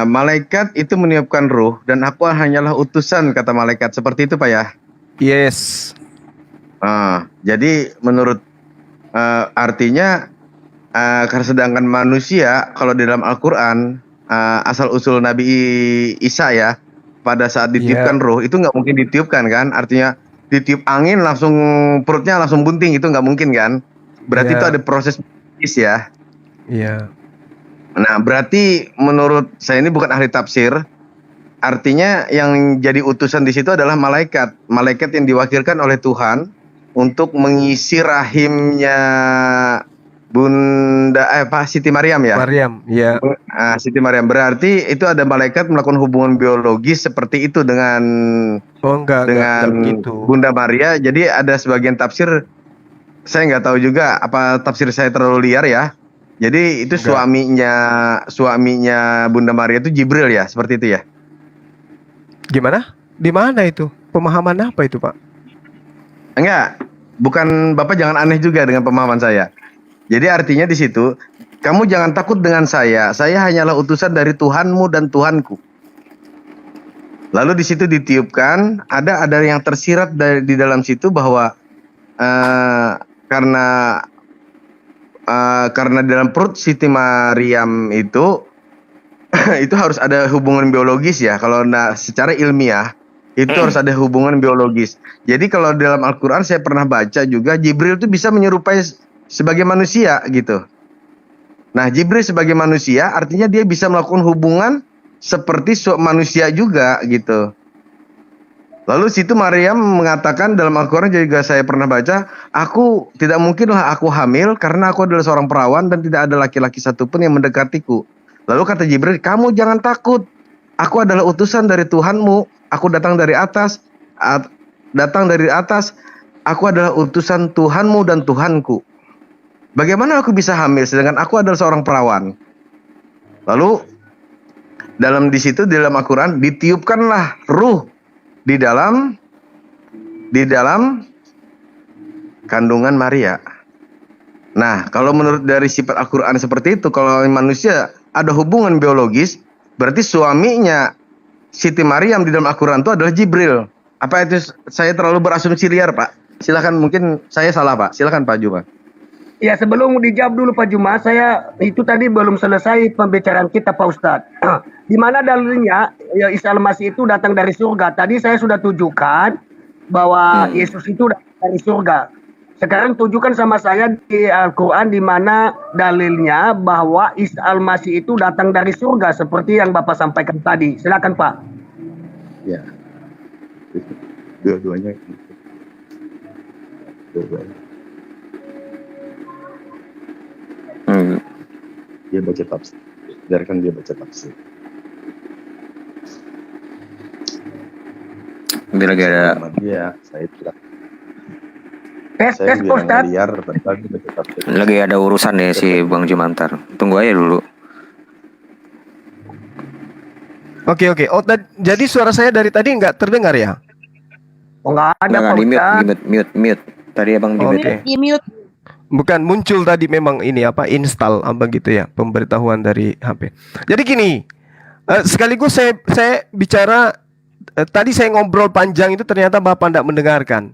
malaikat itu meniupkan ruh dan aku hanyalah utusan kata malaikat seperti itu Pak ya? Yes. Jadi menurut artinya sedangkan manusia kalau di dalam Al-Quran asal usul Nabi Isa ya pada saat ditiupkan ruh itu nggak mungkin ditiupkan kan? Artinya ditiup angin langsung perutnya langsung bunting itu nggak mungkin kan? Berarti itu ada proses biologis ya. Iya. Nah berarti menurut saya ini bukan ahli tafsir. Artinya yang jadi utusan di situ adalah malaikat yang diwakilkan oleh Tuhan untuk mengisi rahimnya Bunda Siti Maryam ya. Maryam, ya. Siti Maryam berarti itu ada malaikat melakukan hubungan biologis seperti itu dengan enggak gitu. Bunda Maria. Jadi ada sebagian tafsir saya nggak tahu juga apa tafsir saya terlalu liar ya. Jadi itu suaminya Bunda Maria itu Jibril ya, seperti itu ya. Gimana? Di mana itu? Pemahaman apa itu, Pak? Enggak, bukan Bapak jangan aneh juga dengan pemahaman saya. Jadi artinya di situ, kamu jangan takut dengan saya hanyalah utusan dari Tuhanmu dan Tuhanku. Lalu di situ ditiupkan, ada yang tersirat di dalam situ bahwa karena di dalam perut Siti Maryam itu itu harus ada hubungan biologis ya. Kalau secara ilmiah itu harus ada hubungan biologis. Jadi kalau dalam Al-Quran saya pernah baca juga Jibril itu bisa menyerupai sebagai manusia gitu. Nah Jibril sebagai manusia artinya dia bisa melakukan hubungan seperti manusia juga gitu. Lalu situ Maryam mengatakan dalam Al-Quran juga saya pernah baca, aku tidak mungkinlah aku hamil karena aku adalah seorang perawan dan tidak ada laki-laki satupun yang mendekatiku. Lalu kata Jibril, kamu jangan takut. Aku adalah utusan dari Tuhanmu. Aku datang dari atas. Aku adalah utusan Tuhanmu dan Tuhanku. Bagaimana aku bisa hamil sedangkan aku adalah seorang perawan? Lalu di situ di dalam Al-Quran ditiupkanlah ruh di dalam kandungan Maria. Nah, kalau menurut dari sifat Al-Quran seperti itu, kalau manusia ada hubungan biologis, berarti suaminya Siti Maryam di dalam Al-Quran itu adalah Jibril. Apa itu saya terlalu berasumsi liar, Pak? Silakan, mungkin saya salah, Pak. Silakan Pak Juma. Ya, sebelum dijawab dulu Pak Juma, saya itu tadi belum selesai pembicaraan kita Pak Ustadz. Di mana dalilnya ya, Isa Al-Masih itu datang dari surga. Tadi saya sudah tujukan bahwa Yesus itu datang dari surga. Sekarang tunjukkan sama saya di Al-Quran di mana dalilnya bahwa Isa Al-Masih itu datang dari surga seperti yang Bapak sampaikan tadi. Silakan Pak. Ya. Dua-duanya. Dia baca tafsir. Biarkan dia baca tafsir. Dia lagi ada. Iya, saya tidak. Tes Ustaz. Lagi ada urusan ya si Bang Jumantar. Tunggu aja dulu. Oke. Oh, jadi suara saya dari tadi nggak terdengar ya? Oh, nggak ada Pak Ustaz. Mute. Tadi Abang di mute. Di mute. Bukan muncul tadi memang ini apa install apa gitu ya pemberitahuan dari HP. Jadi gini, sekaligus saya bicara tadi saya ngobrol panjang itu ternyata Bapak tidak mendengarkan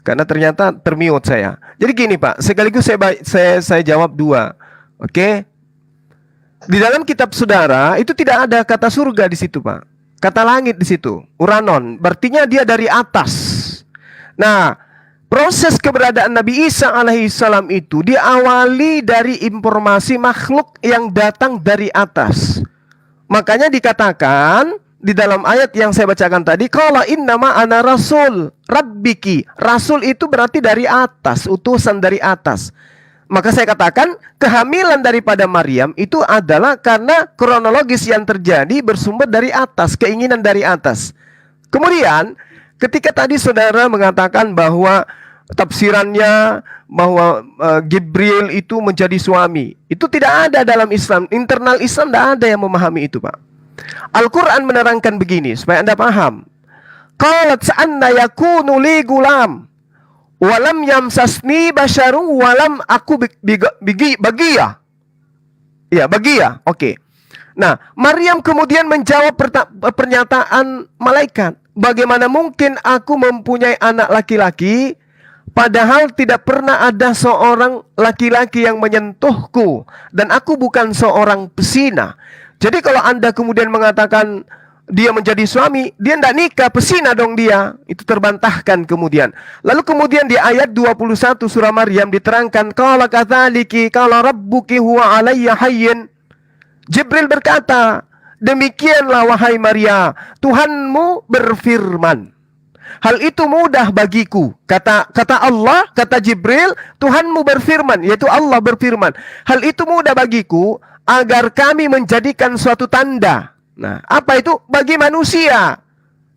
karena ternyata termute saya. Jadi gini Pak, sekaligus saya jawab dua, oke? Di dalam kitab saudara itu tidak ada kata surga di situ Pak, kata langit di situ, uranon, berartinya dia dari atas. Nah. Proses keberadaan Nabi Isa alaihissalam itu diawali dari informasi makhluk yang datang dari atas. Makanya dikatakan di dalam ayat yang saya bacakan tadi, qala innama ana rasul rabbiki. Rasul itu berarti dari atas, utusan dari atas. Maka saya katakan kehamilan daripada Maryam itu adalah karena kronologis yang terjadi bersumber dari atas, keinginan dari atas. Kemudian ketika tadi saudara mengatakan bahwa tafsirannya bahwa Jibril itu menjadi suami, itu tidak ada dalam Islam. Internal Islam tidak ada yang memahami itu Pak. Al-Quran menerangkan begini supaya Anda paham. qalat sa'anna yakunu li gulam walam yamsasni basyaru walam aku bagia. Ya, bagia. Oke. Nah, Maryam kemudian menjawab pernyataan malaikat. Bagaimana mungkin aku mempunyai anak laki-laki padahal tidak pernah ada seorang laki-laki yang menyentuhku dan aku bukan seorang pesina. Jadi kalau Anda kemudian mengatakan dia menjadi suami, dia tidak nikah, pesina dong dia. Itu terbantahkan kemudian. Lalu kemudian di ayat 21 surah Maryam diterangkan, qala katsaliki qala rabbuki huwa alayya hayyin. Jibril berkata, demikianlah wahai Maria, Tuhanmu berfirman. Hal itu mudah bagiku. Kata Allah, kata Jibril, Tuhanmu berfirman, yaitu Allah berfirman. Hal itu mudah bagiku agar kami menjadikan suatu tanda. Nah, apa itu? Bagi manusia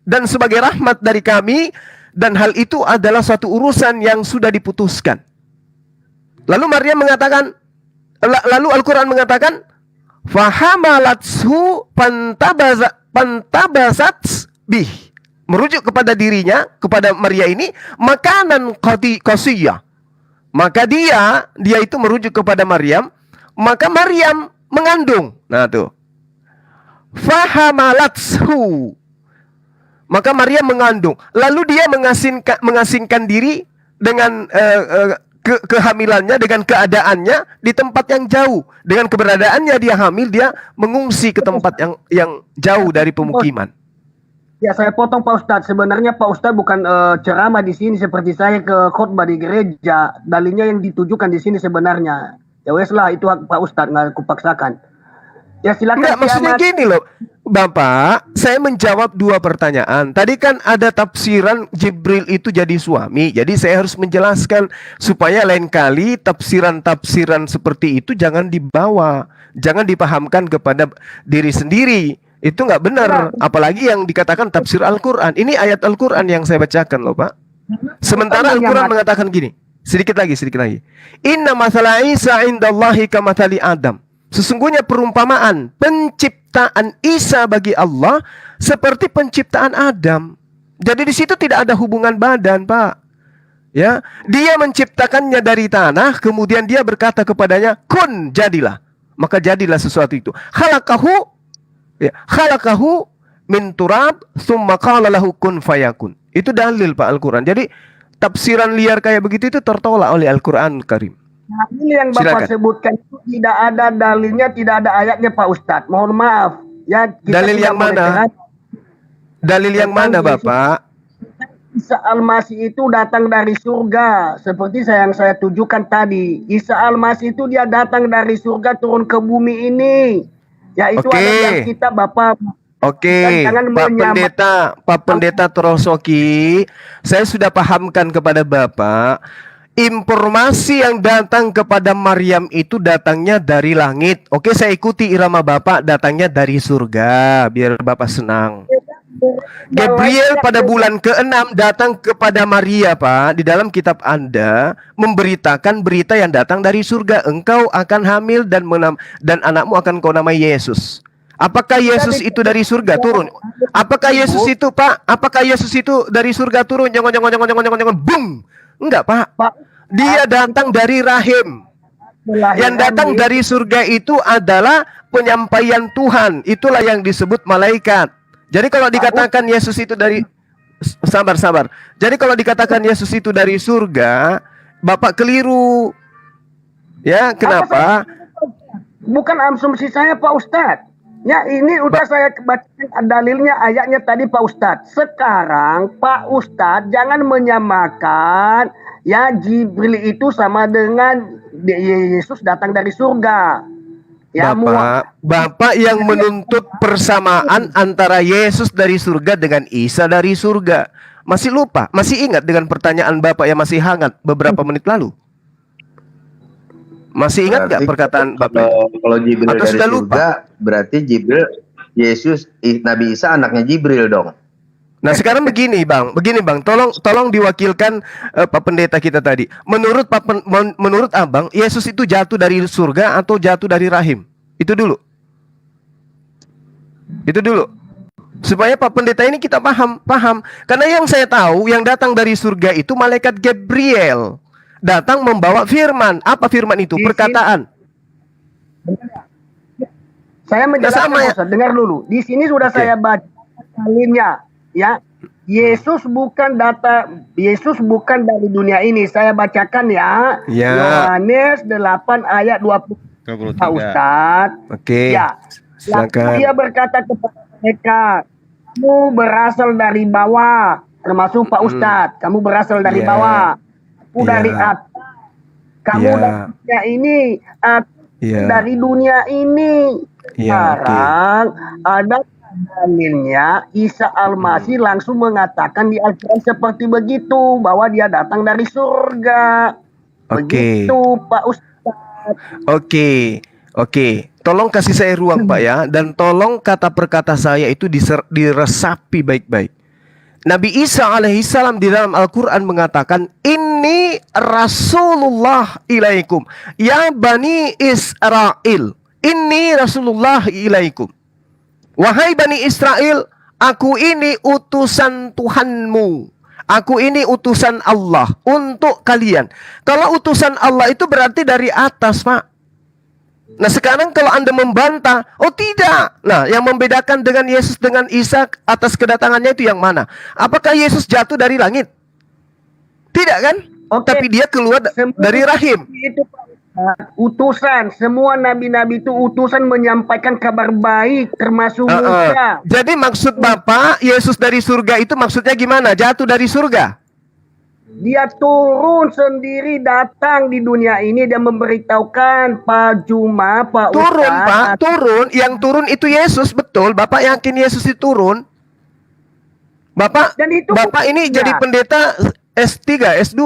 dan sebagai rahmat dari kami, dan hal itu adalah suatu urusan yang sudah diputuskan. Lalu Maryam mengatakan, lalu Al-Quran mengatakan, fahamalathu pantabazat bih, merujuk kepada dirinya, kepada Maria ini, makanan qasiyah. Maka dia itu merujuk kepada Maryam, maka Maryam mengandung. Nah tuh, fahamalathu, maka Maryam mengandung. Lalu dia mengasingkan diri dengan kehamilannya, dengan keadaannya di tempat yang jauh. Dengan keberadaannya dia hamil, dia mengungsi ke tempat yang jauh dari pemukiman. Ya, saya potong Pak Ustadz. Sebenarnya Pak Ustadz bukan ceramah di sini seperti saya ke khotbah di gereja. Dalilnya yang ditujukan di sini sebenarnya. Ya weslah, itu hak Pak Ustadz, nggak kupaksakan. Ya silakan. Enggak, maksudnya gini loh, Bapak, saya menjawab dua pertanyaan. Tadi kan ada tafsiran Jibril itu jadi suami. Jadi saya harus menjelaskan supaya lain kali tafsiran-tafsiran seperti itu jangan dibawa, jangan dipahamkan kepada diri sendiri. Itu nggak benar. Apalagi yang dikatakan tafsir Al-Quran. Ini ayat Al-Quran yang saya bacakan loh, Pak. Sementara Al-Quran mengatakan gini. Sedikit lagi. Inna mathala Isa indallahi kamathali Adam. Sesungguhnya perumpamaan penciptaan Isa bagi Allah seperti penciptaan Adam. Jadi di situ tidak ada hubungan badan, Pak. Ya, dia menciptakannya dari tanah, kemudian dia berkata kepadanya, kun, jadilah. Maka jadilah sesuatu itu. Khalaqahu min turab, tsumma qala lahu kun fayakun. Itu dalil Pak Al-Quran. Jadi tafsiran liar kayak begitu itu tertolak oleh Al-Quran Karim. Nah, ini yang Bapak sebutkan itu tidak ada dalilnya, tidak ada ayatnya Pak Ustadz. Mohon maaf. Ya, dalil yang mana? Dalil yang mana Bapak? Isa Al-Masih itu datang dari surga. Seperti yang saya tujukan tadi. Isa Al-Masih itu dia datang dari surga turun ke bumi ini. Ya itu ada yang kita Bapak. Oke, Pak Pendeta Trosoki, saya sudah pahamkan kepada Bapak. Informasi yang datang kepada Maryam itu datangnya dari langit. Oke, saya ikuti irama Bapak, datangnya dari surga, biar Bapak senang. Gabriel pada bulan ke-6 datang kepada Maria, Pak. Di dalam kitab Anda memberitakan berita yang datang dari surga. Engkau akan hamil dan anakmu akan kau namai Yesus. Apakah Yesus itu dari surga turun? Apakah Yesus itu, Pak? Apakah Yesus itu dari surga turun? Jangan, boom. Enggak, Pak. Dia datang dari rahim. Yang datang dari surga itu adalah penyampaian Tuhan. Itulah yang disebut malaikat. Jadi kalau dikatakan Yesus itu dari sabar. Jadi kalau dikatakan Yesus itu dari surga, Bapak keliru. Ya, kenapa? Bukan asumsi saya, Pak Ustadz. Ya, ini udah saya bacakan dalilnya, ayatnya tadi Pak Ustadz. Sekarang Pak Ustadz jangan menyamakan ya Jibril itu sama dengan Yesus datang dari surga. Ya, Bapak yang menuntut persamaan antara Yesus dari surga dengan Isa dari surga. Masih lupa? Masih ingat dengan pertanyaan Bapak yang masih hangat beberapa menit lalu? Masih ingat nggak perkataan Bapak? Kalau Jibril atau dari sudah surga, lupa? Berarti Jibril, Yesus, Nabi Isa anaknya Jibril dong. Nah sekarang begini bang, tolong diwakilkan Pak Pendeta kita tadi. Menurut Abang, Yesus itu jatuh dari surga atau jatuh dari rahim? Itu dulu. Supaya Pak Pendeta ini kita paham. Karena yang saya tahu, yang datang dari surga itu malaikat Gabriel. Datang membawa firman. Apa firman itu? Perkataan. Saya menjelaskan, sama ya. Ustaz, dengar dulu. Di sini sudah saya baca alinnya, ya. Yesus bukan dari dunia ini. Saya bacakan ya. Yohanes 8 ayat 20. Pak Ustaz. Oke. Ya. Silakan. Dia berkata kepada mereka, kamu berasal dari bawah, termasuk Pak Ustadz. Kamu berasal dari bawah, aku dari atas. Kamu dari dunia ini, dari dunia ini. Sekarang ada dalilnya, Isa Al-Masih langsung mengatakan di Al-Quran seperti begitu, bahwa dia datang dari surga. Begitu Pak Ustadz. Oke. Tolong kasih saya ruang Pak ya. Dan tolong kata per kata saya itu diresapi baik-baik. Nabi Isa alaihissalam di dalam Al-Quran mengatakan, Inni Rasulullah ilaikum, ya Bani Israel, Inni Rasulullah ilaikum. Wahai Bani Israel, aku ini utusan Tuhanmu. Aku ini utusan Allah untuk kalian. Kalau utusan Allah itu berarti dari atas, Pak. Nah sekarang kalau Anda membantah, oh tidak. Nah yang membedakan dengan Yesus dengan Isa atas kedatangannya itu yang mana? Apakah Yesus jatuh dari langit? Tidak kan? Tapi dia keluar dari rahim. Itu utusan, semua nabi-nabi itu utusan menyampaikan kabar baik, termasuk Musa. Jadi maksud Bapak Yesus dari surga itu maksudnya gimana? Jatuh dari surga? Dia turun sendiri, datang di dunia ini, dia memberitahukan Pak Juma, Pak Turun Ustaz, Pak, turun. Yang turun itu Yesus, betul. Bapak yakin Yesus itu turun? Bapak ini jadi pendeta S3, S2.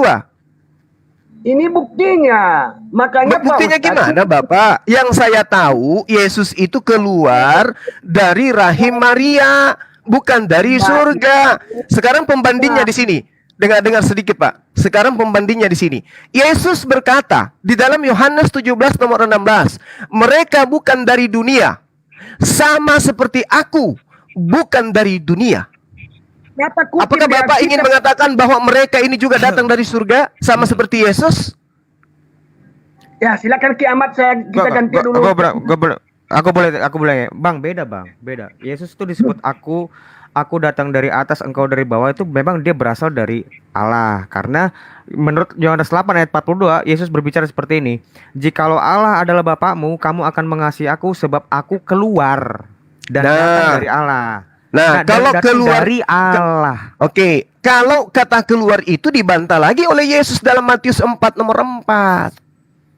Ini buktinya. Makanya buktinya gimana Bapak? Yang saya tahu Yesus itu keluar dari rahim Maria, bukan dari surga. Sekarang pembandingnya di sini. Dengar sedikit Pak. Sekarang pembandingnya di sini. Yesus berkata di dalam Yohanes 17 nomor 16, mereka bukan dari dunia, sama seperti aku bukan dari dunia. Apakah Bapak ingin mengatakan bahwa mereka ini juga datang dari surga sama seperti Yesus? Ya silakan kiamat kita ganti dulu. Aku boleh. Bang, beda. Yesus itu disebut aku datang dari atas, engkau dari bawah, itu memang dia berasal dari Allah. Karena menurut Yohanes 8 ayat 42, Yesus berbicara seperti ini. Jikalau Allah adalah Bapakmu, kamu akan mengasihi aku sebab aku keluar dan datang dari Allah. Nah, kalau keluar dari Allah. Oke, kalau kata keluar itu dibantah lagi oleh Yesus dalam Matius 4 nomor 4.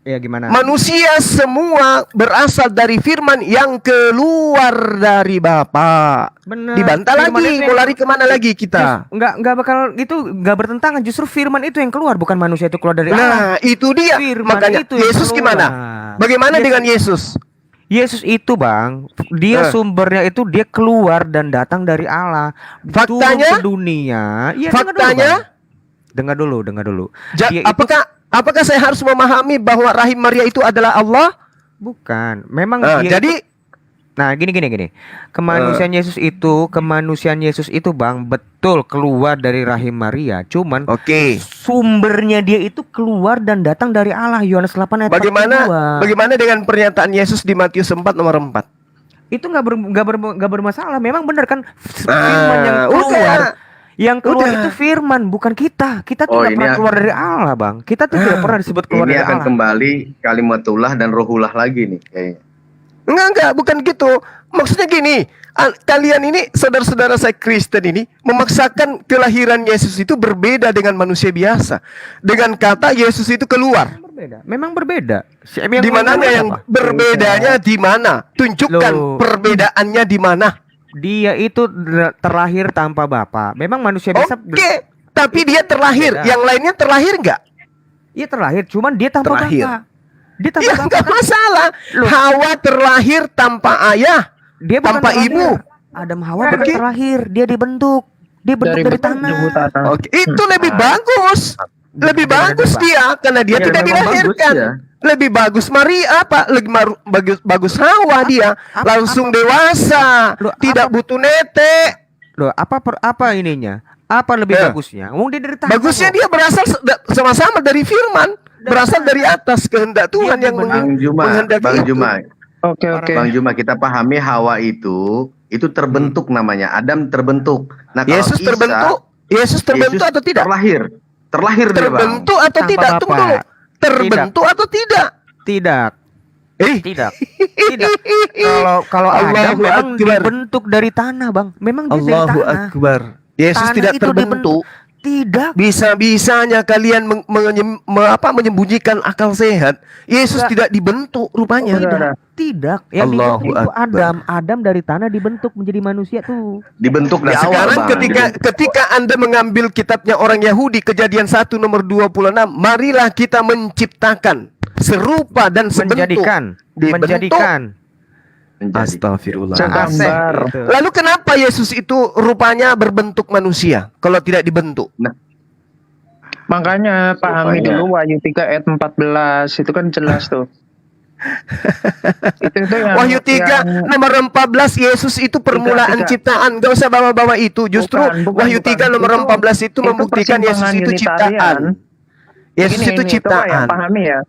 Ya gimana? Manusia semua berasal dari firman yang keluar dari Bapa. Benar. Dibantah lagi, mau lari kemana lagi kita? Enggak bakal gitu, enggak bertentangan. Justru firman itu yang keluar, bukan manusia itu keluar dari Allah. Nah, itu dia. Firman Makanya itu Yesus gimana? Bagaimana dengan Yesus? Yesus itu Bang, dia sumbernya itu dia keluar dan datang dari Allah. Faktanya? Turun ke dunia. Ya, faktanya? Dengar dulu. Apakah saya harus memahami bahwa rahim Maria itu adalah Allah? Bukan. Memang jadi gini. Kemanusiaan Yesus itu Bang, betul keluar dari rahim Maria. Cuman sumbernya dia itu keluar dan datang dari Allah. Yohanes 8 ayat 42. Bagaimana dengan pernyataan Yesus di Matius 4 nomor 4? Itu nggak bermasalah. Memang benar kan firman yang keluar. Yang keluar itu firman, bukan kita. Kita tuh tidak pernah keluar dari Allah, Bang. Kita tuh tidak pernah disebut keluar dari Allah. Ini akan kembali kalimatullah dan rohullah lagi nih kayaknya. Enggak, bukan gitu. Maksudnya gini, kalian ini saudara-saudara saya Kristen ini memaksakan kelahiran Yesus itu berbeda dengan manusia biasa. Dengan kata Yesus itu keluar. Memang berbeda. Di mananya yang berbedanya di mana? Tunjukkan perbedaannya di mana. Dia itu terlahir tanpa bapa. Memang manusia biasa. Tapi dia terlahir. Yang lainnya terlahir enggak? Iya terlahir, cuman dia tanpa bapa. Dia tanpa bapa. Enggak masalah. Hawa terlahir tanpa ayah, dia tanpa ibu. Adam Hawa terlahir, dia dibentuk. Dia bentuk dari tanah. Itu lebih bagus. Lebih bagus dia karena dia tidak dilahirkan. Lebih bagus Maria, Pak. Bagus Hawa dia. Langsung dewasa. Tidak butuh netek. Loh, apa ininya? Apa lebih bagusnya? Dia dari tanah. Bagusnya dia berasal sama-sama dari firman. Berasal dari atas kehendak Tuhan yang menghendaki Bang itu. Juma. Oke. Bang Juma, kita pahami Hawa itu terbentuk namanya. Adam terbentuk. Nah, kalau Yesus terbentuk. Yesus terbentuk atau tidak? Terlahir dia, Bang. Terbentuk atau Tanpa tidak? Tunggu Bapak. dulu. Terbentuk atau tidak? Tidak. Tidak. Tidak. Kalau Adam Allahu memang Akbar. dibentuk dari tanah, Bang. Memang dia dari Allahu tanah. Akbar. Yesus Tanah tidak itu terbentuk. Tidak. Bisa-bisanya kalian menyembunyikan akal sehat. Yesus tidak dibentuk rupanya. Tidak. Yang Allahu dibentuk itu Akbar. Adam dari tanah dibentuk menjadi manusia tuh. Dibentuk dari awal, Sekarang Bang. ketika Anda mengambil kitabnya orang Yahudi, Kejadian 1 nomor 26, marilah kita menciptakan serupa dan sebentuk. Menjadikan. Astagfirullah. Segambar. Lalu kenapa Yesus itu rupanya berbentuk manusia kalau tidak dibentuk? Makanya pahami dulu Wahyu 3 ayat 14, itu kan jelas tuh. itu yang, Wahyu 3 nomor 14, Yesus itu permulaan ciptaan. Gak usah bawa-bawa itu. Justru Wahyu 3 nomor 14 itu membuktikan Yesus itu ciptaan. Yesus itu ciptaan. Pahami ya.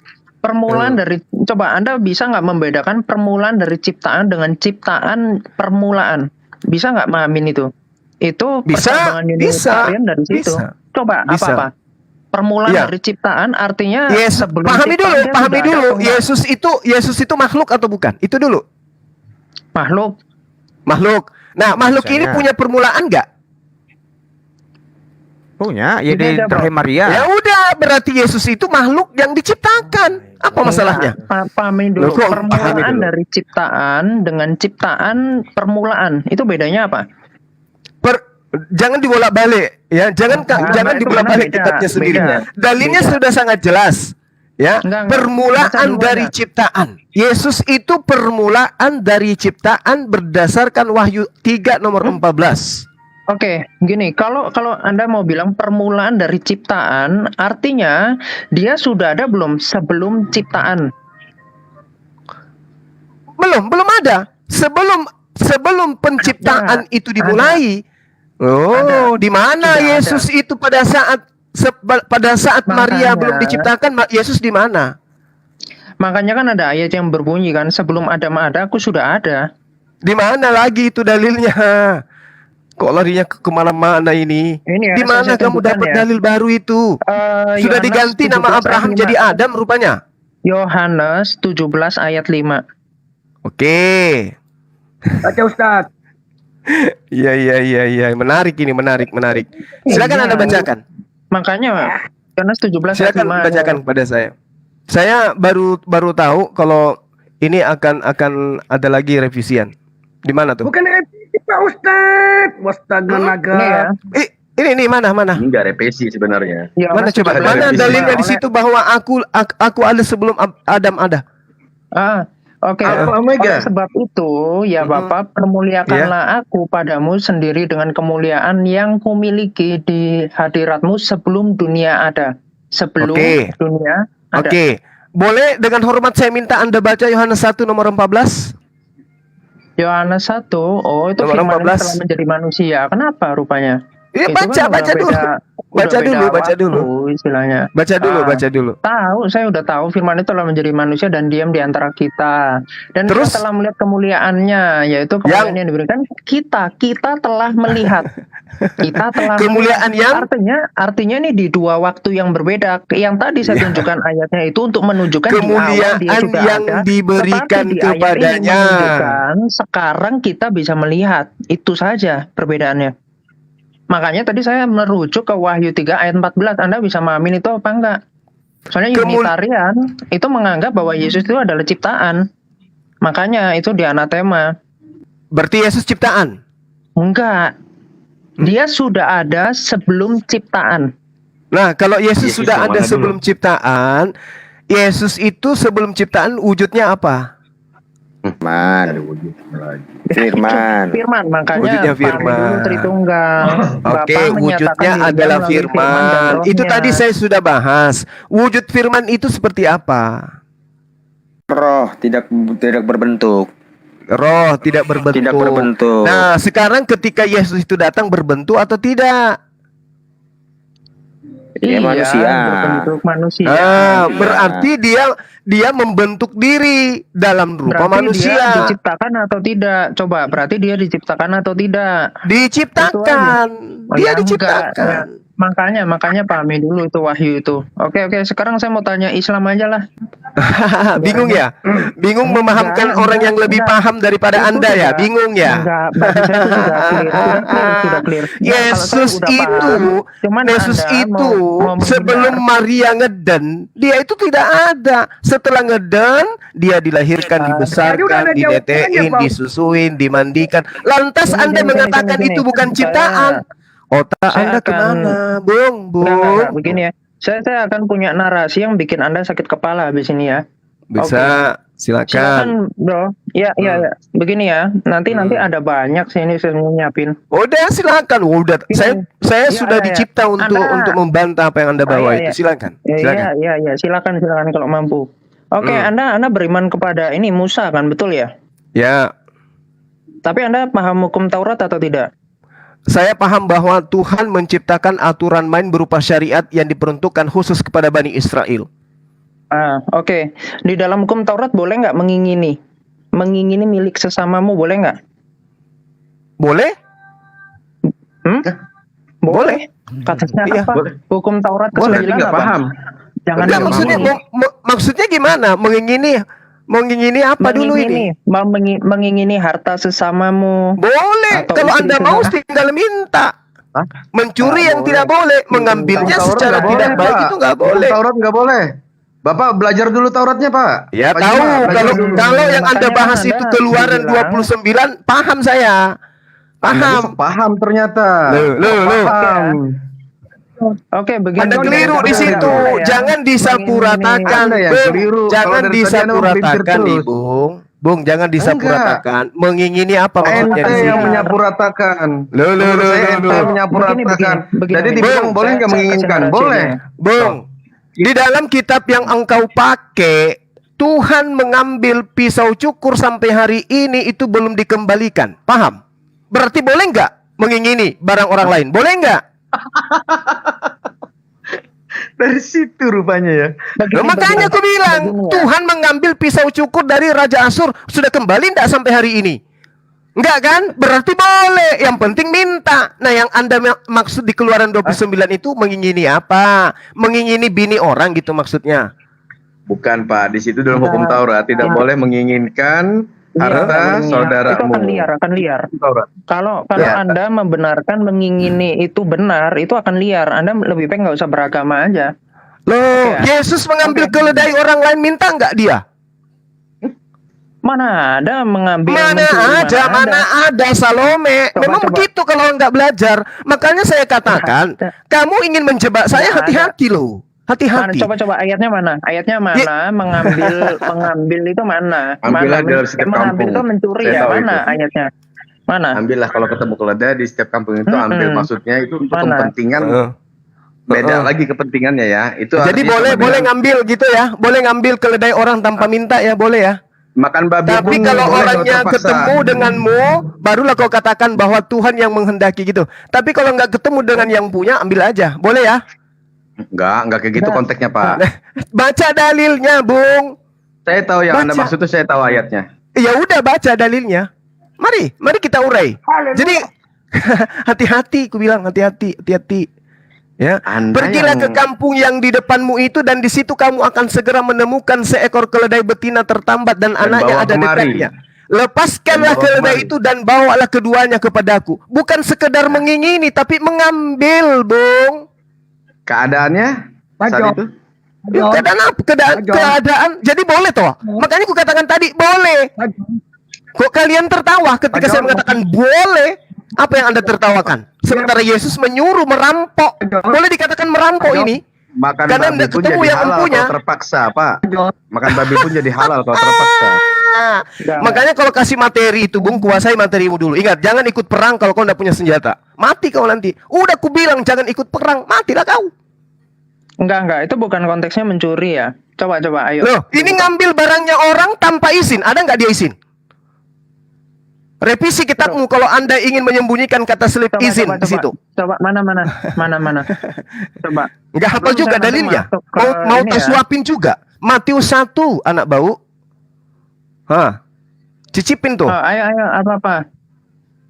Permulaan dari, coba Anda bisa nggak membedakan permulaan dari ciptaan dengan ciptaan permulaan? Bisa nggak mahamin itu? Itu perkembangan Unitarian dari situ. Coba apa-apa? Permulaan dari ciptaan artinya sebelum pahami dulu. Yesus itu makhluk atau bukan? Itu dulu. Makhluk. Nah, makhluk ini punya permulaan nggak? Punya, ya di rahim Maria. Ya udah, berarti Yesus itu makhluk yang diciptakan. Apa masalahnya? Pahami dulu. Permulaan dari ciptaan dengan ciptaan permulaan. Itu bedanya apa? Jangan dibolak-balik ya, jangan dibolak-balik kitabnya sendiri. Dalilnya sudah sangat jelas. Ya, permulaan dari ciptaan. Yesus itu permulaan dari ciptaan berdasarkan Wahyu 3 nomor 14. Oke, gini, kalau Anda mau bilang permulaan dari ciptaan, artinya dia sudah ada belum sebelum ciptaan? Belum ada. Sebelum penciptaan itu dimulai. Di mana Yesus itu pada saat Maria belum diciptakan, Yesus di mana? Makanya kan ada ayat yang berbunyi kan, sebelum Adam ada, aku sudah ada. Di mana lagi itu dalilnya? Kok larinya kemana-mana ini? Di mana kamu dapat dalil baru itu? Sudah diganti nama Abraham jadi Adam rupanya. Yohanes 17 ayat 5. Oke. Baca Ustaz. Iya. Menarik ini, menarik. Silakan Anda bacakan. Makanya Yohanes 17 silakan ayat 5. bacakan pada saya. Saya baru tahu kalau ini akan ada lagi revisian. Di mana tuh? Bukan revisi Pak Ustaz. Wastaga naga. Ini mana? Ini enggak revisi sebenarnya. Mana coba? Mana dalilnya di situ bahwa aku ada sebelum Adam ada? Oke. Oleh sebab itu ya Bapak, permuliakanlah aku padamu sendiri dengan kemuliaan yang kumiliki di hadiratmu sebelum dunia ada. Sebelum dunia ada. Oke. Boleh dengan hormat saya minta Anda baca Yohanes 1 nomor 14? Yohanes 1, itu firman telah menjadi manusia. Kenapa rupanya? Iya, baca dulu. Istilahnya. Baca dulu. Tahu, saya udah tahu firman itu telah menjadi manusia dan diam di antara kita. Dan kita telah melihat kemuliaannya, yaitu kemuliaan yang diberikan kita telah melihat. Kita telah kemuliaan yang artinya ini di dua waktu yang berbeda. Yang tadi saya tunjukkan ayatnya itu untuk menunjukkan kemuliaan di awal dia sudah yang ada, diberikan di kepadanya. Sekarang kita bisa melihat. Itu saja perbedaannya. Makanya tadi saya merujuk ke Wahyu 3 ayat 14. Anda bisa memahami itu apa enggak? Soalnya Unitarian itu menganggap bahwa Yesus itu adalah ciptaan. Makanya itu di anatema. Berarti Yesus ciptaan? Enggak. Dia sudah ada sebelum ciptaan. Nah, kalau Yesus sudah ada sebelum ciptaan, Yesus itu sebelum ciptaan wujudnya apa? Firman. Makanya wujudnya firman. Tritunggal. Oke, wujudnya adalah firman. Itu tadi saya sudah bahas. Wujud firman itu seperti apa? Roh tidak berbentuk. Roh tidak berbentuk. Tidak berbentuk. Nah, sekarang ketika Yesus itu datang berbentuk atau tidak? Dia manusia. Berbentuk manusia. Berarti dia membentuk diri dalam rupa Berarti manusia. dia diciptakan atau tidak? Coba, berarti dia diciptakan atau tidak? Diciptakan. Dia Ya, diciptakan. enggak. Makanya pahami dulu itu wahyu itu. Oke, sekarang saya mau tanya Islam aja lah. Bingung ya? Bingung memahamkan orang yang lebih paham daripada Itu Anda ya? sudah- Bingung ya? Enggak, bagi saya itu sudah clear. Nah, Yesus kalau saya udah paham, cuman Yesus Anda itu mau sebelum Maria ngeden, dia itu tidak ada. Setelah ngeden, dia dilahirkan, Tadi udah dibesarkan, ada jawabannya, ditetein, Pak. disusuin, dimandikan. Lantas Gini, Anda gini, mengatakan gini. itu bukan Saya- ciptaan. Otak saya Anda akan- kemana, Bung? Enggak, begini ya. Saya akan punya narasi yang bikin Anda sakit kepala habis ini ya. Bisa, silakan. Silakan, Bro. Ya. Begini ya. Nanti ada banyak sih ini saya mau nyiapin. Udah silakan. Udah, saya Ya, sudah ya. dicipta untuk Anda- membantah apa yang Anda bawa itu. Silakan. Silakan. Iya. Silakan kalau mampu. Oke, Hmm. Anda beriman kepada ini Musa kan, betul ya? Ya, Tapi Anda paham hukum Taurat atau tidak? saya paham bahwa Tuhan menciptakan aturan main berupa syariat yang diperuntukkan khusus kepada Bani Israel. Oke. Di dalam hukum Taurat boleh nggak mengingini? Mengingini milik sesamamu boleh nggak? Boleh? Boleh. Katanya Iya, apa? boleh. Hukum Taurat Boleh, ke-9 nggak apa? paham. Jangan Enggak, maksudnya maksudnya gimana? Mengingini apa dulu ini? Mengingini harta sesamamu. Boleh. Atau Kalau istri Anda mau saudara. tinggal minta. Mencuri yang tidak boleh, mengambilnya Taurat secara nggak tidak boleh, baik Pak. itu nggak boleh. Taurat nggak boleh. Bapak belajar dulu Tauratnya, Pak. Ya Pak tahu, Juma, belajar kalau dulu. kalau yang Anda Makanya bahas Anda itu Keluaran bilang- 29, paham saya. Anda Paham. besok paham ternyata. Loh. Paham. Oke, begini. Anda keliru di situ. Jangan disakuratakan, Anda yang Bung. keliru. Jangan Kalau dari tadi Anda disakuratakan melintir nih, terus. Bung. Bung, jangan disakuratakan. Mengingini apa maksudnya Ente di yang sini? menyapu-ratakan. Loh. Menurut saya ente menyapu-ratakan. Begini. Jadi dibilang Bung, boleh saya- nggak saya menginginkan? kasih Boleh. narasinya. Bung, di dalam kitab yang engkau pakai, Tuhan mengambil pisau cukur sampai hari ini itu belum dikembalikan. Paham? Berarti boleh nggak mengingini barang orang lain? Boleh nggak? Dari situ rupanya ya. Loh, makanya aku bilang Tuhan mengambil pisau cukur dari Raja Asyur sudah kembali enggak sampai hari ini? Enggak kan? Berarti boleh. Yang penting minta. Nah, yang Anda maksud di Keluaran 29 itu mengingini apa? Mengingini bini orang gitu maksudnya. Bukan, Pak. Di situ dalam hukum Taurat tidak boleh menginginkan harta Itu saudaramu. akan liar. Taurat. Kalau Ya. Anda membenarkan mengingini itu benar, itu akan liar. Anda lebih baik nggak usah beragama aja. Loh, Ya. Yesus mengambil keledai orang lain, minta enggak dia? Mana ada mengambil Mana mencuri, mana ada Salome. Coba, Memang coba. begitu kalau enggak belajar. Makanya saya katakan, kamu ingin menjebak saya, Nggak ada. hati-hati loh. Mana, Hati-hati. coba ayatnya mana? Ayatnya mana? Mengambil itu mana? Ambillah Mana? dalam setiap Mengambil kampung. itu mencuri Saya ya? tahu Mana itu. ayatnya? Mana? Ambillah kalau ketemu keledai di setiap kampung itu ambil, maksudnya itu untuk Mana? kepentingan beda lagi kepentingannya ya. Itu Jadi artinya boleh sama ngambil gitu ya. Boleh ngambil keledai orang tanpa minta ya, boleh ya. dengan makan babi Tapi pun kalau boleh orangnya terpaksa. ketemu denganmu, barulah kau katakan bahwa Tuhan yang menghendaki gitu. Tapi kalau nggak ketemu dengan yang punya, ambil aja. Boleh ya? Enggak kayak gitu konteksnya, Pak. Baca dalilnya, Bung. Saya tahu yang Anda Baca. maksud itu, saya tahu ayatnya. Ya udah baca dalilnya. Mari kita urai. Jadi hati-hati, ku bilang hati-hati. Ya, Anda pergilah yang- ke kampung yang di depanmu itu dan di situ kamu akan segera menemukan seekor keledai betina tertambat dan anaknya bawa ada kemari. dekatnya. Lepaskanlah Dan bawa keledai kemari. itu dan bawalah keduanya kepadaku. Bukan sekedar mengingini tapi mengambil, Bung. Keadaannya saat itu Ya, keadaan apa? Keadaan. Jadi boleh toh. Makanya ku katakan tadi boleh. Kok kalian tertawa ketika saya mengatakan boleh? Apa yang Anda tertawakan? Sementara Yesus menyuruh merampok. Boleh dikatakan merampok ini? makan Karena babi nggak pun ketemu jadi yang halal empunya. kalau terpaksa, Pak. Makan babi pun jadi halal kalau terpaksa. Makanya kalau kasih materi itu, Bung, kuasai materimu dulu. Ingat, jangan ikut perang kalau kau tidak punya senjata. Mati kau nanti. Udah ku bilang jangan ikut perang, matilah kau. Enggak, itu bukan konteksnya mencuri ya. Coba, ayo. Loh, ini ngambil barangnya orang tanpa izin. Ada nggak dia izin? Revisi kitabmu kalau Anda ingin menyembunyikan kata selip izin di situ. Coba, mana. Coba. Nggak hafal Sebelum juga saya nanti dalilnya. masuk ke Mau ini tak ya. suapin juga. Matius 1, anak bau. Hah. Cicipin tuh. Ayo, apa?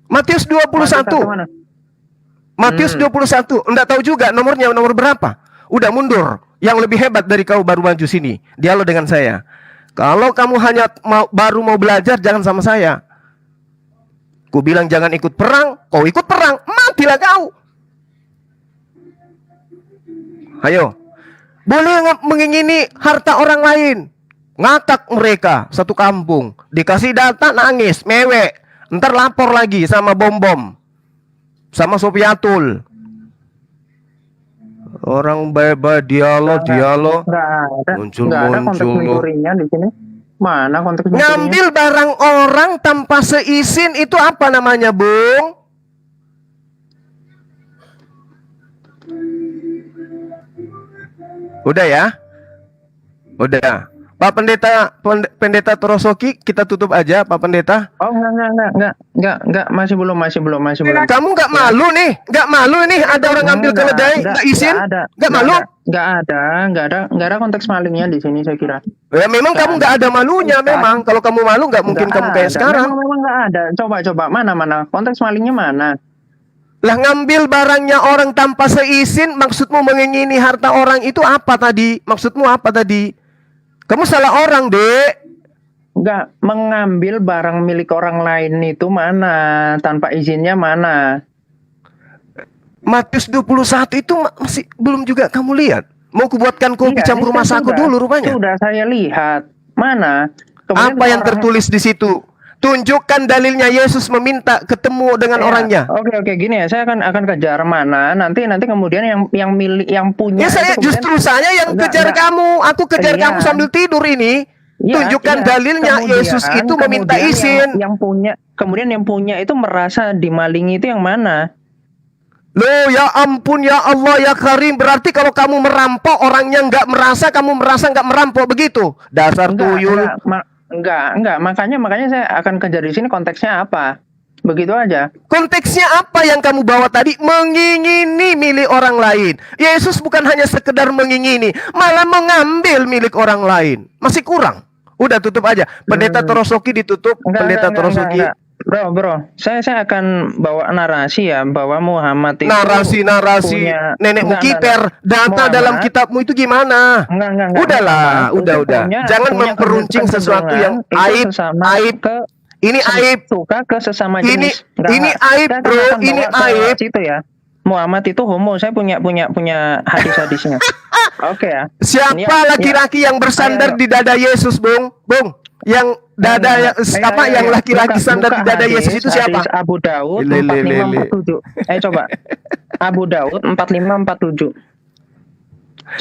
Matius Matius 1 21. mana? Matius 21. Enggak tahu juga nomornya nomor berapa. Udah mundur. Yang lebih hebat dari kau baru maju sini. Dialog dengan saya. Kalau kamu hanya baru mau belajar, jangan sama saya. Ku bilang jangan ikut perang, kau ikut perang, matilah kau. Ayo. Boleh mengingini harta orang lain. Ngakak mereka satu kampung. Dikasih data nangis, mewek. Ntar lapor lagi sama bom-bom. Sama Sopiatul. Orang bebas dialog. Muncul. Nggak ada konteks mencurinya di sini. Mana konteks mencurinya? Ngambil barang orang tanpa seizin itu apa namanya, Bung? Udah ya? Udah. Pak Pendeta Torosoki, kita tutup aja, Pak Pendeta. Oh, enggak, masih belum. Kamu nggak malu nih? Nggak malu nih ada orang ngambil keledai, nggak izin? Nggak malu? Nggak ada konteks malingnya di sini saya kira. Ya memang kamu nggak ada malunya memang. Kalau kamu malu nggak mungkin kamu kayak sekarang. Memang nggak ada. Coba, mana? Konteks malingnya mana? Lah ngambil barangnya orang tanpa seizin, maksudmu mengingini harta orang itu apa tadi? Maksudmu apa tadi? Kamu salah orang, Dek. Enggak, mengambil barang milik orang lain itu mana? Tanpa izinnya mana? Matius 21 itu masih belum juga kamu lihat. Mau kubuatkan kopi campur masaku dulu rupanya. Sudah saya lihat. Mana? Kemudian apa yang tertulis di situ? Tunjukkan dalilnya Yesus meminta ketemu dengan orangnya. Oke, gini ya, saya akan kejar mana nanti kemudian yang milik yang punya. Ya saya justru saya yang kejar kamu. Aku kejar kamu sambil tidur ini. Tunjukkan dalilnya Yesus itu meminta izin. Kemudian yang punya itu merasa dimalingi itu yang mana? Loh, ya ampun, ya Allah, ya Karim. Berarti kalau kamu merampok orangnya nggak merasa, kamu merasa nggak merampok begitu. Dasar tuyul. Enggak. Makanya saya akan kejar di sini konteksnya apa. Begitu aja. Konteksnya apa yang kamu bawa tadi? Mengingini milik orang lain. Yesus bukan hanya sekedar mengingini, malah mengambil milik orang lain. Masih kurang. Udah tutup aja. Pendeta Torosoki ditutup. Pendeta Torosoki. Bro, saya akan bawa narasi ya bahwa Muhammad itu narasi nenekmu kiper data dalam kitabmu itu gimana? Udahlah, udah. Jangan memperuncing sesuatu yang aib. Ini aib. Suka ke sesama jenis. Ini aib, bro. Ini aib. Itu ya. Muhammad itu homo. Saya punya hadis-hadisnya. Oke ya. Siapa laki-laki yang bersandar di dada Yesus, Bung? Yang dada yang laki-laki sandar di dada Yesus itu siapa? Abu Daud 4547. Coba. Abu Daud 4547.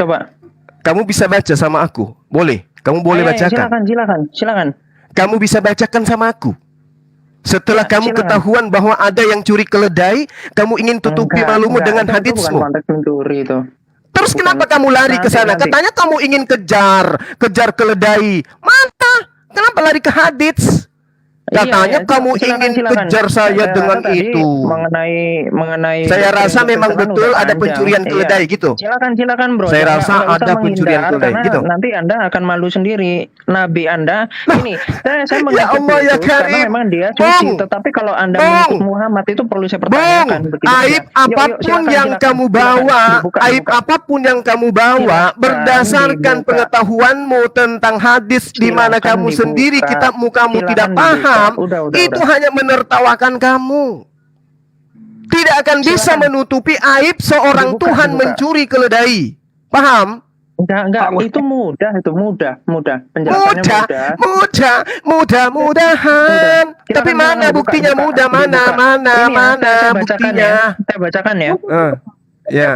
Coba. Kamu bisa baca sama aku? Boleh. Kamu boleh bacakan. Silakan. Kamu bisa bacakan sama aku. Setelah kamu ketahuan bahwa ada yang curi keledai, kamu ingin tutupi malumu dengan haditsmu. Bukan konteks mencuri itu. Terus kenapa kamu lari ke sana? Katanya kamu ingin kejar keledai. Mana? Kenapa lari ke hadits? Katanya kamu ingin kejar saya dengan itu. Mengenai saya rasa memang betul ada pencurian keledai gitu. Silakan bro. Saya rasa ada pencurian keledai gitu. Nanti Anda akan malu sendiri. Nabi Anda ini saya ya Allah ya karena memang dia suci. Tetapi kalau Anda mengikut Muhammad itu perlu saya pertanyakan. Aib apapun yang kamu bawa, apapun yang kamu bawa berdasarkan pengetahuanmu tentang hadis di mana kamu sendiri kitabmu kamu tidak paham. Itu hanya menertawakan kamu. Tidak akan bisa menutupi aib seorang Tuhan mencuri keledai. Paham? Enggak, itu mudah. Penjelasannya mudah-mudahan. Tapi mana buktinya mudah? Mana buktinya? Saya bacakan ya.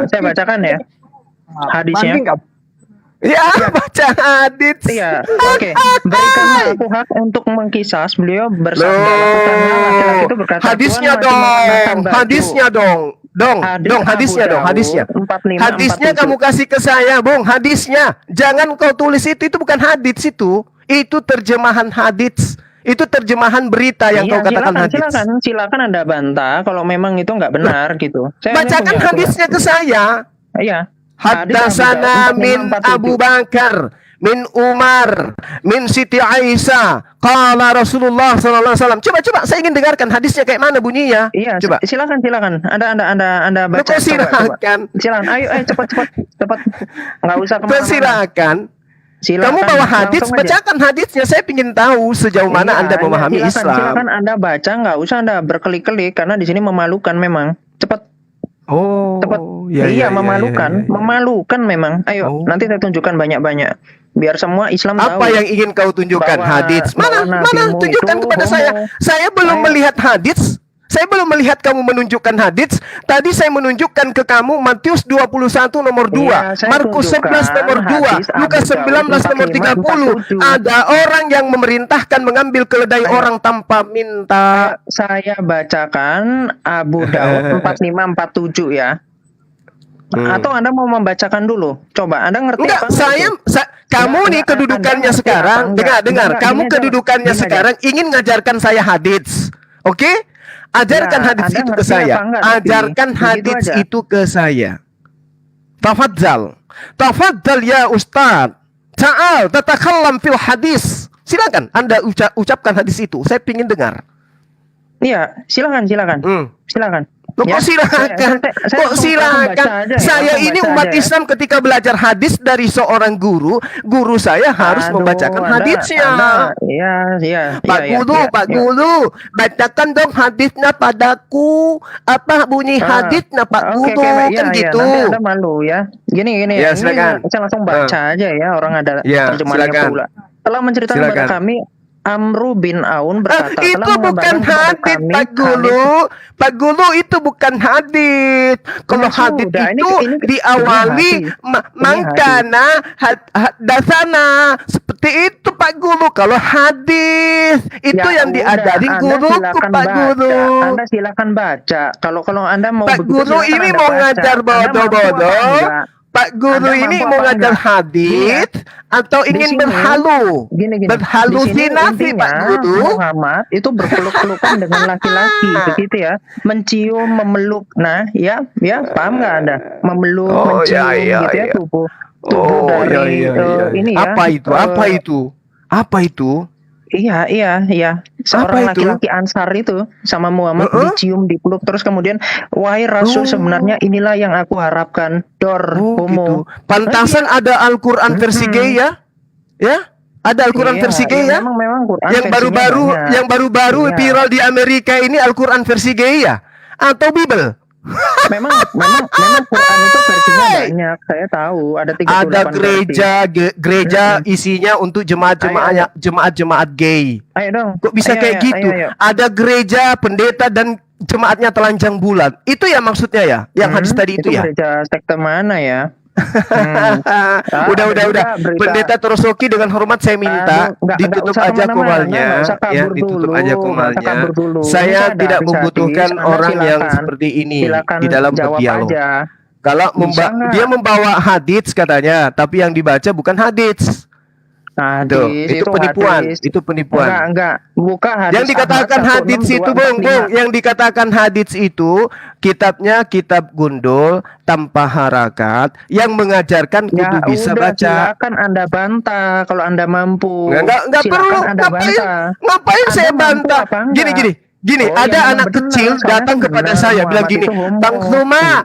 Saya bacakan ya. Hadisnya. Ya, baca hadits. Iya, oke. Berikanlah aku hak untuk mengkisas. Beliau bersabda, laki-laki itu berkata, hadisnya dong. hadisnya dong, hadisnya. 45, Hadisnya 47. kamu kasih ke saya, Bung, hadisnya. Jangan kau tulis itu bukan hadis itu. Itu terjemahan hadis. Itu terjemahan berita yang kau katakan hadis. Silakan Anda bantah kalau memang itu nggak benar gitu. Bacakan hadisnya ke saya. Iya. Haddasana min Abu Bakar min Umar min Siti Aisyah qala Rasulullah sallallahu alaihi wasallam. Coba saya ingin dengarkan hadisnya kayak mana bunyinya. Iya, coba. Silakan. Anda baca. Kok silakan? Silakan. Ayo cepat. Enggak usah kemana-mana. Silakan. Kamu bawa hadis, bacakan hadisnya. Saya ingin tahu sejauh mana Anda memahami Islam. Silakan Anda baca, nggak usah Anda berkelik-kelik karena di sini memalukan memang. Cepat. Cepat. Iya, memalukan. Memalukan memang. Ayo, nanti saya tunjukkan banyak-banyak. Biar semua Islam tahu. Apa yang ingin kau tunjukkan? Hadis. Mana? Tunjukkan kepada saya. Saya belum melihat hadis. Saya belum melihat kamu menunjukkan hadis. Tadi saya menunjukkan ke kamu Matius 21 nomor 2, Markus 11 nomor 2, Lukas 19 nomor 30. Ada orang yang memerintahkan mengambil keledai orang tanpa minta. Saya bacakan Abu Daud 4547 ya. Atau Anda mau membacakan dulu? Coba Anda ngerti Enggak, apa? Kamu nih kedudukannya sekarang, dengar. Kamu kedudukannya sekarang ingin ngajarkan saya hadis. Oke? Ajarkan hadis itu ke saya. Ajarkan hadis itu ke saya. Tafadzal ya Ustaz. Ta'al tatakallam fil hadis. Silakan Anda ucapkan hadis itu. Saya ingin dengar. Iya, silakan. Silakan. Kok silakan? Saya ini umat Islam ketika belajar hadis dari seorang guru saya harus membacakan hadisnya. Iya. Pak Guru, bacakan dong hadisnya padaku. Apa bunyi hadisnya Pak Guru? Kan gitu. Nanti Anda malu ya. Gini. Ya, silakan. Saya langsung baca aja ya, orang ada terjemahannya pula. Telah menceritakan kepada kami Amru bin Aun berkata, itu bukan hadis Pak Guru. Pak Guru, itu bukan hadis. Kalau hadis itu diawali mangkana hadasana. Seperti itu Pak Guru. Kalau hadis itu yang diajarin guruku Pak Guru. Anda silakan baca. Kalau Anda mau Pak Guru ini mau ngajar bodoh-bodoh. Pak Guru ini mau ngajar hadis atau ingin berhalu? Berhalusinasi Pak Guru. Muhammad itu berpeluk-pelukan dengan laki-laki begitu ya. Mencium, memeluk. Nah, ya, paham nggak Anda? Memeluk, mencium gitu ya tubuh dari ini ya. Apa itu? Iya. Seorang laki-laki Ansar itu sama Muhammad dicium, dipeluk, terus kemudian, wahai Rasul, sebenarnya inilah yang aku harapkan. Homo. Gitu. Pantasan ada Al-Quran versi gay ya? Ya? Ada Al-Quran versi gay ya? Memang Quran yang baru-baru viral di Amerika ini Al-Quran versi gay ya? Atau Bible? memang Quran itu versinya banyak, saya tahu ada 38 ada gereja isinya untuk jemaat gay. Ayo dong. Kok bisa kayak gitu? Ayo. Ada gereja, pendeta dan jemaatnya telanjang bulan. Itu ya maksudnya ya? Yang hadis tadi itu ya? Gereja sekte mana ya? Udah. Pendeta Torosoki dengan hormat saya minta ditutup aja komalnya. Ya, ditutup aja komalnya. Saya tidak membutuhkan orang yang seperti ini di dalam berdialog. Kalau dia membawa hadits katanya, tapi yang dibaca bukan hadits. Itu penipuan. Itu penipuan. Enggak. Bukan hadits. Yang dikatakan hadits itu, Bung. Yang dikatakan hadits itu kitabnya kitab gundul tanpa harakat yang mengajarkan kudu bisa baca. Silakan Anda bantah kalau Anda mampu. Enggak perlu. Ngapain saya bantah? Gini, ada anak kecil datang kepada saya bilang gini, Bang Suma,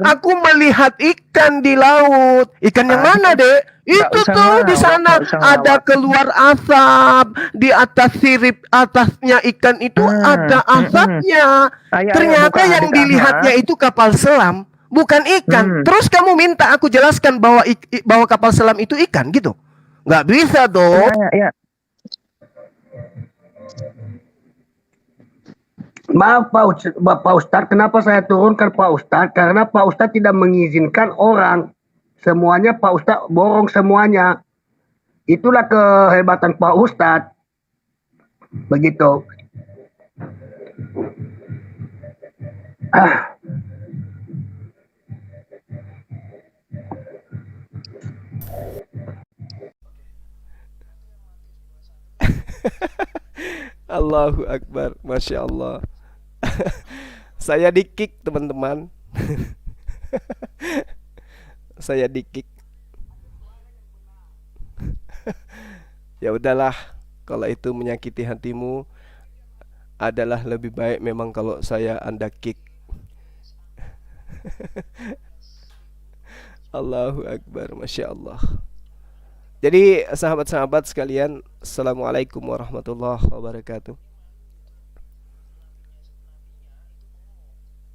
aku melihat ikan di laut. Ikan yang mana, Dek? Itu tuh di sana ada keluar asap di atas sirip atasnya ikan itu ada asapnya. Ternyata yang dilihatnya itu kapal selam, bukan ikan. Terus kamu minta aku jelaskan bahwa kapal selam itu ikan gitu? Nggak bisa dong. Maaf Pak Ustadz, kenapa saya turunkan Pak Ustadz? Karena Pak Ustadz tidak mengizinkan orang. Semuanya Pak Ustadz borong semuanya. Itulah kehebatan Pak Ustadz. Begitu. Allahu Akbar, Masya Allah. Saya di-kick teman-teman. Saya di-kick. Ya udahlah, kalau itu menyakiti hatimu, adalah lebih baik memang kalau Anda kick. Allahu Akbar, Masya Allah. Jadi sahabat-sahabat sekalian, Assalamualaikum warahmatullahi wabarakatuh.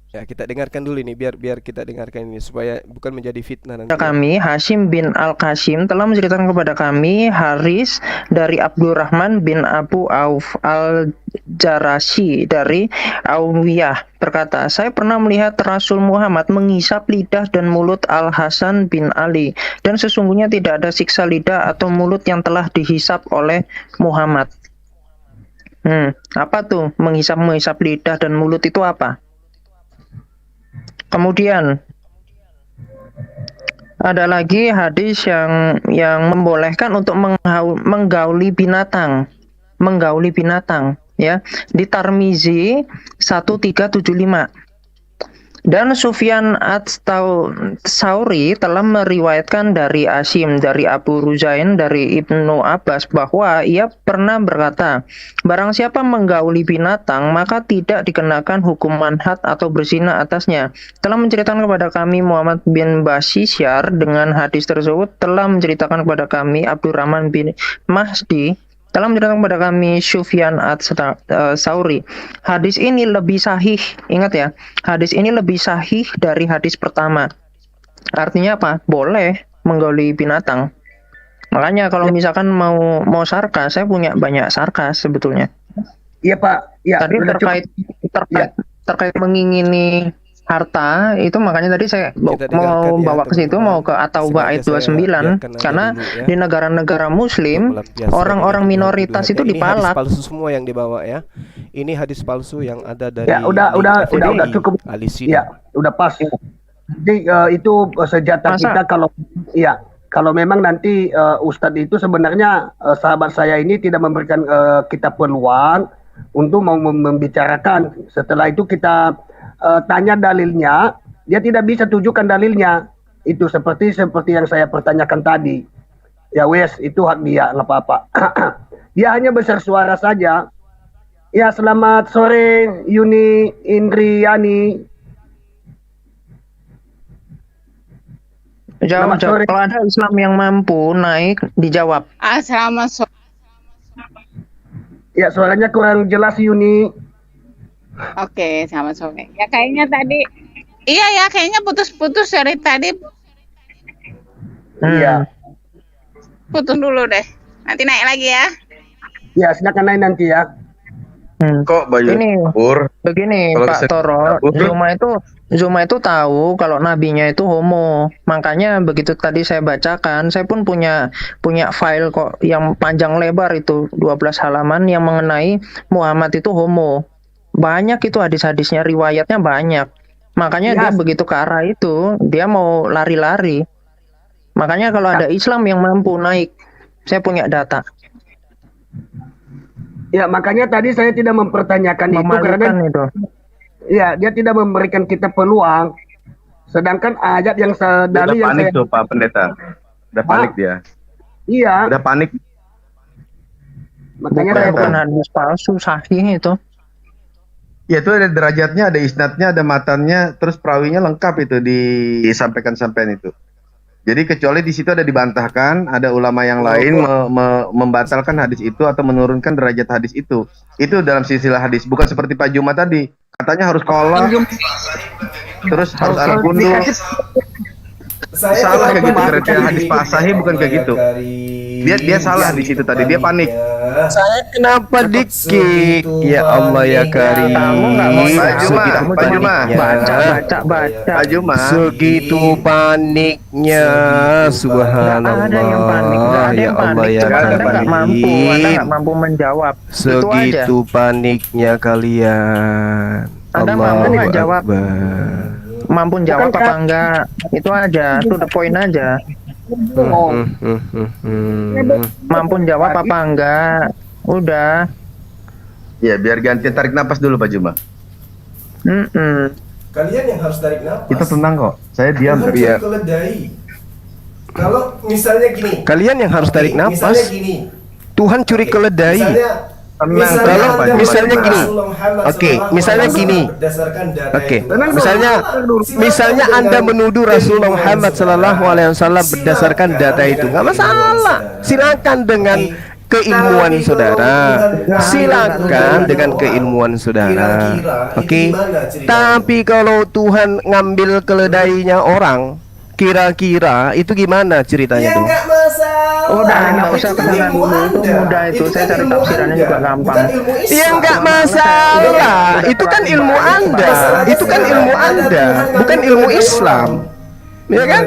Ya, kita dengarkan dulu ini, biar kita dengarkan ini supaya bukan menjadi fitnah nanti. Kami Hashim bin Al-Qasim telah menceritakan kepada kami Haris dari Abdurrahman bin Abu Auf Al-Jarashi dari Awiyah berkata, saya pernah melihat Rasul Muhammad menghisap lidah dan mulut Al-Hasan bin Ali, dan sesungguhnya tidak ada siksa lidah atau mulut yang telah dihisap oleh Muhammad. Apa tuh menghisap lidah dan mulut itu apa? Kemudian ada lagi hadis yang membolehkan untuk menggauli binatang ya, di Tirmizi 1375. Dan Sufyan Ats-Tsauri telah meriwayatkan dari Asim, dari Abu Ruzain, dari Ibnu Abbas bahwa ia pernah berkata, barang siapa menggauli binatang maka tidak dikenakan hukuman had atau berzina atasnya. Telah menceritakan kepada kami Muhammad bin Bashishar dengan hadis tersebut, telah menceritakan kepada kami Abdurrahman bin Mahdi, telah menceritakan kepada kami Sufyan Ats-Tsauri. Hadis ini lebih sahih, ingat ya, hadis ini lebih sahih dari hadis pertama. Artinya apa? Boleh menggauli binatang. Makanya kalau misalkan mau sarkas, saya punya banyak sarkas sebetulnya. Iya Pak. Ya, tadi terkait mengingini harta itu, makanya tadi saya mau bawa ke situ, mau ke At-Taubah ayat 29, karena di negara-negara muslim orang-orang minoritas itu dipalak. Hadis palsu semua yang dibawa ya. Ini hadis palsu yang ada dari ya, udah cukup. Ya, udah pas. Jadi itu senjata kita kalau memang nanti Ustadz itu sebenarnya sahabat saya ini tidak memberikan kita peluang untuk mau membicarakan. Setelah itu kita tanya dalilnya, dia tidak bisa tunjukkan dalilnya. Itu seperti yang saya pertanyakan tadi. Ya wes, itu hak dia, nggak apa-apa. Dia hanya besar suara saja. Ya, selamat sore Yuni Indriani. Jawab. Kalau ada Islam yang mampu naik, dijawab. Selamat sore. Ya, suaranya kurang jelas Yuni. Oke, selamat sore. Ya kayaknya tadi, iya ya, kayaknya putus-putus dari tadi. Iya. Putus dulu deh. Nanti naik lagi ya. Ya, silakan naik nanti ya. Kok baju begini Pak Toro, Zuma itu tahu kalau nabinya itu homo. Makanya begitu tadi saya bacakan, saya pun punya file kok yang panjang lebar itu 12 halaman yang mengenai Muhammad itu homo. Banyak itu hadis-hadisnya, riwayatnya banyak. Makanya dia begitu ke arah itu, dia mau lari-lari. Makanya kalau ada Islam yang mampu naik, saya punya data. Ya, makanya tadi saya tidak mempertanyakan itu karena ya, dia tidak memberikan kita peluang. Sedangkan ayat yang dari yang panik tuh Pak Pendeta. Udah panik dia. Iya. Udah panik. Makanya bukan hadis palsu, sahih itu. Ya, itu ada derajatnya, ada isnadnya, ada matannya, terus perawinya lengkap itu disampaikan itu. Jadi kecuali di situ ada dibantahkan, ada ulama yang lain membatalkan hadis itu atau menurunkan derajat hadis itu. Itu dalam silsilah hadis, bukan seperti Pak Juma tadi. Katanya harus kolak, terus harus anak gundu. Salah kayak gitu, kriteria hadis Pak Sahih bukan kayak gitu. Dia salah di situ tadi, dia panik. Saya kenapa dikik? Ya Allah ya Karim. Pak Juma. Baca. Segitu paniknya, subhanallah. Ya Allah ya Karim. Anda nggak mampu menjawab. Segitu paniknya kalian. Anda mampu nggak jawab? Mampu jawab apa enggak? Itu aja, to the point aja. Mampu jawab apa enggak? Udah. Ya, biar ganti tarik napas dulu Pak Juma. Kalian yang harus tarik nafas. Kita tenang kok. Saya diam. Tuhan Iya. curi keledai. Kalau misalnya gini. Kalian yang harus tarik nafas. Misalnya gini. Tuhan curi keledai. Misalnya gini. Oke, misalnya gini. Oke, misalnya Anda menuduh Rasulullah Muhammad sallallahu alaihi wasallam berdasarkan data itu, nggak masalah. Silakan dengan keilmuan saudara. Silakan dengan keilmuan saudara. Oke. Tapi kalau Tuhan ngambil keledainya orang, kira-kira itu gimana ceritanya tuh? Udah, nggak usah kesana dulu, itu mudah itu. Saya cari tafsirannya juga gampang. Ya nggak masalah. Itu kan ilmu Anda. Itu kan ilmu Anda, bukan ilmu Islam. Ya kan?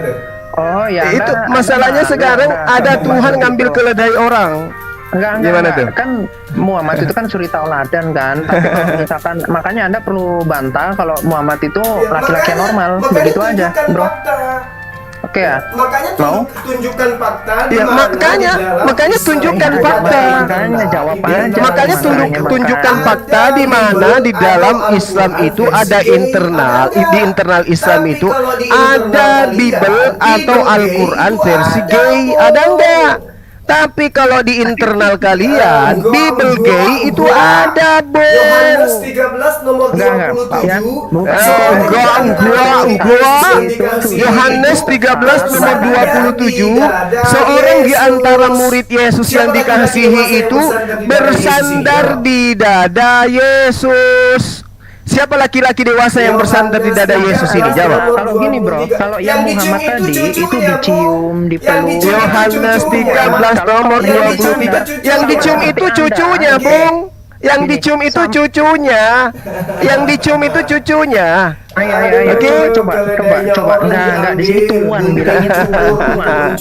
Oh ya. Itu masalahnya sekarang ada Tuhan ngambil keledai orang. Gimana tuh? Kan Muhammad itu kan suri tauladan kan. Tapi kalau misalkan, makanya Anda perlu bantah kalau Muhammad itu laki-laki normal. Begitu aja, bro. Oke ya. Makanya tunjukkan fakta. Ya, makanya tunjukkan fakta. Makanya jawab aja. Makanya tunjukkan fakta di mana di dalam Islam itu ada internal. Di internal Islam itu ada Bible atau Al-Qur'an versi gay. Ada enggak? Tapi kalau di internal kalian, Bible gay itu ada, Bung. Yohanes 13 nomor 27. Yohanes 13 nomor 27. Seorang di antara murid Yesus yang dikasihi itu bersandar di dada Yesus. Siapa laki-laki dewasa yang bersandar di dada Yesus ini? Jawab. Kalau gini bro, kalau yang Muhammad tadi itu dicium, dipeluk. Yohanes 13 nomor 23. Yang dicium itu cucunya, Bung. Yang dicium itu cucunya. Yang dicium itu cucunya. Ayo, coba. Enggak di sini tuan bilangnya tuan.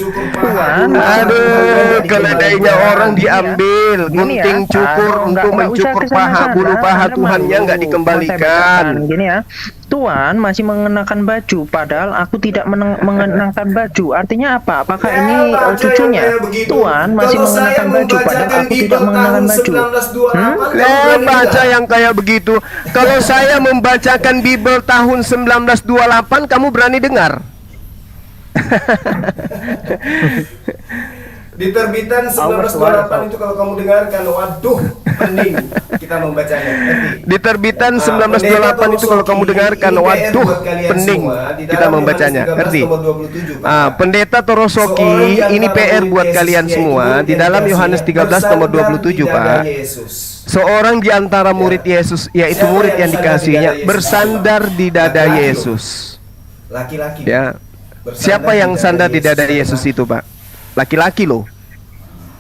Aduh, keledainya orang diambil, gunting cukur untuk mencukur paha, bulu paha Tuhannya nggak dikembalikan. Gini ya, Tuan masih mengenakan baju, padahal aku tidak mengenakan baju. Artinya apa? Apakah ini cucunya? Tuan masih mengenakan baju, padahal aku tidak mengenakan baju. Baca yang kayak begitu. Kalau saya membacakan Bible tahun 1928, kamu berani dengar? Di terbitan 1928 itu kalau kamu dengarkan, waduh, pening kita membacanya. Di terbitan 1928 itu kalau kamu dengarkan, waduh, pening kita membacanya. Ngerti? Pendeta Torosoki, ini PR buat kalian semua. Di dalam Yohanes 13 nomor 27, Pak. Seorang di antara murid Yesus, yaitu murid yang dikasihinya, bersandar di dada Yesus. Laki-laki. Ya. Siapa yang sandar di dada Yesus itu, Pak? Laki-laki loh.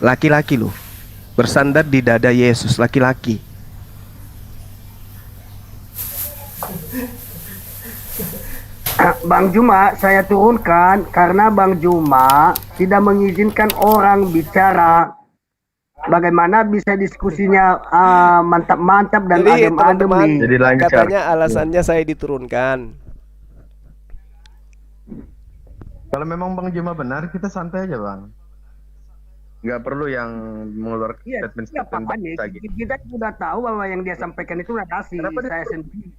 Laki-laki loh. Bersandar di dada Yesus, laki-laki. Bang Juma, saya turunkan karena Bang Juma tidak mengizinkan orang bicara. Bagaimana bisa diskusinya mantap-mantap dan adem-adem nih. Jadi katanya alasannya saya diturunkan. Kalau memang Bang Juma benar, kita santai aja Bang. Nggak perlu yang mengeluarkan statement-statement lagi. Kita sudah tahu bahwa yang dia sampaikan itu narasi saya sendiri.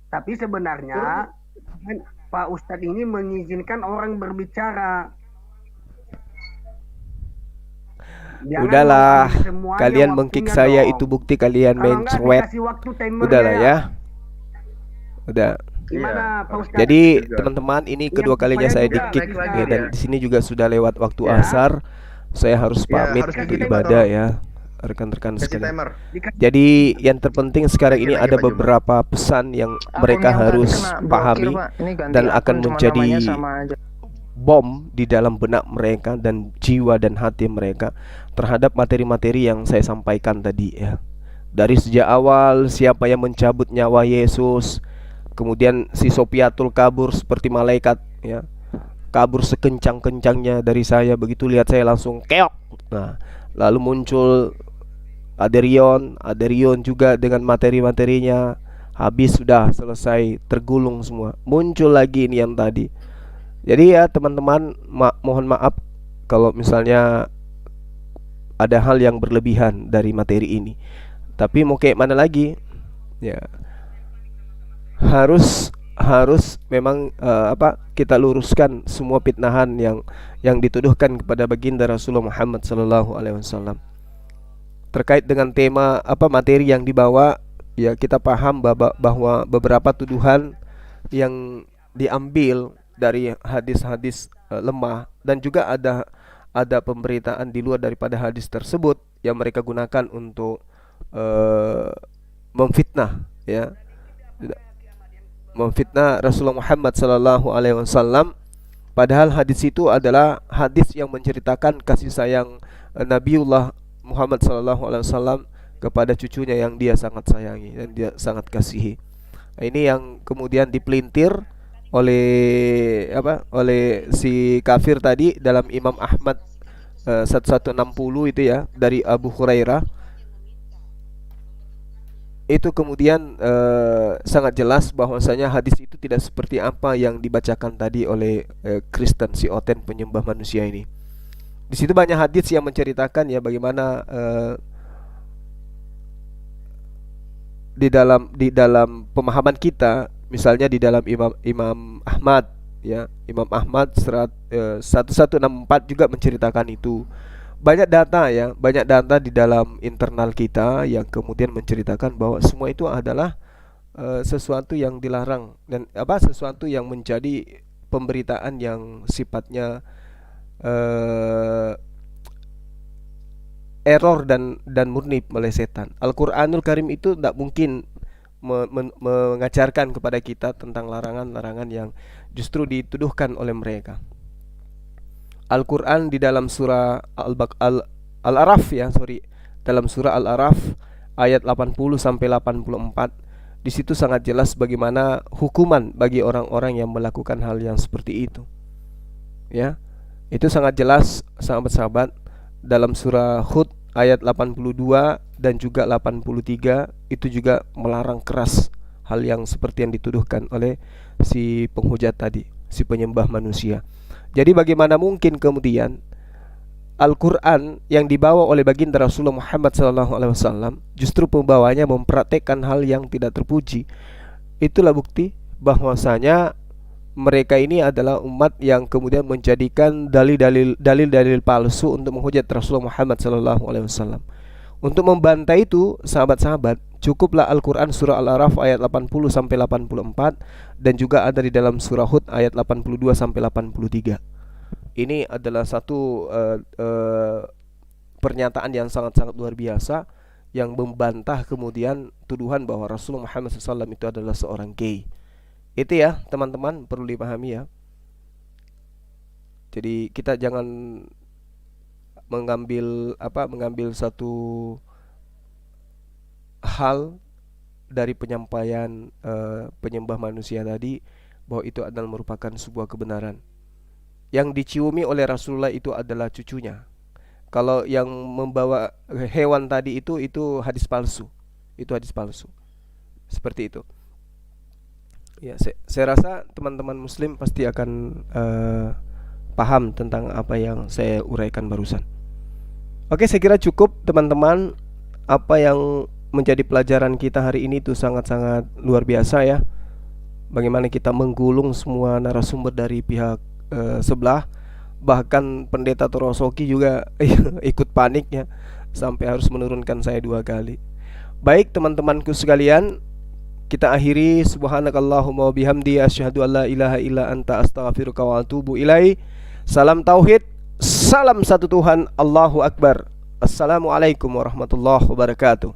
Tapi sebenarnya Pak Ustadz ini mengizinkan orang berbicara. Udahlah, kalian mengkick saya itu bukti kalian main sweat. Udahlah ya. Udah. Jadi teman-teman, ini kedua kalinya saya di-kick ya, dan di sini juga sudah lewat waktu asar. Saya harus pamit untuk ibadah ya, rekan-rekan sekalian. Jadi yang terpenting sekarang ini ada beberapa pesan yang mereka harus pahami dan akan menjadi bom di dalam benak mereka dan jiwa dan hati mereka terhadap materi-materi yang saya sampaikan tadi ya. Dari sejak awal, siapa yang mencabut nyawa Yesus, kemudian si Sopiatul kabur seperti malaikat ya, kabur sekencang-kencangnya dari saya, begitu lihat saya langsung keok. Nah, lalu muncul Aderion juga dengan materi-materinya, habis sudah selesai, tergulung semua. Muncul lagi ini yang tadi. Jadi ya teman-teman, mohon maaf kalau misalnya ada hal yang berlebihan dari materi ini. Tapi mau kayak mana lagi? Ya, harus memang kita luruskan semua fitnahan yang dituduhkan kepada baginda Rasulullah Muhammad sallallahu alaihi wasallam. Terkait dengan tema materi yang dibawa, ya kita paham bahwa beberapa tuduhan yang diambil dari hadis-hadis lemah, dan juga ada pemberitaan di luar daripada hadis tersebut yang mereka gunakan untuk memfitnah, ya, memfitnah Rasulullah Muhammad sallallahu alaihi wasallam. Padahal hadis itu adalah hadis yang menceritakan kasih sayang Nabiullah Muhammad sallallahu alaihi wasallam kepada cucunya yang dia sangat sayangi dan dia sangat kasihi. Ini yang kemudian dipelintir oleh si kafir tadi dalam Imam Ahmad 1160 itu ya, dari Abu Hurairah. Itu kemudian sangat jelas bahwasanya hadis itu tidak seperti apa yang dibacakan tadi oleh Kristen si Oten penyembah manusia ini. Di situ banyak hadis yang menceritakan ya bagaimana di dalam pemahaman kita, misalnya di dalam Imam Ahmad, ya, Imam Ahmad 1164 juga menceritakan itu. Banyak data di dalam internal kita yang kemudian menceritakan bahwa semua itu adalah sesuatu yang dilarang, dan sesuatu yang menjadi pemberitaan yang sifatnya error dan murni oleh setan. Al-Qur'anul Karim itu tidak mungkin mengajarkan kepada kita tentang larangan-larangan yang justru dituduhkan oleh mereka. Al-Quran di dalam surah Al-Araf dalam surah Al-Araf ayat 80 sampai 84, di situ sangat jelas bagaimana hukuman bagi orang-orang yang melakukan hal yang seperti itu. Ya, itu sangat jelas sahabat-sahabat. Dalam surah Hud ayat 82 dan juga 83 itu juga melarang keras hal yang seperti yang dituduhkan oleh si penghujat tadi, si penyembah manusia. Jadi bagaimana mungkin kemudian Al-Quran yang dibawa oleh baginda Rasulullah Muhammad SAW justru pembawanya mempraktekkan hal yang tidak terpuji. Itulah bukti bahwasanya mereka ini adalah umat yang kemudian menjadikan dalil-dalil palsu untuk menghujat Rasulullah Muhammad SAW. Untuk membantah itu, sahabat-sahabat, cukuplah Al-Quran surah Al-Araf ayat 80 sampai 84 dan juga ada di dalam surah Hud ayat 82 sampai 83. Ini adalah satu pernyataan yang sangat-sangat luar biasa yang membantah kemudian tuduhan bahwa Rasulullah Muhammad SAW itu adalah seorang gay. Itu ya teman-teman, perlu dipahami ya. Jadi kita jangan mengambil satu hal dari penyampaian penyembah manusia tadi bahwa itu adalah merupakan sebuah kebenaran. Yang diciumi oleh Rasulullah itu adalah cucunya. Kalau yang membawa hewan tadi itu hadis palsu. Itu hadis palsu. Seperti itu. Ya, saya rasa teman-teman muslim pasti akan paham tentang apa yang saya uraikan barusan. Oke, saya kira cukup teman-teman. Apa yang menjadi pelajaran kita hari ini itu sangat-sangat luar biasa ya. Bagaimana kita menggulung semua narasumber dari pihak sebelah. Bahkan pendeta Torosoki juga ikut panik ya, sampai harus menurunkan saya 2 kali. Baik teman-temanku sekalian, kita akhiri. Subhanakallahumma wabihamdi asyhadu an la ilaha illa anta astaghfiruka wa atubu ilaihi. Salam tauhid, salam satu Tuhan, Allahu Akbar. Assalamualaikum warahmatullahi wabarakatuh.